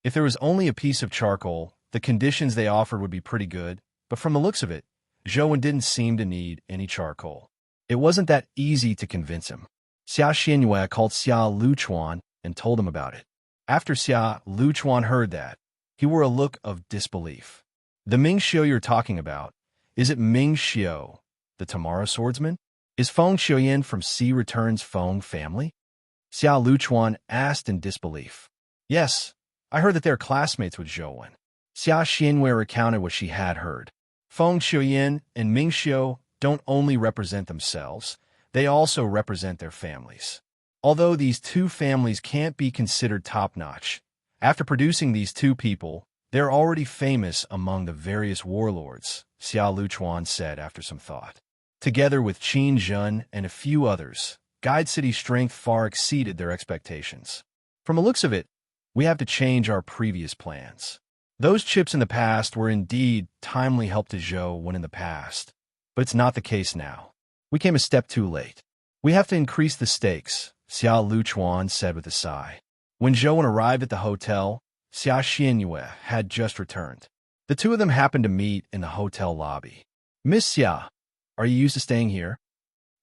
Speaker 1: If there was only a piece of charcoal, the conditions they offered would be pretty good, but from the looks of it, Zhou Wen didn't seem to need any charcoal. It wasn't that easy to convince him. Xia Xinhue called Xia Luchuan and told him about it. After Xia Luchuan heard that, he wore a look of disbelief. The Ming Xiu you're talking about, is it Ming Xiu, the Tamara swordsman? Is Feng Shuyan from Sea Return's Feng family? Xia Luchuan asked in disbelief. Yes, I heard that they're classmates with Zhou Wen. Xia Xianwei recounted what she had heard. Feng Shuyan and Ming Xiu don't only represent themselves, they also represent their families. Although these two families can't be considered top-notch, after producing these two people, they're already famous among the various warlords, Xia Luchuan said after some thought. Together with Qin Jun and a few others, Guide City's strength far exceeded their expectations. From the looks of it, we have to change our previous plans. Those chips in the past were indeed timely help to Zhou when in the past, but it's not the case now. We came a step too late. We have to increase the stakes, Xia Luchuan said with a sigh. When Zhou arrived at the hotel, Xia Xianyue had just returned. The two of them happened to meet in the hotel lobby. Miss Xia, are you used to staying here?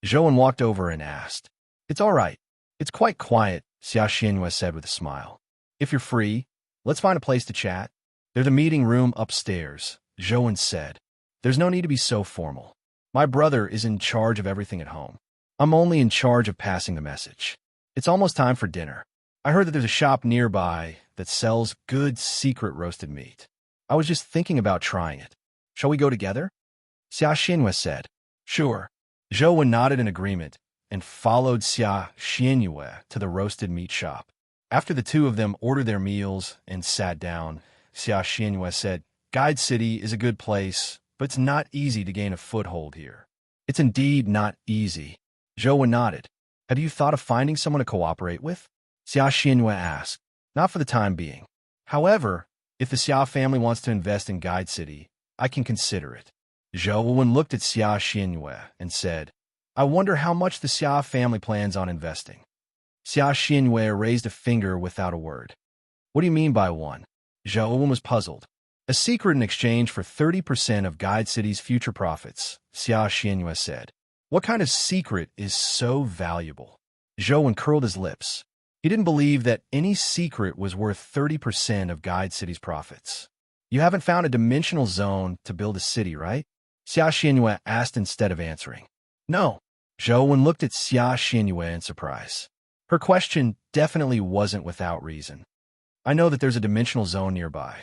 Speaker 1: Zhou walked over and asked. It's all right. It's quite quiet, Xia Xianyue said with a smile. If you're free, let's find a place to chat. There's a meeting room upstairs, Zhou said. There's no need to be so formal. My brother is in charge of everything at home. I'm only in charge of passing the message. It's almost time for dinner. I heard that there's a shop nearby that sells good secret roasted meat. I was just thinking about trying it. Shall we go together? Xia Xianyue said. Sure. Zhou nodded in agreement and followed Xia Xianyue to the roasted meat shop. After the two of them ordered their meals and sat down, Xia Xianyue said, Guide City is a good place, but it's not easy to gain a foothold here. It's indeed not easy. Zhou nodded. Have you thought of finding someone to cooperate with? Xia Xianyue asked. Not for the time being. However, if the Xia family wants to invest in Guide City, I can consider it. Zhou looked at Xia Xianyue and said, I wonder how much the Xia family plans on investing. Xia Xianyue raised a finger without a word. What do you mean by one? Zhou was puzzled. A secret in exchange for 30% of Guide City's future profits, Xia Xianyue said. What kind of secret is so valuable? Zhou curled his lips. He didn't believe that any secret was worth 30% of Guide City's profits. You haven't found a dimensional zone to build a city, right? Xia Xianyue asked instead of answering. No. Zhou looked at Xia Xianyue in surprise. Her question definitely wasn't without reason. I know that there's a dimensional zone nearby.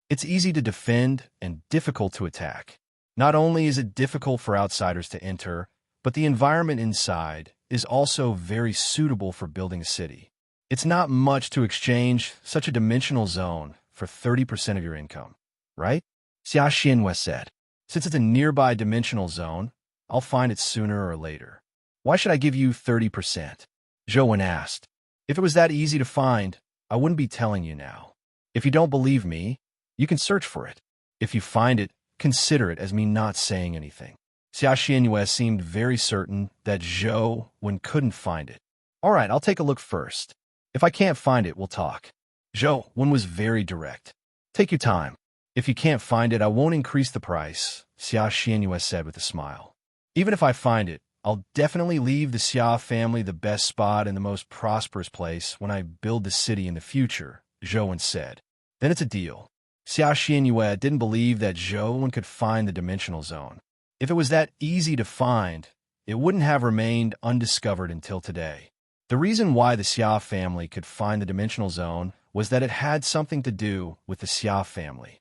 Speaker 1: It's easy to defend and difficult to attack. Not only is it difficult for outsiders to enter, but the environment inside is also very suitable for building a city. It's not much to exchange such a dimensional zone for 30% of your income, right? Xia Xianyue said. Since it's a nearby dimensional zone, I'll find it sooner or later. Why should I give you 30%? Zhou asked. If it was that easy to find, I wouldn't be telling you now. If you don't believe me, you can search for it. If you find it, consider it as me not saying anything. Xia Xianyue seemed very certain that Zhou couldn't find it. All right, I'll take a look first. If I can't find it, we'll talk. Zhou was very direct. Take your time. If you can't find it, I won't increase the price, Xia Xianyue said with a smile. Even if I find it, I'll definitely leave the Xia family the best spot and the most prosperous place when I build the city in the future, Zhou said. Then it's a deal. Xia Xianyue didn't believe that Zhou could find the dimensional zone. If it was that easy to find, it wouldn't have remained undiscovered until today. The reason why the Xia family could find the dimensional zone was that it had something to do with the Xia family.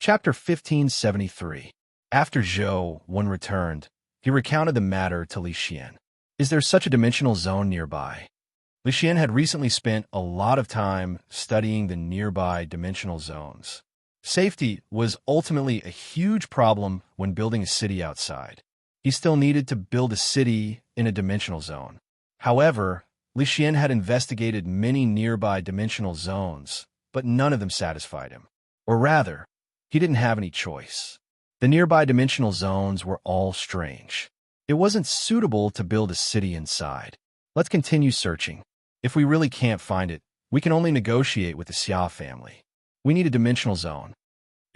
Speaker 1: Chapter 1573. After Zhou returned, he recounted the matter to Li Xian. Is there such a dimensional zone nearby? Li Xian had recently spent a lot of time studying the nearby dimensional zones. Safety was ultimately a huge problem when building a city outside. He still needed to build a city in a dimensional zone. However, Li Xian had investigated many nearby dimensional zones, but none of them satisfied him. Or rather, he didn't have any choice. The nearby dimensional zones were all strange. It wasn't suitable to build a city inside. Let's continue searching. If we really can't find it, we can only negotiate with the Xia family. We need a dimensional zone.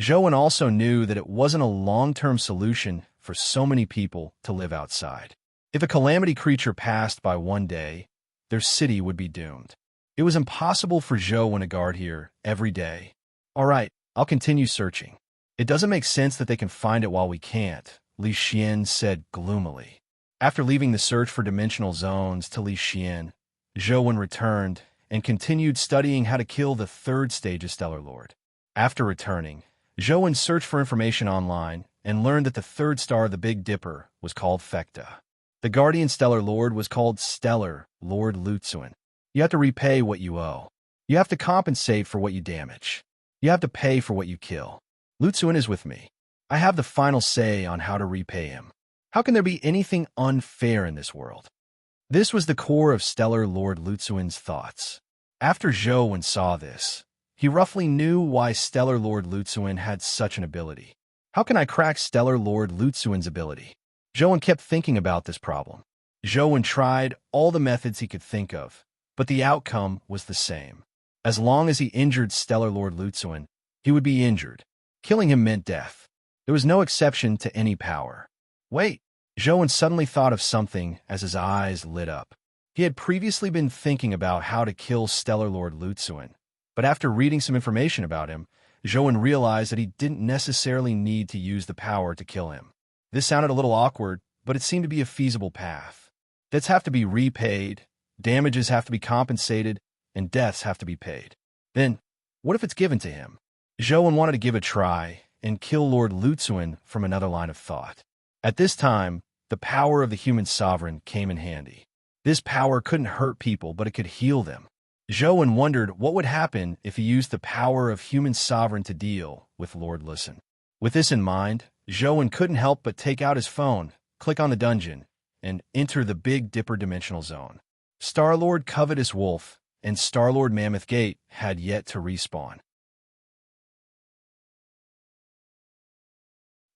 Speaker 1: Zhou also knew that it wasn't a long-term solution for so many people to live outside. If a calamity creature passed by one day, their city would be doomed. It was impossible for Zhou to guard here every day. All right, I'll continue searching. It doesn't make sense that they can find it while we can't, Li Xian said gloomily. After leaving the search for dimensional zones to Li Xian, Zhou returned and continued studying how to kill the third stage of Stellar Lord. After returning, Zhou searched for information online and learned that the third star of the Big Dipper was called Fecta. The guardian Stellar Lord was called Stellar Lord Luzuan. You have to repay what you owe. You have to compensate for what you damage. You have to pay for what you kill. Luzuan is with me. I have the final say on how to repay him. How can there be anything unfair in this world? This was the core of Stellar Lord Lutsuin's thoughts. After Zhou saw this, he roughly knew why Stellar Lord Lutsuin had such an ability. How can I crack Stellar Lord Lutsuin's ability? Zhou kept thinking about this problem. Zhou tried all the methods he could think of, but the outcome was the same. As long as he injured Stellar Lord Lutsuin, he would be injured. Killing him meant death. There was no exception to any power. Wait, Zhou suddenly thought of something as his eyes lit up. He had previously been thinking about how to kill Stellar Lord Lutsuin, but after reading some information about him, Zhou realized that he didn't necessarily need to use the power to kill him. This sounded a little awkward, but it seemed to be a feasible path. Debts have to be repaid, damages have to be compensated, and deaths have to be paid. Then, what if it's given to him? Zhou wanted to give a try and kill Lord Lutsuin from another line of thought. At this time, the power of the human sovereign came in handy. This power couldn't hurt people, but it could heal them. Zhou wondered what would happen if he used the power of human sovereign to deal with Lord Listen. With this in mind, Zhou couldn't help but take out his phone, click on the dungeon, and enter the Big Dipper dimensional zone. Star-Lord Covetous Wolf and Star-Lord Mammoth Gate had yet to respawn.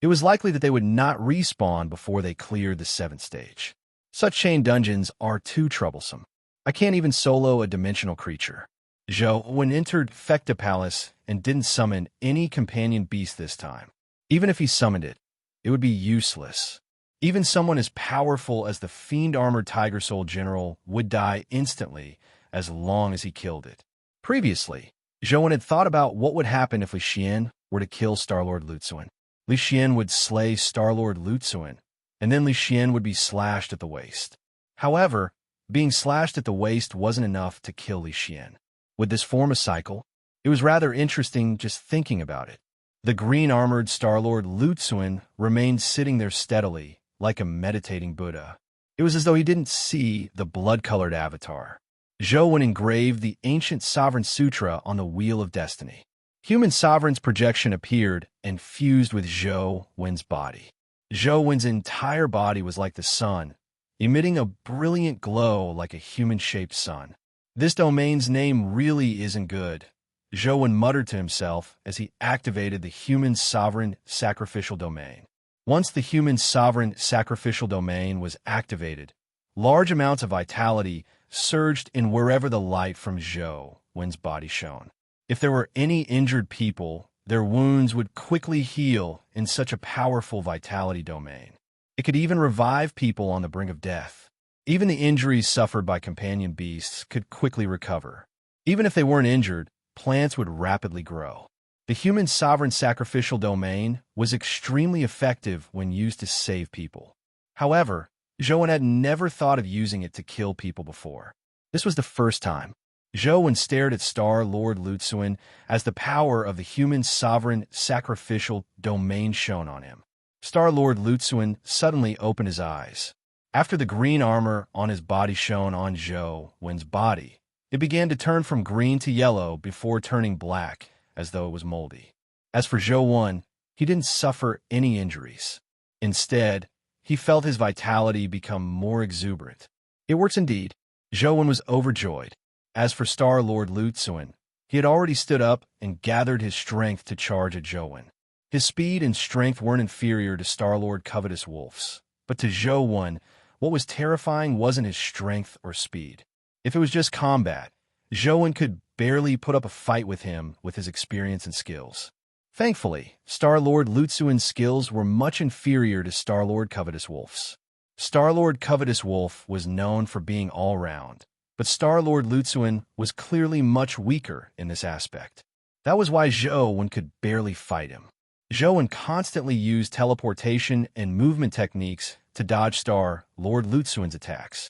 Speaker 1: It was likely that they would not respawn before they cleared the 7th stage. Such chain dungeons are too troublesome. I can't even solo a dimensional creature. Zhou entered Fecta Palace and didn't summon any companion beast this time. Even if he summoned it, it would be useless. Even someone as powerful as the fiend-armored Tiger Soul General would die instantly as long as he killed it. Previously, Zhou had thought about what would happen if Li Xian were to kill Star-Lord Lutsuin. Li Xian would slay Star-Lord Lutsuin, and then Li Xian would be slashed at the waist. However, being slashed at the waist wasn't enough to kill Li Xian. Would this form a cycle? It was rather interesting just thinking about it. The green-armored Star-Lord Lutsuin remained sitting there steadily, like a meditating Buddha. It was as though he didn't see the blood-colored avatar. Zhou engraved the ancient Sovereign Sutra on the Wheel of Destiny. Human Sovereign's projection appeared and fused with Zhou body. Zhou entire body was like the sun, emitting a brilliant glow like a human-shaped sun. This domain's name really isn't good, Zhou muttered to himself as he activated the Human Sovereign Sacrificial Domain. Once the Human Sovereign Sacrificial Domain was activated, large amounts of vitality surged in wherever the light from Zhou's body shone. If there were any injured people, their wounds would quickly heal in such a powerful vitality domain. It could even revive people on the brink of death. Even the injuries suffered by companion beasts could quickly recover. Even if they weren't injured, plants would rapidly grow. The Human Sovereign Sacrificial Domain was extremely effective when used to save people. However, Zhou had never thought of using it to kill people before. This was the first time. Zhou stared at Star-Lord Lutsuin as the power of the Human Sovereign Sacrificial Domain shone on him. Star-Lord Lutsuin suddenly opened his eyes. After the green armor on his body shone on Zhou's body, it began to turn from green to yellow before turning black, as though it was moldy. As for Zhou, he didn't suffer any injuries. Instead, he felt his vitality become more exuberant. It works indeed. Zhou was overjoyed. As for Star-Lord Lutsuin, he had already stood up and gathered his strength to charge at Zhou. His speed and strength weren't inferior to Star-Lord Covetous Wolf's, but to Zhou, what was terrifying wasn't his strength or speed. If it was just combat, Zhou could barely put up a fight with him with his experience and skills. Thankfully, Star-Lord Lutsuin's skills were much inferior to Star-Lord Covetous Wolf's. Star-Lord Covetous Wolf was known for being all-round, but Star-Lord Lutsuin was clearly much weaker in this aspect. That was why Zhou could barely fight him. Zhou constantly used teleportation and movement techniques to dodge Star-Lord Lutsuin's attacks.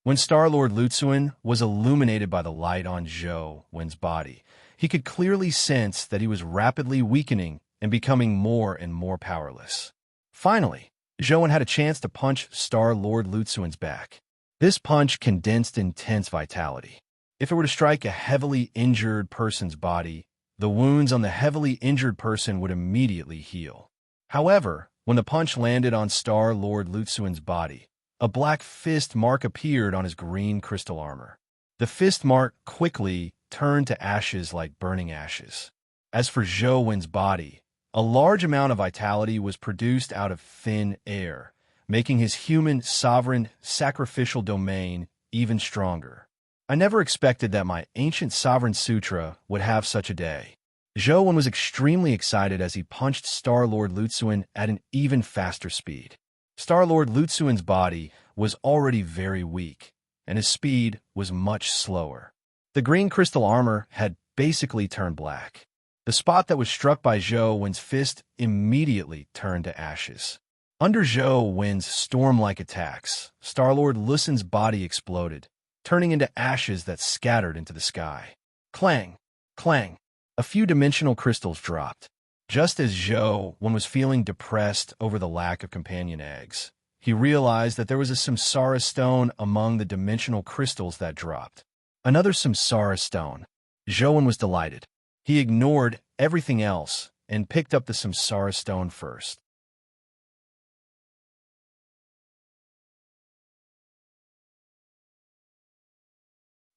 Speaker 1: When Star-Lord Lutsuin was illuminated by the light on Zhou's body, he could clearly sense that he was rapidly weakening and becoming more and more powerless. Finally, Zhou had a chance to punch Star-Lord Lutsuin's back. This punch condensed intense vitality. If it were to strike a heavily injured person's body, The wounds on the heavily injured person would immediately heal. However, when the punch landed on Star-Lord Lutsuen's body, a black fist mark appeared on his green crystal armor. The fist mark quickly turned to ashes like burning ashes. As for Zhou Wen's body, a large amount of vitality was produced out of thin air, making his human, sovereign, sacrificial domain even stronger. I never expected that my ancient sovereign sutra would have such a day. Zhou Wen was extremely excited as he punched Star-Lord Lutsuen at an even faster speed. Star-Lord Lutsuen's body was already very weak, and his speed was much slower. The green crystal armor had basically turned black. The spot that was struck by Zhou Wen's fist immediately turned to ashes. Under Zhou Wen's storm-like attacks, Star-Lord Lusen's body exploded, turning into ashes that scattered into the sky. Clang! Clang! A few dimensional crystals dropped. Just as Zhou Wen was feeling depressed over the lack of companion eggs, he realized that there was a samsara stone among the dimensional crystals that dropped. Another samsara stone. Zhou Wen was delighted. He ignored everything else and picked up the samsara stone first.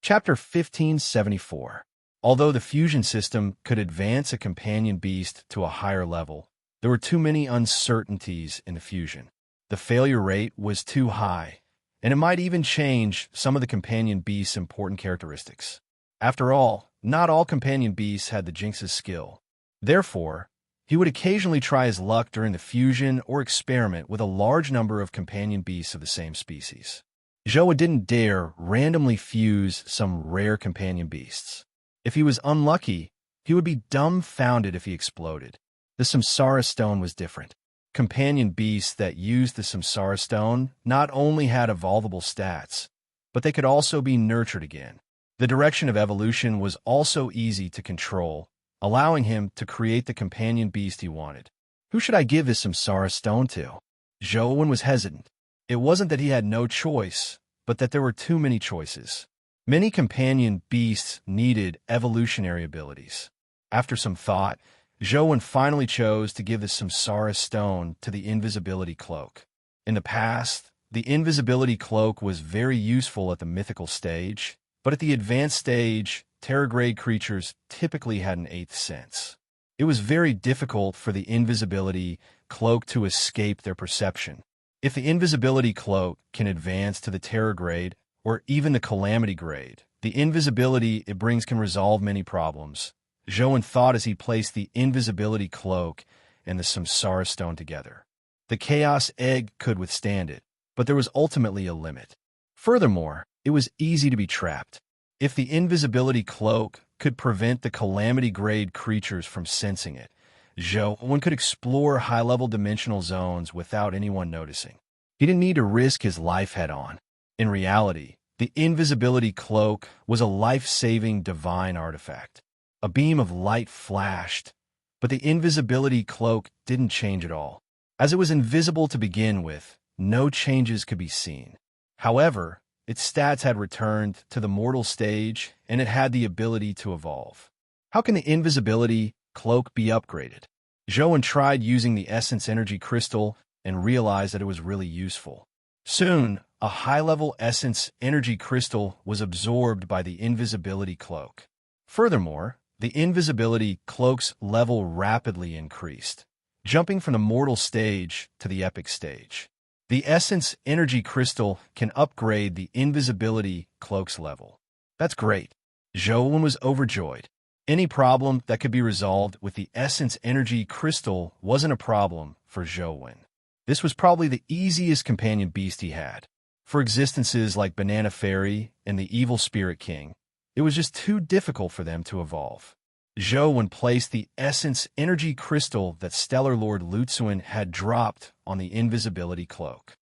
Speaker 1: Chapter 1574. Although the fusion system could advance a companion beast to a higher level, there were too many uncertainties in the fusion. The failure rate was too high, and it might even change some of the companion beast's important characteristics. After all, not all companion beasts had the Jinx's skill. Therefore, he would occasionally try his luck during the fusion or experiment with a large number of companion beasts of the same species. Zhou didn't dare randomly fuse some rare companion beasts. If he was unlucky, he would be dumbfounded if he exploded. The Samsara Stone was different. Companion beasts that used the Samsara Stone not only had evolvable stats, but they could also be nurtured again. The direction of evolution was also easy to control, allowing him to create the companion beast he wanted. Who should I give this Samsara Stone to? Zhou Wen was hesitant. It wasn't that he had no choice, but that there were too many choices. Many companion beasts needed evolutionary abilities. After some thought, Zhou Wen finally chose to give the Samsara Stone to the Invisibility Cloak. In the past, the Invisibility Cloak was very useful at the mythical stage, but at the advanced stage, Terragrade creatures typically had an eighth sense. It was very difficult for the Invisibility Cloak to escape their perception. If the Invisibility Cloak can advance to the Terragrade, or even the Calamity Grade, the invisibility it brings can resolve many problems. Zhou Wen thought as he placed the Invisibility Cloak and the Samsara Stone together. The Chaos Egg could withstand it, but there was ultimately a limit. Furthermore, it was easy to be trapped. If the Invisibility Cloak could prevent the Calamity Grade creatures from sensing it, Zhou Wen could explore high-level dimensional zones without anyone noticing. He didn't need to risk his life head-on. In reality, the Invisibility Cloak was a life-saving divine artifact. A beam of light flashed, but the Invisibility Cloak didn't change at all. As it was invisible to begin with, no changes could be seen. However, its stats had returned to the mortal stage, and it had the ability to evolve. How can the Invisibility Cloak be upgraded? Zhou Wen tried using the Essence Energy Crystal and realized that it was really useful. Soon, a high-level Essence Energy Crystal was absorbed by the Invisibility Cloak. Furthermore, the Invisibility Cloak's level rapidly increased, jumping from the mortal stage to the epic stage. The Essence Energy Crystal can upgrade the Invisibility Cloak's level. That's great. Zhou Wen was overjoyed. Any problem that could be resolved with the Essence Energy Crystal wasn't a problem for Zhou Wen. This was probably the easiest companion beast he had. For existences like Banana Fairy and the Evil Spirit King, it was just too difficult for them to evolve. Zhou Wen placed the Essence Energy Crystal that Stellar Lord Lutsuen had dropped on the Invisibility Cloak.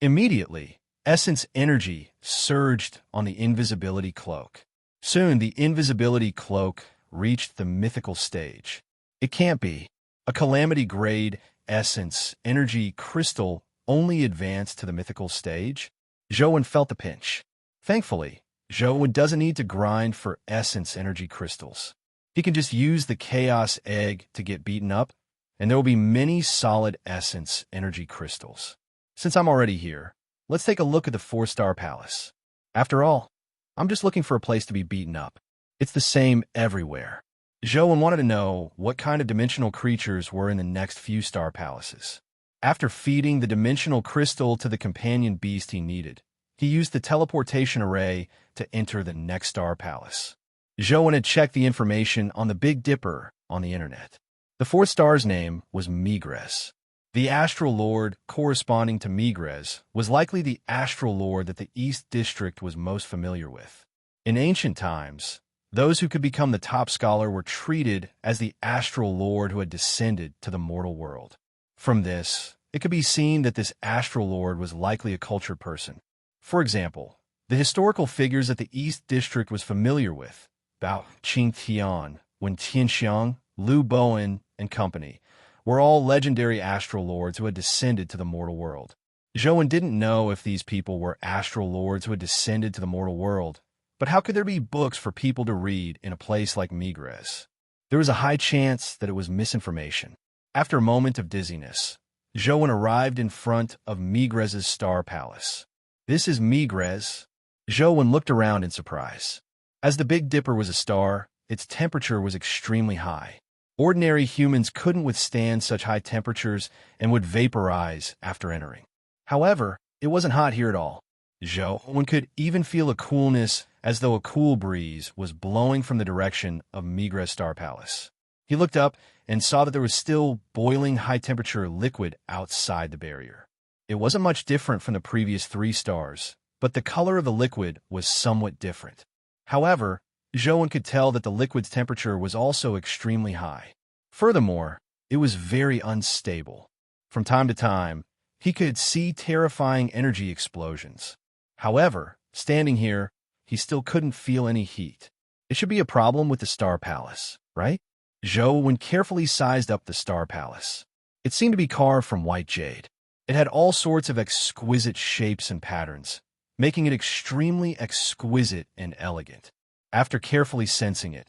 Speaker 1: Immediately, Essence Energy surged on the Invisibility Cloak. Soon, the Invisibility Cloak reached the mythical stage. It can't be. A Calamity Grade Essence Energy Crystal only advanced to the mythical stage? Zhou Wen felt the pinch. Thankfully, Zhou doesn't need to grind for essence energy crystals. He can just use the chaos egg to get beaten up, and there will be many solid essence energy crystals. Since I'm already here, let's take a look at the 4-star palace. After all, I'm just looking for a place to be beaten up. It's the same everywhere. Zhou wanted to know what kind of dimensional creatures were in the next few star palaces. After feeding the dimensional crystal to the companion beast he needed, he used the teleportation array to enter the next star palace. Zhou had checked the information on the Big Dipper on the internet. The 4th star's name was Migres. The astral lord corresponding to Migres was likely the astral lord that the East District was most familiar with. In ancient times, those who could become the top scholar were treated as the astral lord who had descended to the mortal world. From this, it could be seen that this astral lord was likely a cultured person. For example, the historical figures that the East District was familiar with, Bao Qingtian, Wen Tianxiang, Liu Bowen, and company, were all legendary astral lords who had descended to the mortal world. Zhou didn't know if these people were astral lords who had descended to the mortal world, but how could there be books for people to read in a place like Migres? There was a high chance that it was misinformation. After a moment of dizziness, Zhou arrived in front of Migres' star palace. This is Migres. Zhou looked around in surprise. As the Big Dipper was a star, its temperature was extremely high. Ordinary humans couldn't withstand such high temperatures and would vaporize after entering. However, it wasn't hot here at all. Zhou could even feel a coolness as though a cool breeze was blowing from the direction of Migres Star Palace. He looked up and saw that there was still boiling high-temperature liquid outside the barrier. It wasn't much different from the previous 3 stars, but the color of the liquid was somewhat different. However, Zhou could tell that the liquid's temperature was also extremely high. Furthermore, it was very unstable. From time to time, he could see terrifying energy explosions. However, standing here, he still couldn't feel any heat. It should be a problem with the Star Palace, right? Zhou carefully sized up the Star Palace. It seemed to be carved from white jade. It had all sorts of exquisite shapes and patterns, making it extremely exquisite and elegant. After carefully sensing it,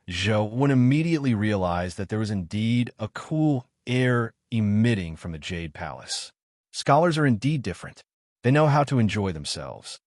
Speaker 1: Zhou immediately realized that there was indeed a cool air emitting from the Jade Palace. Scholars are indeed different. They know how to enjoy themselves.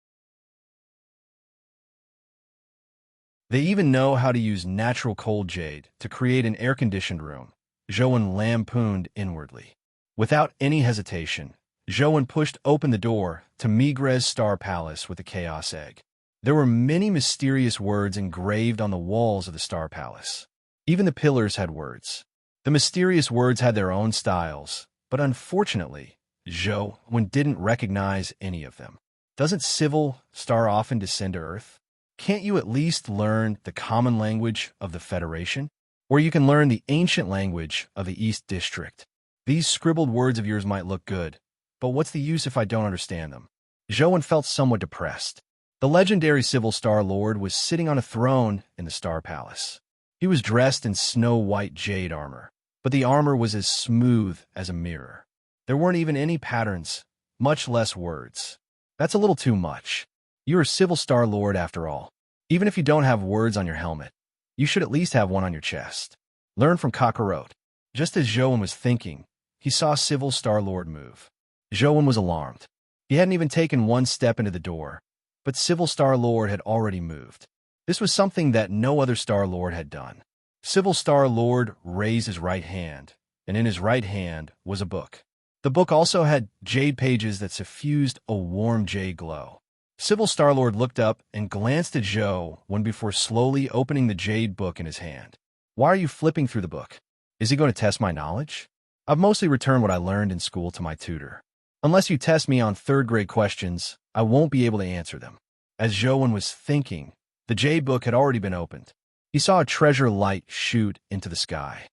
Speaker 1: They even know how to use natural cold jade to create an air-conditioned room. Zhou lampooned inwardly. Without any hesitation, Zhou pushed open the door to Migres Star Palace with the Chaos Egg. There were many mysterious words engraved on the walls of the Star Palace. Even the pillars had words. The mysterious words had their own styles, but unfortunately, Zhou didn't recognize any of them. Doesn't civil star often descend to Earth? Can't you at least learn the common language of the Federation? Or you can learn the ancient language of the East District. These scribbled words of yours might look good, but what's the use if I don't understand them? Zhou felt somewhat depressed. The legendary Civil Star Lord was sitting on a throne in the Star Palace. He was dressed in snow-white jade armor, but the armor was as smooth as a mirror. There weren't even any patterns, much less words. That's a little too much. You're a Civil Star Lord after all. Even if you don't have words on your helmet, you should at least have one on your chest. Learn from Kakarot. Just as Zhou was thinking, he saw Civil Star Lord move. Zhou was alarmed. He hadn't even taken one step into the door, but Civil Star Lord had already moved. This was something that no other Star Lord had done. Civil Star Lord raised his right hand, and in his right hand was a book. The book also had jade pages that suffused a warm jade glow. Civil Star Lord looked up and glanced at Zhou before slowly opening the jade book in his hand. Why are you flipping through the book? Is he going to test my knowledge? I've mostly returned what I learned in school to my tutor. Unless you test me on third-grade questions, I won't be able to answer them. As Zhou was thinking, the jade book had already been opened. He saw a treasure light shoot into the sky.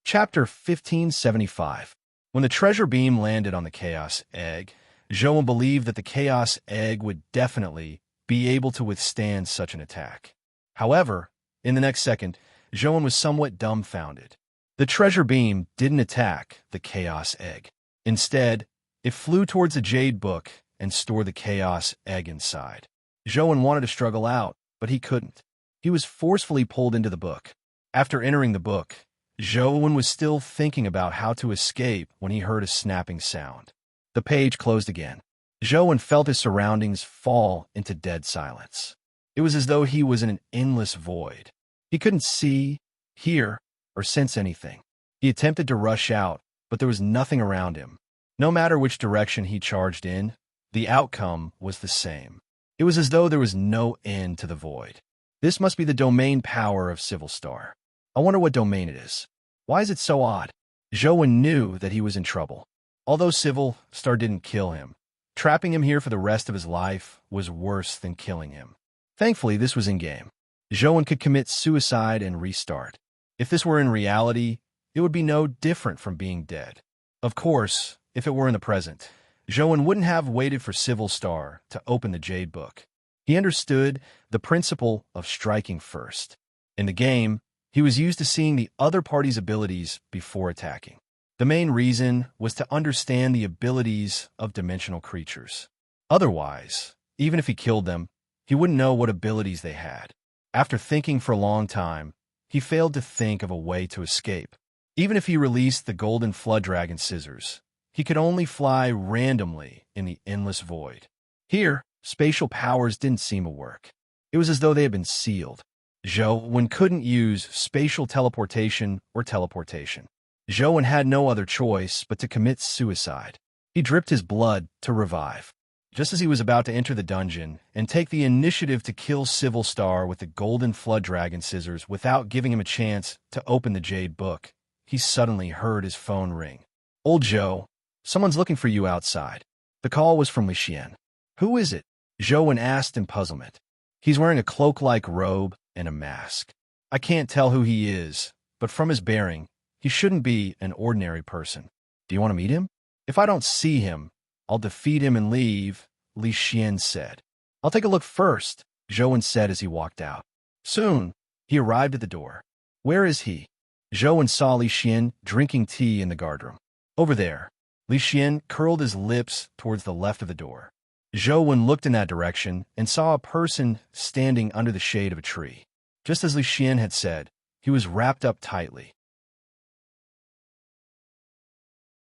Speaker 1: Chapter 1575. When the treasure beam landed on the Chaos Egg, Zhou believed that the Chaos Egg would definitely be able to withstand such an attack. However, in the next second, Zhou was somewhat dumbfounded. The treasure beam didn't attack the Chaos Egg. Instead, it flew towards the jade book and stored the chaos egg inside. Zhouwen wanted to struggle out, but he couldn't. He was forcefully pulled into the book. After entering the book, Zhouwen was still thinking about how to escape when he heard a snapping sound. The page closed again. Zhouwen felt his surroundings fall into dead silence. It was as though he was in an endless void. He couldn't see, hear, or sense anything. He attempted to rush out, but there was nothing around him. No matter which direction he charged in, the outcome was the same. It was as though there was no end to the void. This must be the domain power of Civil Star. I wonder what domain it is. Why is it so odd? Zhouwen knew that he was in trouble. Although Civil Star didn't kill him, trapping him here for the rest of his life was worse than killing him. Thankfully, this was in-game. Zhouwen could commit suicide and restart. If this were in reality, it would be no different from being dead. Of course, if it were in the present, Zhouwen wouldn't have waited for Civil Star to open the Jade Book. He understood the principle of striking first. In the game, he was used to seeing the other party's abilities before attacking. The main reason was to understand the abilities of dimensional creatures. Otherwise, even if he killed them, he wouldn't know what abilities they had. After thinking for a long time, he failed to think of a way to escape. Even if he released the golden flood dragon scissors, he could only fly randomly in the endless void. Here, spatial powers didn't seem to work. It was as though they had been sealed. Zhouwen couldn't use spatial teleportation or teleportation. Zhouwen had no other choice but to commit suicide. He dripped his blood to revive. Just as he was about to enter the dungeon and take the initiative to kill Civil Star with the golden flood dragon scissors without giving him a chance to open the Jade Book, he suddenly heard his phone ring. "Old Zhou, someone's looking for you outside." The call was from Li Xian. "Who is it?" Zhouwen asked in puzzlement. "He's wearing a cloak-like robe and a mask. I can't tell who he is, but from his bearing, he shouldn't be an ordinary person. Do you want to meet him? If I don't see him, I'll defeat him and leave," Li Xian said. "I'll take a look first," Zhouwen said as he walked out. Soon, he arrived at the door. "Where is he?" Zhouwen saw Li Xian drinking tea in the guardroom. "Over there." Li Xian curled his lips towards the left of the door. Zhouwen looked in that direction and saw a person standing under the shade of a tree. Just as Li Xian had said, he was wrapped up tightly.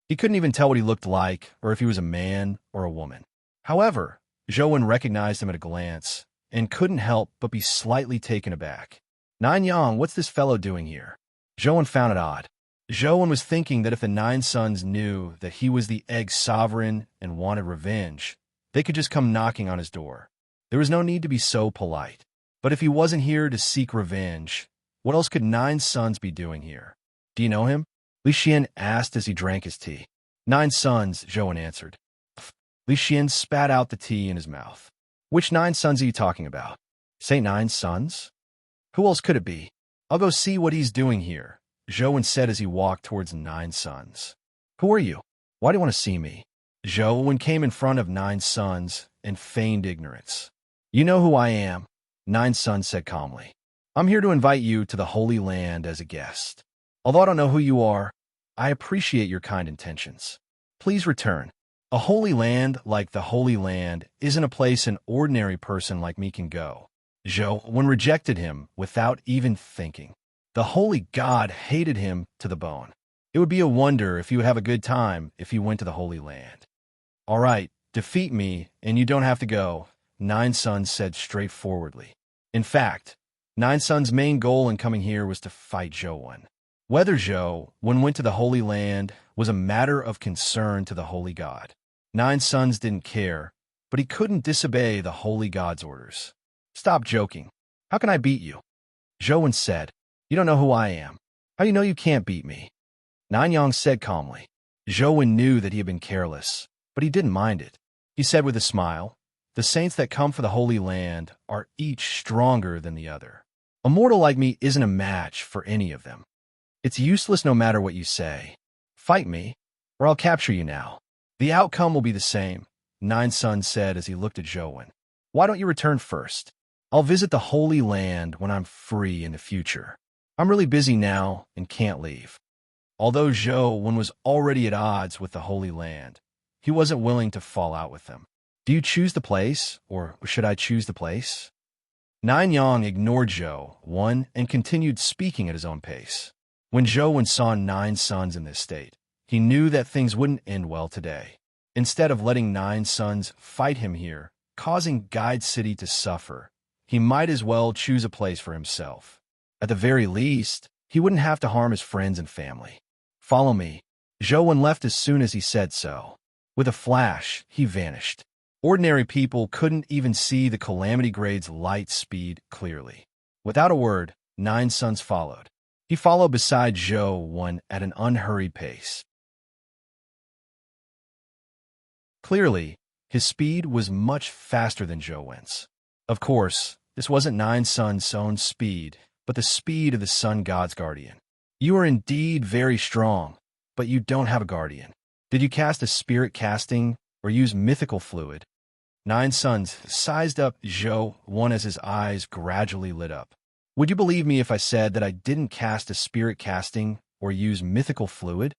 Speaker 1: He couldn't even tell what he looked like or if he was a man or a woman. However, Zhouwen recognized him at a glance and couldn't help but be slightly taken aback. "Nine Yang, what's this fellow doing here?" Zhouwen found it odd. Zhouwen was thinking that if the Nine Sons knew that he was the Egg Sovereign and wanted revenge, they could just come knocking on his door. There was no need to be so polite. But if he wasn't here to seek revenge, what else could Nine Sons be doing here? "Do you know him?" Li Xian asked as he drank his tea. "Nine Sons," Zhouwen answered. Li Xian spat out the tea in his mouth. "Which Nine Sons are you talking about?" "Say Nine Sons? Who else could it be?" "I'll go see what he's doing here," Zhouwen said as he walked towards Nine Sons. "Who are you? Why do you want to see me?" Zhouwen came in front of Nine Sons and feigned ignorance. "You know who I am," Nine Sons said calmly. "I'm here to invite you to the Holy Land as a guest. Although I don't know who you are, I appreciate your kind intentions. Please return. A holy land like the Holy Land isn't a place an ordinary person like me can go." Zhouwen rejected him without even thinking. The holy god hated him to the bone. It would be a wonder if he would have a good time if he went to the Holy Land. "All right, defeat me, and you don't have to go," Nine Sons said straightforwardly. In fact, Nine Sons' main goal in coming here was to fight Zhouwen. Whether Zhouwen went to the Holy Land was a matter of concern to the Holy God. Nine Sons didn't care, but he couldn't disobey the Holy God's orders. "Stop joking. How can I beat you?" Zhouwen said. "You don't know who I am. How do you know you can't beat me?" Nine Yang said calmly. Zhouwen knew that he had been careless, but he didn't mind it. He said with a smile, "The saints that come for the Holy Land are each stronger than the other. A mortal like me isn't a match for any of them. It's useless no matter what you say. Fight me, or I'll capture you now. The outcome will be the same," Nine Sons said as he looked at Zhouwen. "Why don't you return first? I'll visit the Holy Land when I'm free in the future. I'm really busy now and can't leave." Although Zhou was already at odds with the Holy Land, he wasn't willing to fall out with them. Do you choose the place, or should I choose the place? Nine Yang ignored Zhou and continued speaking at his own pace. When Zhou saw Nine Sons in this state, he knew that things wouldn't end well today. Instead of letting Nine Sons fight him here, causing Guide City to suffer, he might as well choose a place for himself. At the very least, he wouldn't have to harm his friends and family. Follow me. Zhou left as soon as he said so. With a flash, he vanished. Ordinary people couldn't even see the Calamity Grade's light speed clearly. Without a word, Nine Sons followed. He followed beside Zhou at an unhurried pace. Clearly, his speed was much faster than Zhou's. Of course, this wasn't Nine Sons' own speed, but the speed of the Sun God's guardian. You are indeed very strong, but you don't have a guardian. Did you cast a spirit casting or use mythical fluid? Nine Sons sized up Zhou as his eyes gradually lit up. Would you believe me if I said that I didn't cast a spirit casting or use mythical fluid?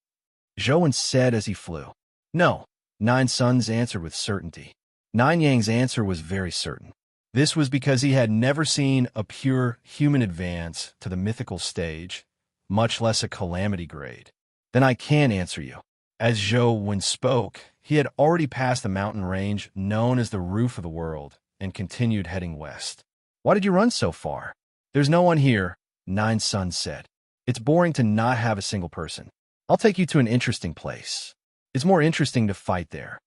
Speaker 1: Zhou said as he flew. No, Nine Sons answered with certainty. Nine Yang's answer was very certain. This was because he had never seen a pure human advance to the mythical stage, much less a calamity grade. Then I can answer you. As Zhou spoke, he had already passed the mountain range known as the Roof of the World and continued heading west. Why did you run so far? There's no one here, Nine Sons said. It's boring to not have a single person. I'll take you to an interesting place. It's more interesting to fight there.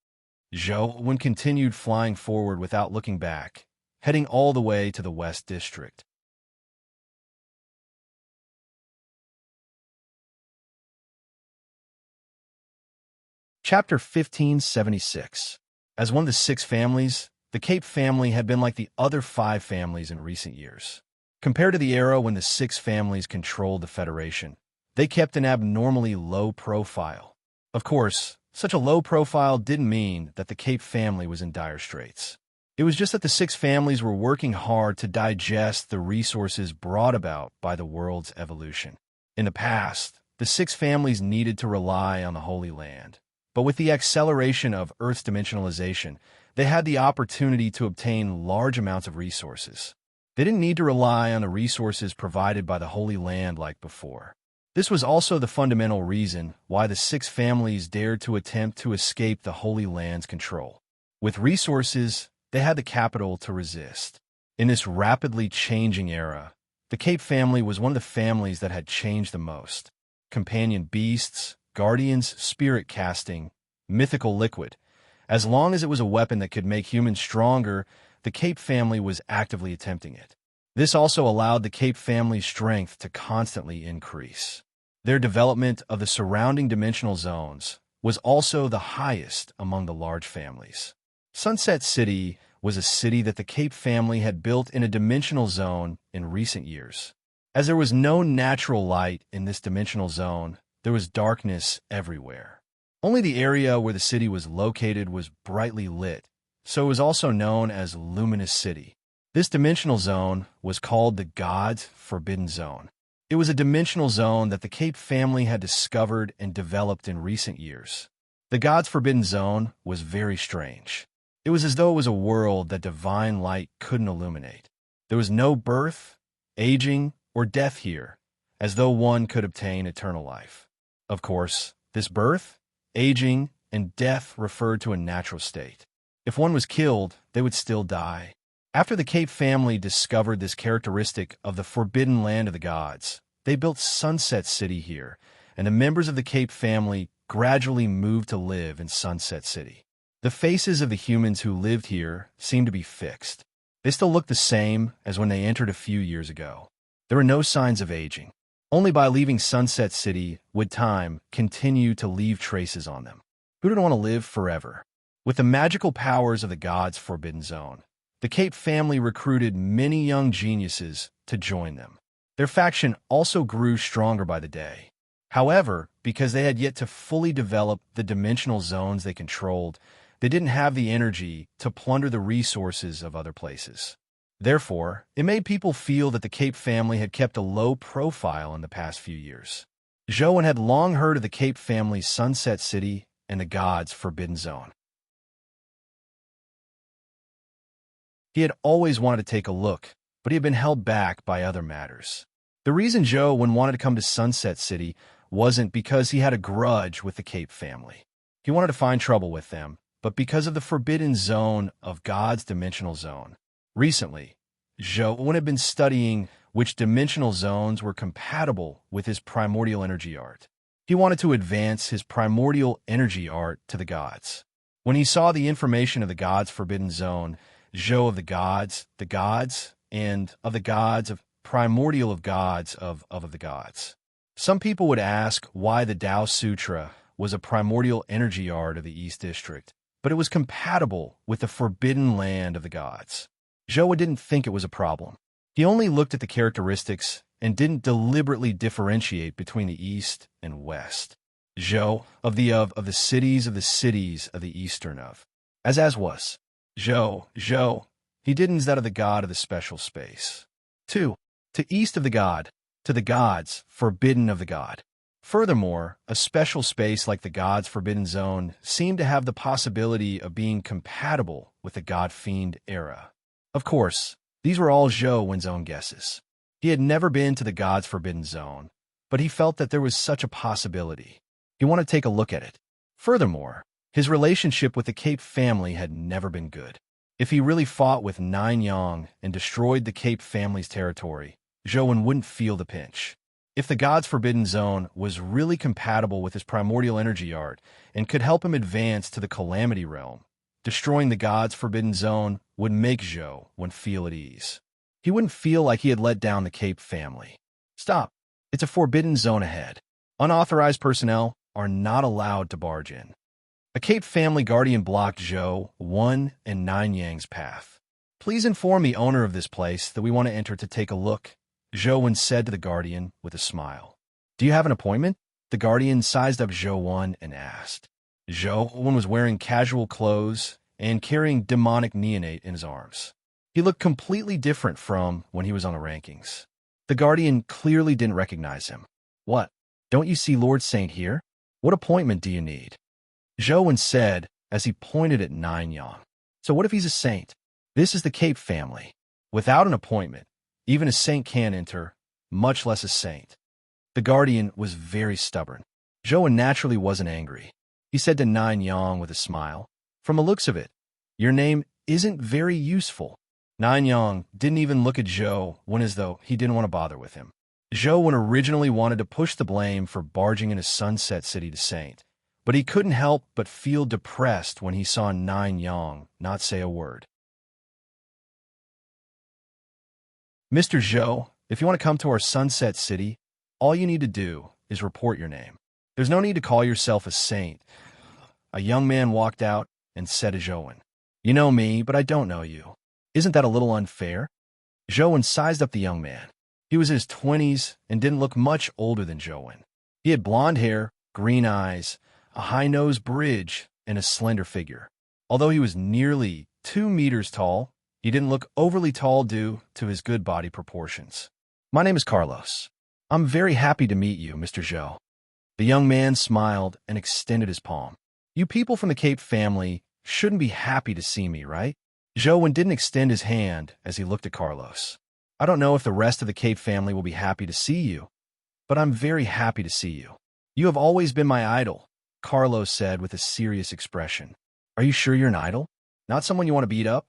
Speaker 1: Zhou continued flying forward without looking back, heading all the way to the West District. Chapter 1576. As one of the 6 families, the Cape family had been like the other 5 families in recent years. Compared to the era when the 6 families controlled the Federation, they kept an abnormally low profile. Of course, such a low profile didn't mean that the Cape family was in dire straits. It was just that the 6 families were working hard to digest the resources brought about by the world's evolution. In the past, the 6 families needed to rely on the Holy Land. But with the acceleration of Earth's dimensionalization, they had the opportunity to obtain large amounts of resources. They didn't need to rely on the resources provided by the Holy Land like before. This was also the fundamental reason why the 6 families dared to attempt to escape the Holy Land's control. With resources, they had the capital to resist. In this rapidly changing era, the Cape family was one of the families that had changed the most. Companion beasts, guardians, spirit casting, mythical liquid. As long as it was a weapon that could make humans stronger, the Cape family was actively attempting it. This also allowed the Cape family's strength to constantly increase. Their development of the surrounding dimensional zones was also the highest among the large families. Sunset City was a city that the Cape family had built in a dimensional zone in recent years. As there was no natural light in this dimensional zone, there was darkness everywhere. Only the area where the city was located was brightly lit, so it was also known as Luminous City. This dimensional zone was called the God's Forbidden Zone. It was a dimensional zone that the Cape family had discovered and developed in recent years. The God's Forbidden Zone was very strange. It was as though it was a world that divine light couldn't illuminate. There was no birth, aging, or death here, as though one could obtain eternal life. Of course, this birth, aging, and death referred to a natural state. If one was killed, they would still die. After the Cape family discovered this characteristic of the forbidden land of the gods, they built Sunset City here, and the members of the Cape family gradually moved to live in Sunset City. The faces of the humans who lived here seemed to be fixed. They still looked the same as when they entered a few years ago. There were no signs of aging. Only by leaving Sunset City would time continue to leave traces on them. Who didn't want to live forever? With the magical powers of the God's Forbidden Zone, the Cape family recruited many young geniuses to join them. Their faction also grew stronger by the day. However, because they had yet to fully develop the dimensional zones they controlled, they didn't have the energy to plunder the resources of other places. Therefore, it made people feel that the Cape family had kept a low profile in the past few years. Zhou had long heard of the Cape family's Sunset City and the gods' forbidden zone. He had always wanted to take a look, but he had been held back by other matters. The reason Zhou wanted to come to Sunset City wasn't because he had a grudge with the Cape family. He wanted to find trouble with them, but because of the forbidden zone of God's dimensional zone. Recently, Zhou had been studying which dimensional zones were compatible with his primordial energy art. He wanted to advance his primordial energy art to the gods. When he saw the information of the gods' forbidden zone, Zhou of the gods, and of the gods of primordial of gods of the gods. Some people would ask why the Tao Sutra was a primordial energy art of the East District, but it was compatible with the forbidden land of the gods. Zhou didn't think it was a problem. He only looked at the characteristics and didn't deliberately differentiate between the East and West. Zhou of the cities of the Eastern of. As was. Zhou, he did instead of the god of the special space. 2. To east of the god, to the gods, forbidden of the god. Furthermore, a special space like the god's forbidden zone seemed to have the possibility of being compatible with the god-fiend era. Of course, these were all Zhou's own guesses. He had never been to the god's forbidden zone, but he felt that there was such a possibility. He wanted to take a look at it. Furthermore, his relationship with the Cape family had never been good. If he really fought with Nine Yang and destroyed the Cape family's territory, Zhou wouldn't feel the pinch. If the God's Forbidden Zone was really compatible with his primordial energy art and could help him advance to the Calamity Realm, destroying the God's Forbidden Zone would make Zhou feel at ease. He wouldn't feel like he had let down the Cape family. Stop. It's a Forbidden Zone ahead. Unauthorized personnel are not allowed to barge in. A Cape family guardian blocked Zhou, Wen, and Nine Yang's path. Please inform the owner of this place that we want to enter to take a look, Zhou said to the guardian with a smile. Do you have an appointment? The guardian sized up Zhou and asked. Zhou was wearing casual clothes and carrying demonic neonate in his arms. He looked completely different from when he was on the rankings. The guardian clearly didn't recognize him. What? Don't you see Lord Saint here? What appointment do you need? Zhou said as he pointed at Nine Yang. So what if he's a saint? This is the Cape family. Without an appointment, even a saint can't enter, much less a saint. The guardian was very stubborn. Zhou naturally wasn't angry. He said to Nine Yang with a smile, from the looks of it, your name isn't very useful. Nine Yang didn't even look at Zhou as though he didn't want to bother with him. Zhou originally wanted to push the blame for barging into Sunset City to Saint, but he couldn't help but feel depressed when he saw Nine Yang not say a word. Mr. Zhou, if you want to come to our Sunset City, all you need to do is report your name. There's no need to call yourself a saint. A young man walked out and said to Zhou, you know me, but I don't know you. Isn't that a little unfair? Zhou sized up the young man. He was in his 20s and didn't look much older than Zhou. He had blonde hair, green eyes, a high-nosed bridge, and a slender figure. Although he was nearly 2 meters tall, he didn't look overly tall due to his good body proportions. My name is Carlos. I'm very happy to meet you, Mr. Zhou. The young man smiled and extended his palm. You people from the Cape family shouldn't be happy to see me, right? Zhou didn't extend his hand as he looked at Carlos. I don't know if the rest of the Cape family will be happy to see you, but I'm very happy to see you. You have always been my idol, Carlos said with a serious expression. Are you sure you're an idol? Not someone you want to beat up?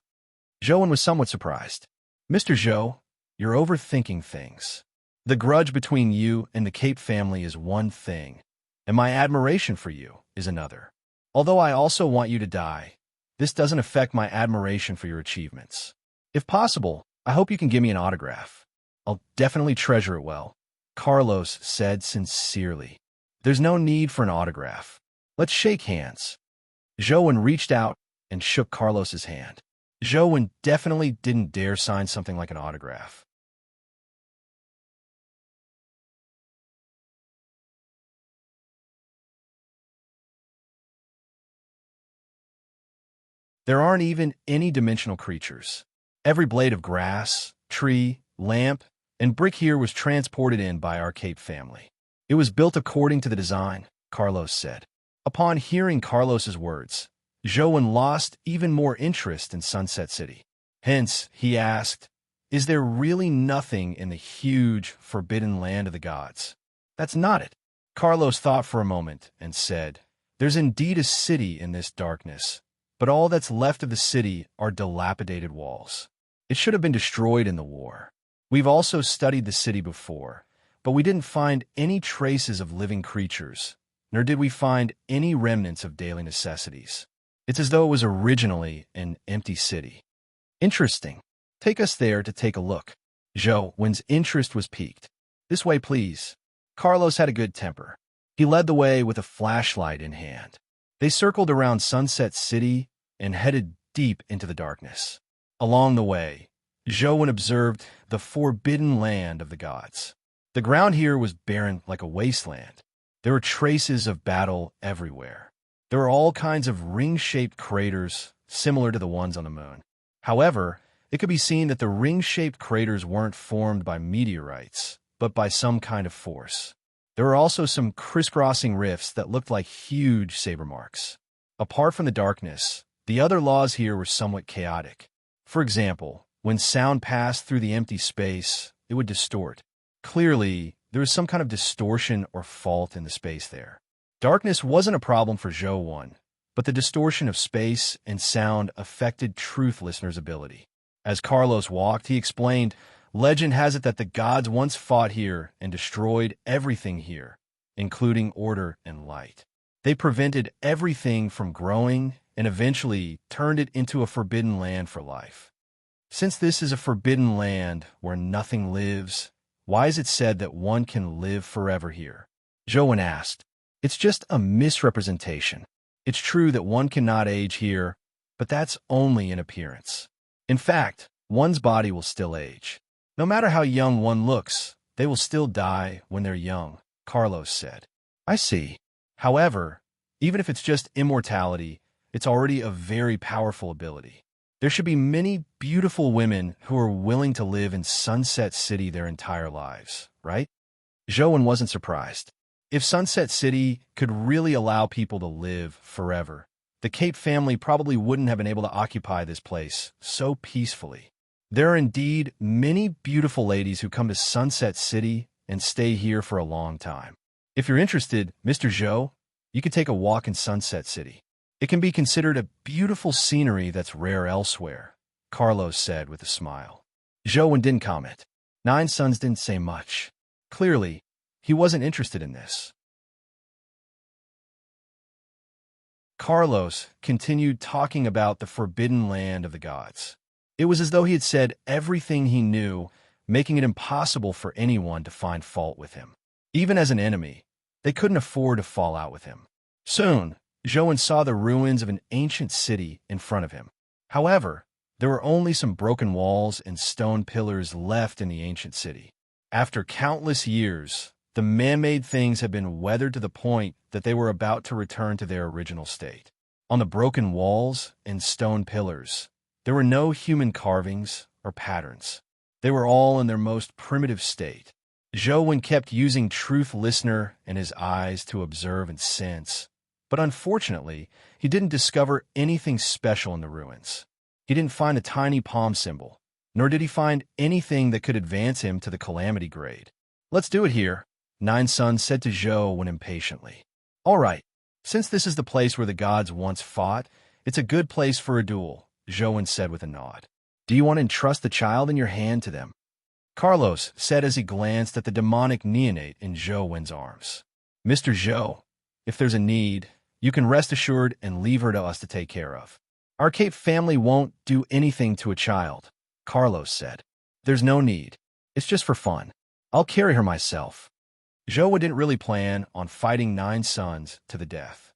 Speaker 1: Zhou was somewhat surprised. Mr. Zhou, you're overthinking things. The grudge between you and the Cape family is one thing, and my admiration for you is another. Although I also want you to die, this doesn't affect my admiration for your achievements. If possible, I hope you can give me an autograph. I'll definitely treasure it well, Carlos said sincerely. There's no need for an autograph. Let's shake hands. Zhou reached out and shook Carlos's hand. Zhou definitely didn't dare sign something like an autograph. There aren't even any dimensional creatures. Every blade of grass, tree, lamp, and brick here was transported in by our Cape family. It was built according to the design, Carlos said. Upon hearing Carlos's words, Joan lost even more interest in Sunset City. Hence, he asked, "Is there really nothing in the huge, forbidden land of the gods?" "That's not it." Carlos thought for a moment and said, "There's indeed a city in this darkness, but all that's left of the city are dilapidated walls. It should have been destroyed in the war. We've also studied the city before, but we didn't find any traces of living creatures, nor did we find any remnants of daily necessities. It's as though it was originally an empty city." "Interesting. Take us there to take a look." Joan's interest was piqued. "This way, please." Carlos had a good temper. He led the way with a flashlight in hand. They circled around Sunset City and headed deep into the darkness. Along the way, Joan observed the forbidden land of the gods. The ground here was barren like a wasteland. There were traces of battle everywhere. There were all kinds of ring-shaped craters similar to the ones on the moon. However, it could be seen that the ring-shaped craters weren't formed by meteorites, but by some kind of force. There were also some crisscrossing rifts that looked like huge saber marks. Apart from the darkness, the other laws here were somewhat chaotic. For example, when sound passed through the empty space, it would distort. Clearly, there was some kind of distortion or fault in the space there. Darkness wasn't a problem for Joan, but the distortion of space and sound affected Truth Listener's ability. As Carlos walked, he explained, "Legend has it that the gods once fought here and destroyed everything here, including order and light. They prevented everything from growing and eventually turned it into a forbidden land for life. Since this is a forbidden land where nothing lives, why is it said that one can live forever here?" Joan asked. "It's just a misrepresentation. It's true that one cannot age here, but that's only in appearance. In fact, one's body will still age. No matter how young one looks, they will still die when they're young," Carlos said. "I see. However, even if it's just immortality, it's already a very powerful ability. There should be many beautiful women who are willing to live in Sunset City their entire lives, right?" Joan wasn't surprised. If Sunset City could really allow people to live forever, the Cape family probably wouldn't have been able to occupy this place so peacefully. There are indeed many beautiful ladies who come to Sunset City and stay here for a long time. If you're interested, Mr. Zhou, you could take a walk in Sunset City. It can be considered a beautiful scenery that's rare elsewhere, Carlos said with a smile. Zhou didn't comment. Nine Suns didn't say much. Clearly, he wasn't interested in this. Carlos continued talking about the forbidden land of the gods. It was as though he had said everything he knew, making it impossible for anyone to find fault with him. Even as an enemy, they couldn't afford to fall out with him. Soon, Joan saw the ruins of an ancient city in front of him. However, there were only some broken walls and stone pillars left in the ancient city. After countless years, the man-made things had been weathered to the point that they were about to return to their original state. On the broken walls and stone pillars, there were no human carvings or patterns. They were all in their most primitive state. Joan kept using Truth Listener and his eyes to observe and sense, but unfortunately, he didn't discover anything special in the ruins. He didn't find a tiny palm symbol, nor did he find anything that could advance him to the calamity grade. "Let's do it here," Nine Suns said to Joan impatiently. "All right, since this is the place where the gods once fought, it's a good place for a duel," Joan said with a nod. "Do you want to entrust the child in your hand to them?" Carlos said as he glanced at the demonic neonate in Joan's arms. "Mr. Zhou, if there's a need, you can rest assured and leave her to us to take care of. Our Cape family won't do anything to a child," Carlos said. "There's no need. It's just for fun. I'll carry her myself." Zhou didn't really plan on fighting Nine Suns to the death.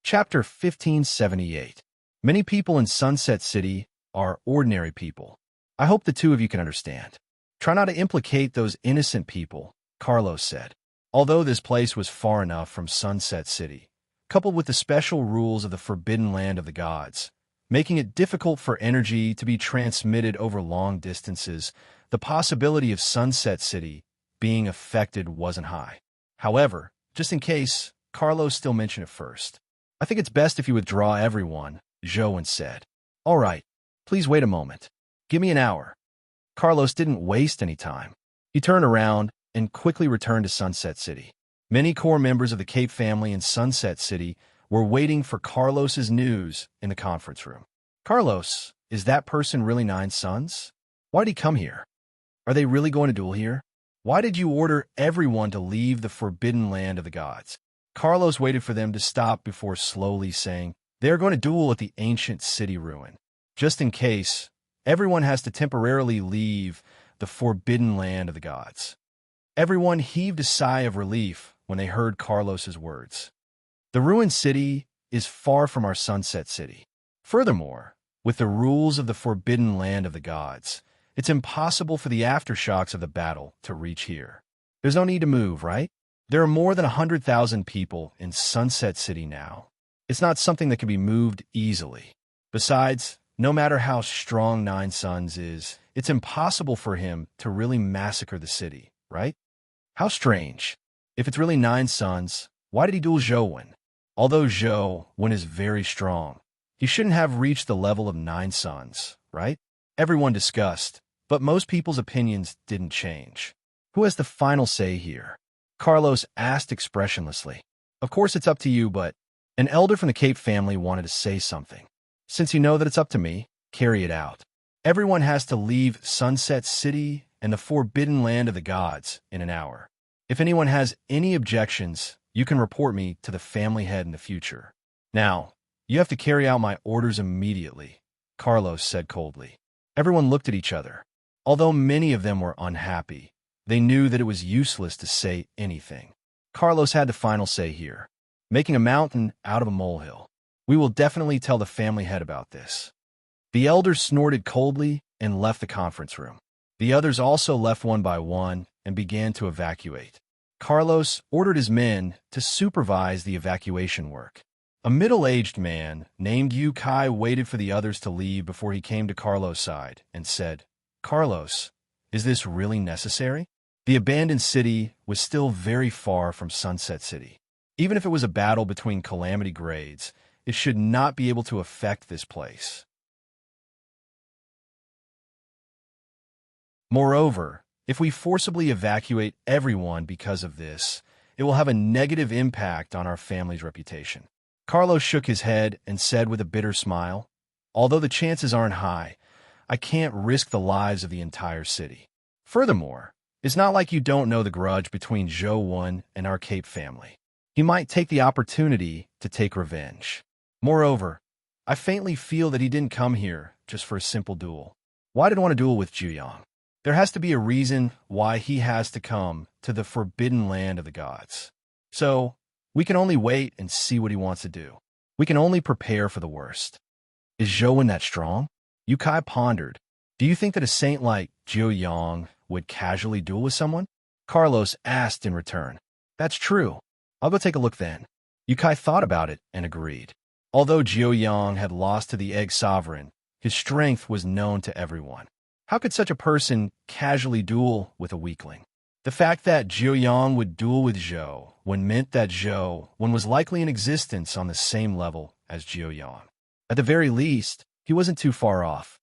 Speaker 1: Chapter 1578. Many people in Sunset City are ordinary people. I hope the two of you can understand. Try not to implicate those innocent people, Carlos said. Although this place was far enough from Sunset City, coupled with the special rules of the forbidden land of the gods, making it difficult for energy to be transmitted over long distances. The possibility of Sunset City being affected wasn't high. However, just in case, Carlos still mentioned it first. I think it's best if you withdraw everyone, Joan said. All right, please wait a moment. Give me an hour. Carlos didn't waste any time. He turned around and quickly returned to Sunset City. Many core members of the Cape family in Sunset City were waiting for Carlos's news in the conference room. Carlos, is that person really Nine Sons? Why'd he come here? Are they really going to duel here? Why did you order everyone to leave the forbidden land of the gods? Carlos waited for them to stop before slowly saying, they are going to duel at the ancient city ruin. Just in case, everyone has to temporarily leave the forbidden land of the gods. Everyone heaved a sigh of relief when they heard Carlos's words. The ruined city is far from our Sunset City. Furthermore, with the rules of the forbidden land of the gods, it's impossible for the aftershocks of the battle to reach here. There's no need to move, right? There are more than 100,000 people in Sunset City now. It's not something that can be moved easily. Besides, no matter how strong Nine Sons is, it's impossible for him to really massacre the city, right? How strange. If it's really Nine Sons, why did he duel Joan? Although Joan is very strong, he shouldn't have reached the level of Nine Sons, right? Everyone discussed, but most people's opinions didn't change. Who has the final say here? Carlos asked expressionlessly. Of course it's up to you, but an elder from the Cape family wanted to say something. Since you know that it's up to me, carry it out. Everyone has to leave Sunset City and the forbidden land of the gods in an hour. If anyone has any objections, you can report me to the family head in the future. Now, you have to carry out my orders immediately, Carlos said coldly. Everyone looked at each other. Although many of them were unhappy, they knew that it was useless to say anything. Carlos had the final say here, making a mountain out of a molehill. We will definitely tell the family head about this. The elders snorted coldly and left the conference room. The others also left one by one and began to evacuate. Carlos ordered his men to supervise the evacuation work. A middle-aged man named Yu Kai waited for the others to leave before he came to Carlos' side and said, Carlos, is this really necessary? The abandoned city was still very far from Sunset City. Even if it was a battle between calamity grades, it should not be able to affect this place. Moreover, if we forcibly evacuate everyone because of this, it will have a negative impact on our family's reputation. Carlos shook his head and said with a bitter smile, although the chances aren't high, I can't risk the lives of the entire city. Furthermore, it's not like you don't know the grudge between Joan and our Cape family. He might take the opportunity to take revenge. Moreover, I faintly feel that he didn't come here just for a simple duel. Why did he want to duel with Juyong? There has to be a reason why he has to come to the forbidden land of the gods. So, we can only wait and see what he wants to do. We can only prepare for the worst. Is Joan that strong? Yu Kai pondered. Do you think that a saint like Juyong would casually duel with someone? Carlos asked in return. That's true. I'll go take a look then. Yu Kai thought about it and agreed. Although Juyong had lost to the Egg Sovereign, his strength was known to everyone. How could such a person casually duel with a weakling? The fact that Juyong would duel with Zhou meant that Zhou was likely in existence on the same level as Juyong. At the very least, he wasn't too far off.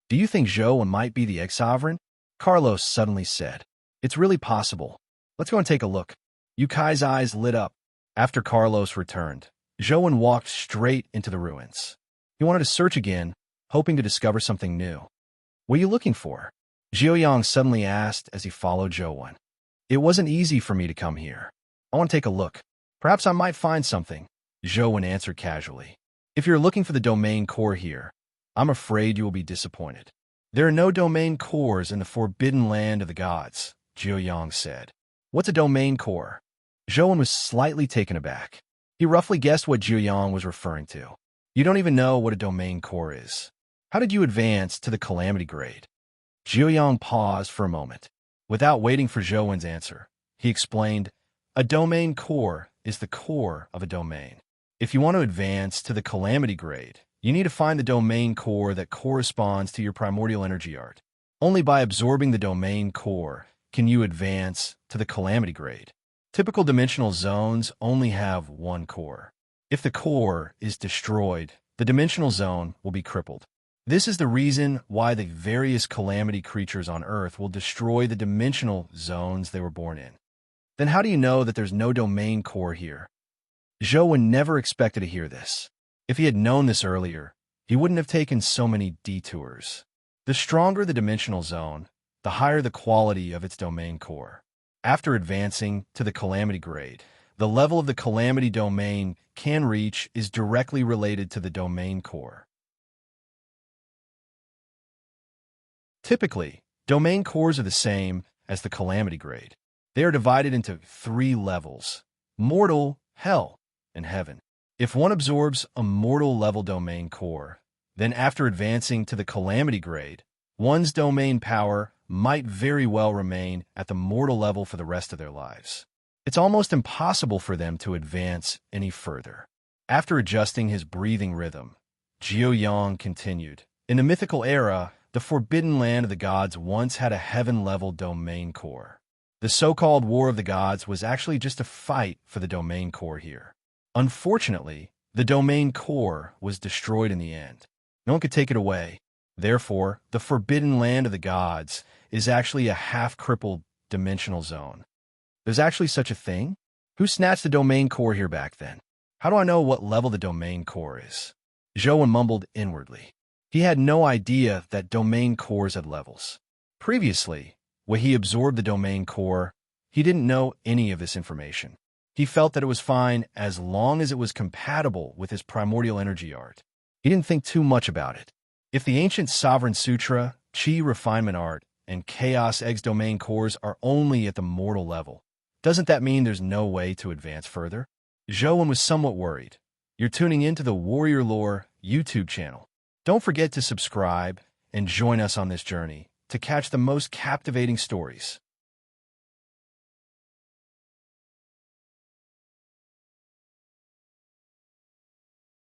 Speaker 1: Do you think Zhou might be the Egg Sovereign? Carlos suddenly said. It's really possible. Let's go and take a look. Yu Kai's eyes lit up. After Carlos returned, Zhou walked straight into the ruins. He wanted to search again, hoping to discover something new. What are you looking for? Juyong suddenly asked as he followed Zhou. It wasn't easy for me to come here. I want to take a look. Perhaps I might find something, Zhou answered casually. If you're looking for the domain core here, I'm afraid you will be disappointed. There are no domain cores in the forbidden land of the gods, Juyong said. What's a domain core? Zhou was slightly taken aback. He roughly guessed what Juyong was referring to. You don't even know what a domain core is. How did you advance to the calamity grade? Juyong paused for a moment. Without waiting for Zhou's answer, he explained, a domain core is the core of a domain. If you want to advance to the calamity grade, You need to find the domain core that corresponds to your primordial energy art. Only by absorbing the domain core can you advance to the calamity grade. Typical dimensional zones only have one core. If the core is destroyed, the dimensional zone will be crippled. This is the reason why the various calamity creatures on Earth will destroy the dimensional zones they were born in. Then how do you know that there's no domain core here? Zhou never expected to hear this. If he had known this earlier, he wouldn't have taken so many detours. The stronger the dimensional zone, the higher the quality of its domain core. After advancing to the calamity grade, the level of the calamity domain can reach is directly related to the domain core. Typically, domain cores are the same as the calamity grade. They are divided into 3 levels: mortal, hell, and heaven. If one absorbs a mortal level domain core, then after advancing to the calamity grade, one's domain power might very well remain at the mortal level for the rest of their lives. It's almost impossible for them to advance any further. After adjusting his breathing rhythm, Jiu Yang continued. In the mythical era, the forbidden land of the gods once had a heaven-level domain core. The so-called War of the Gods was actually just a fight for the domain core here. Unfortunately, the domain core was destroyed in the end. No one could take it away. Therefore, the forbidden land of the gods is actually a half-crippled dimensional zone. There's actually such a thing? Who snatched the domain core here back then? How do I know what level the domain core is? Zhou mumbled inwardly. He had no idea that domain cores had levels. Previously, when he absorbed the domain core, he didn't know any of this information. He felt that it was fine as long as it was compatible with his primordial energy art. He didn't think too much about it. If the ancient Sovereign Sutra, Qi refinement art, and Chaos Egg's domain cores are only at the mortal level, doesn't that mean there's no way to advance further? Zhou was somewhat worried. You're tuning into the Warrior Lore YouTube channel. Don't forget to subscribe and join us on this journey to catch the most captivating stories.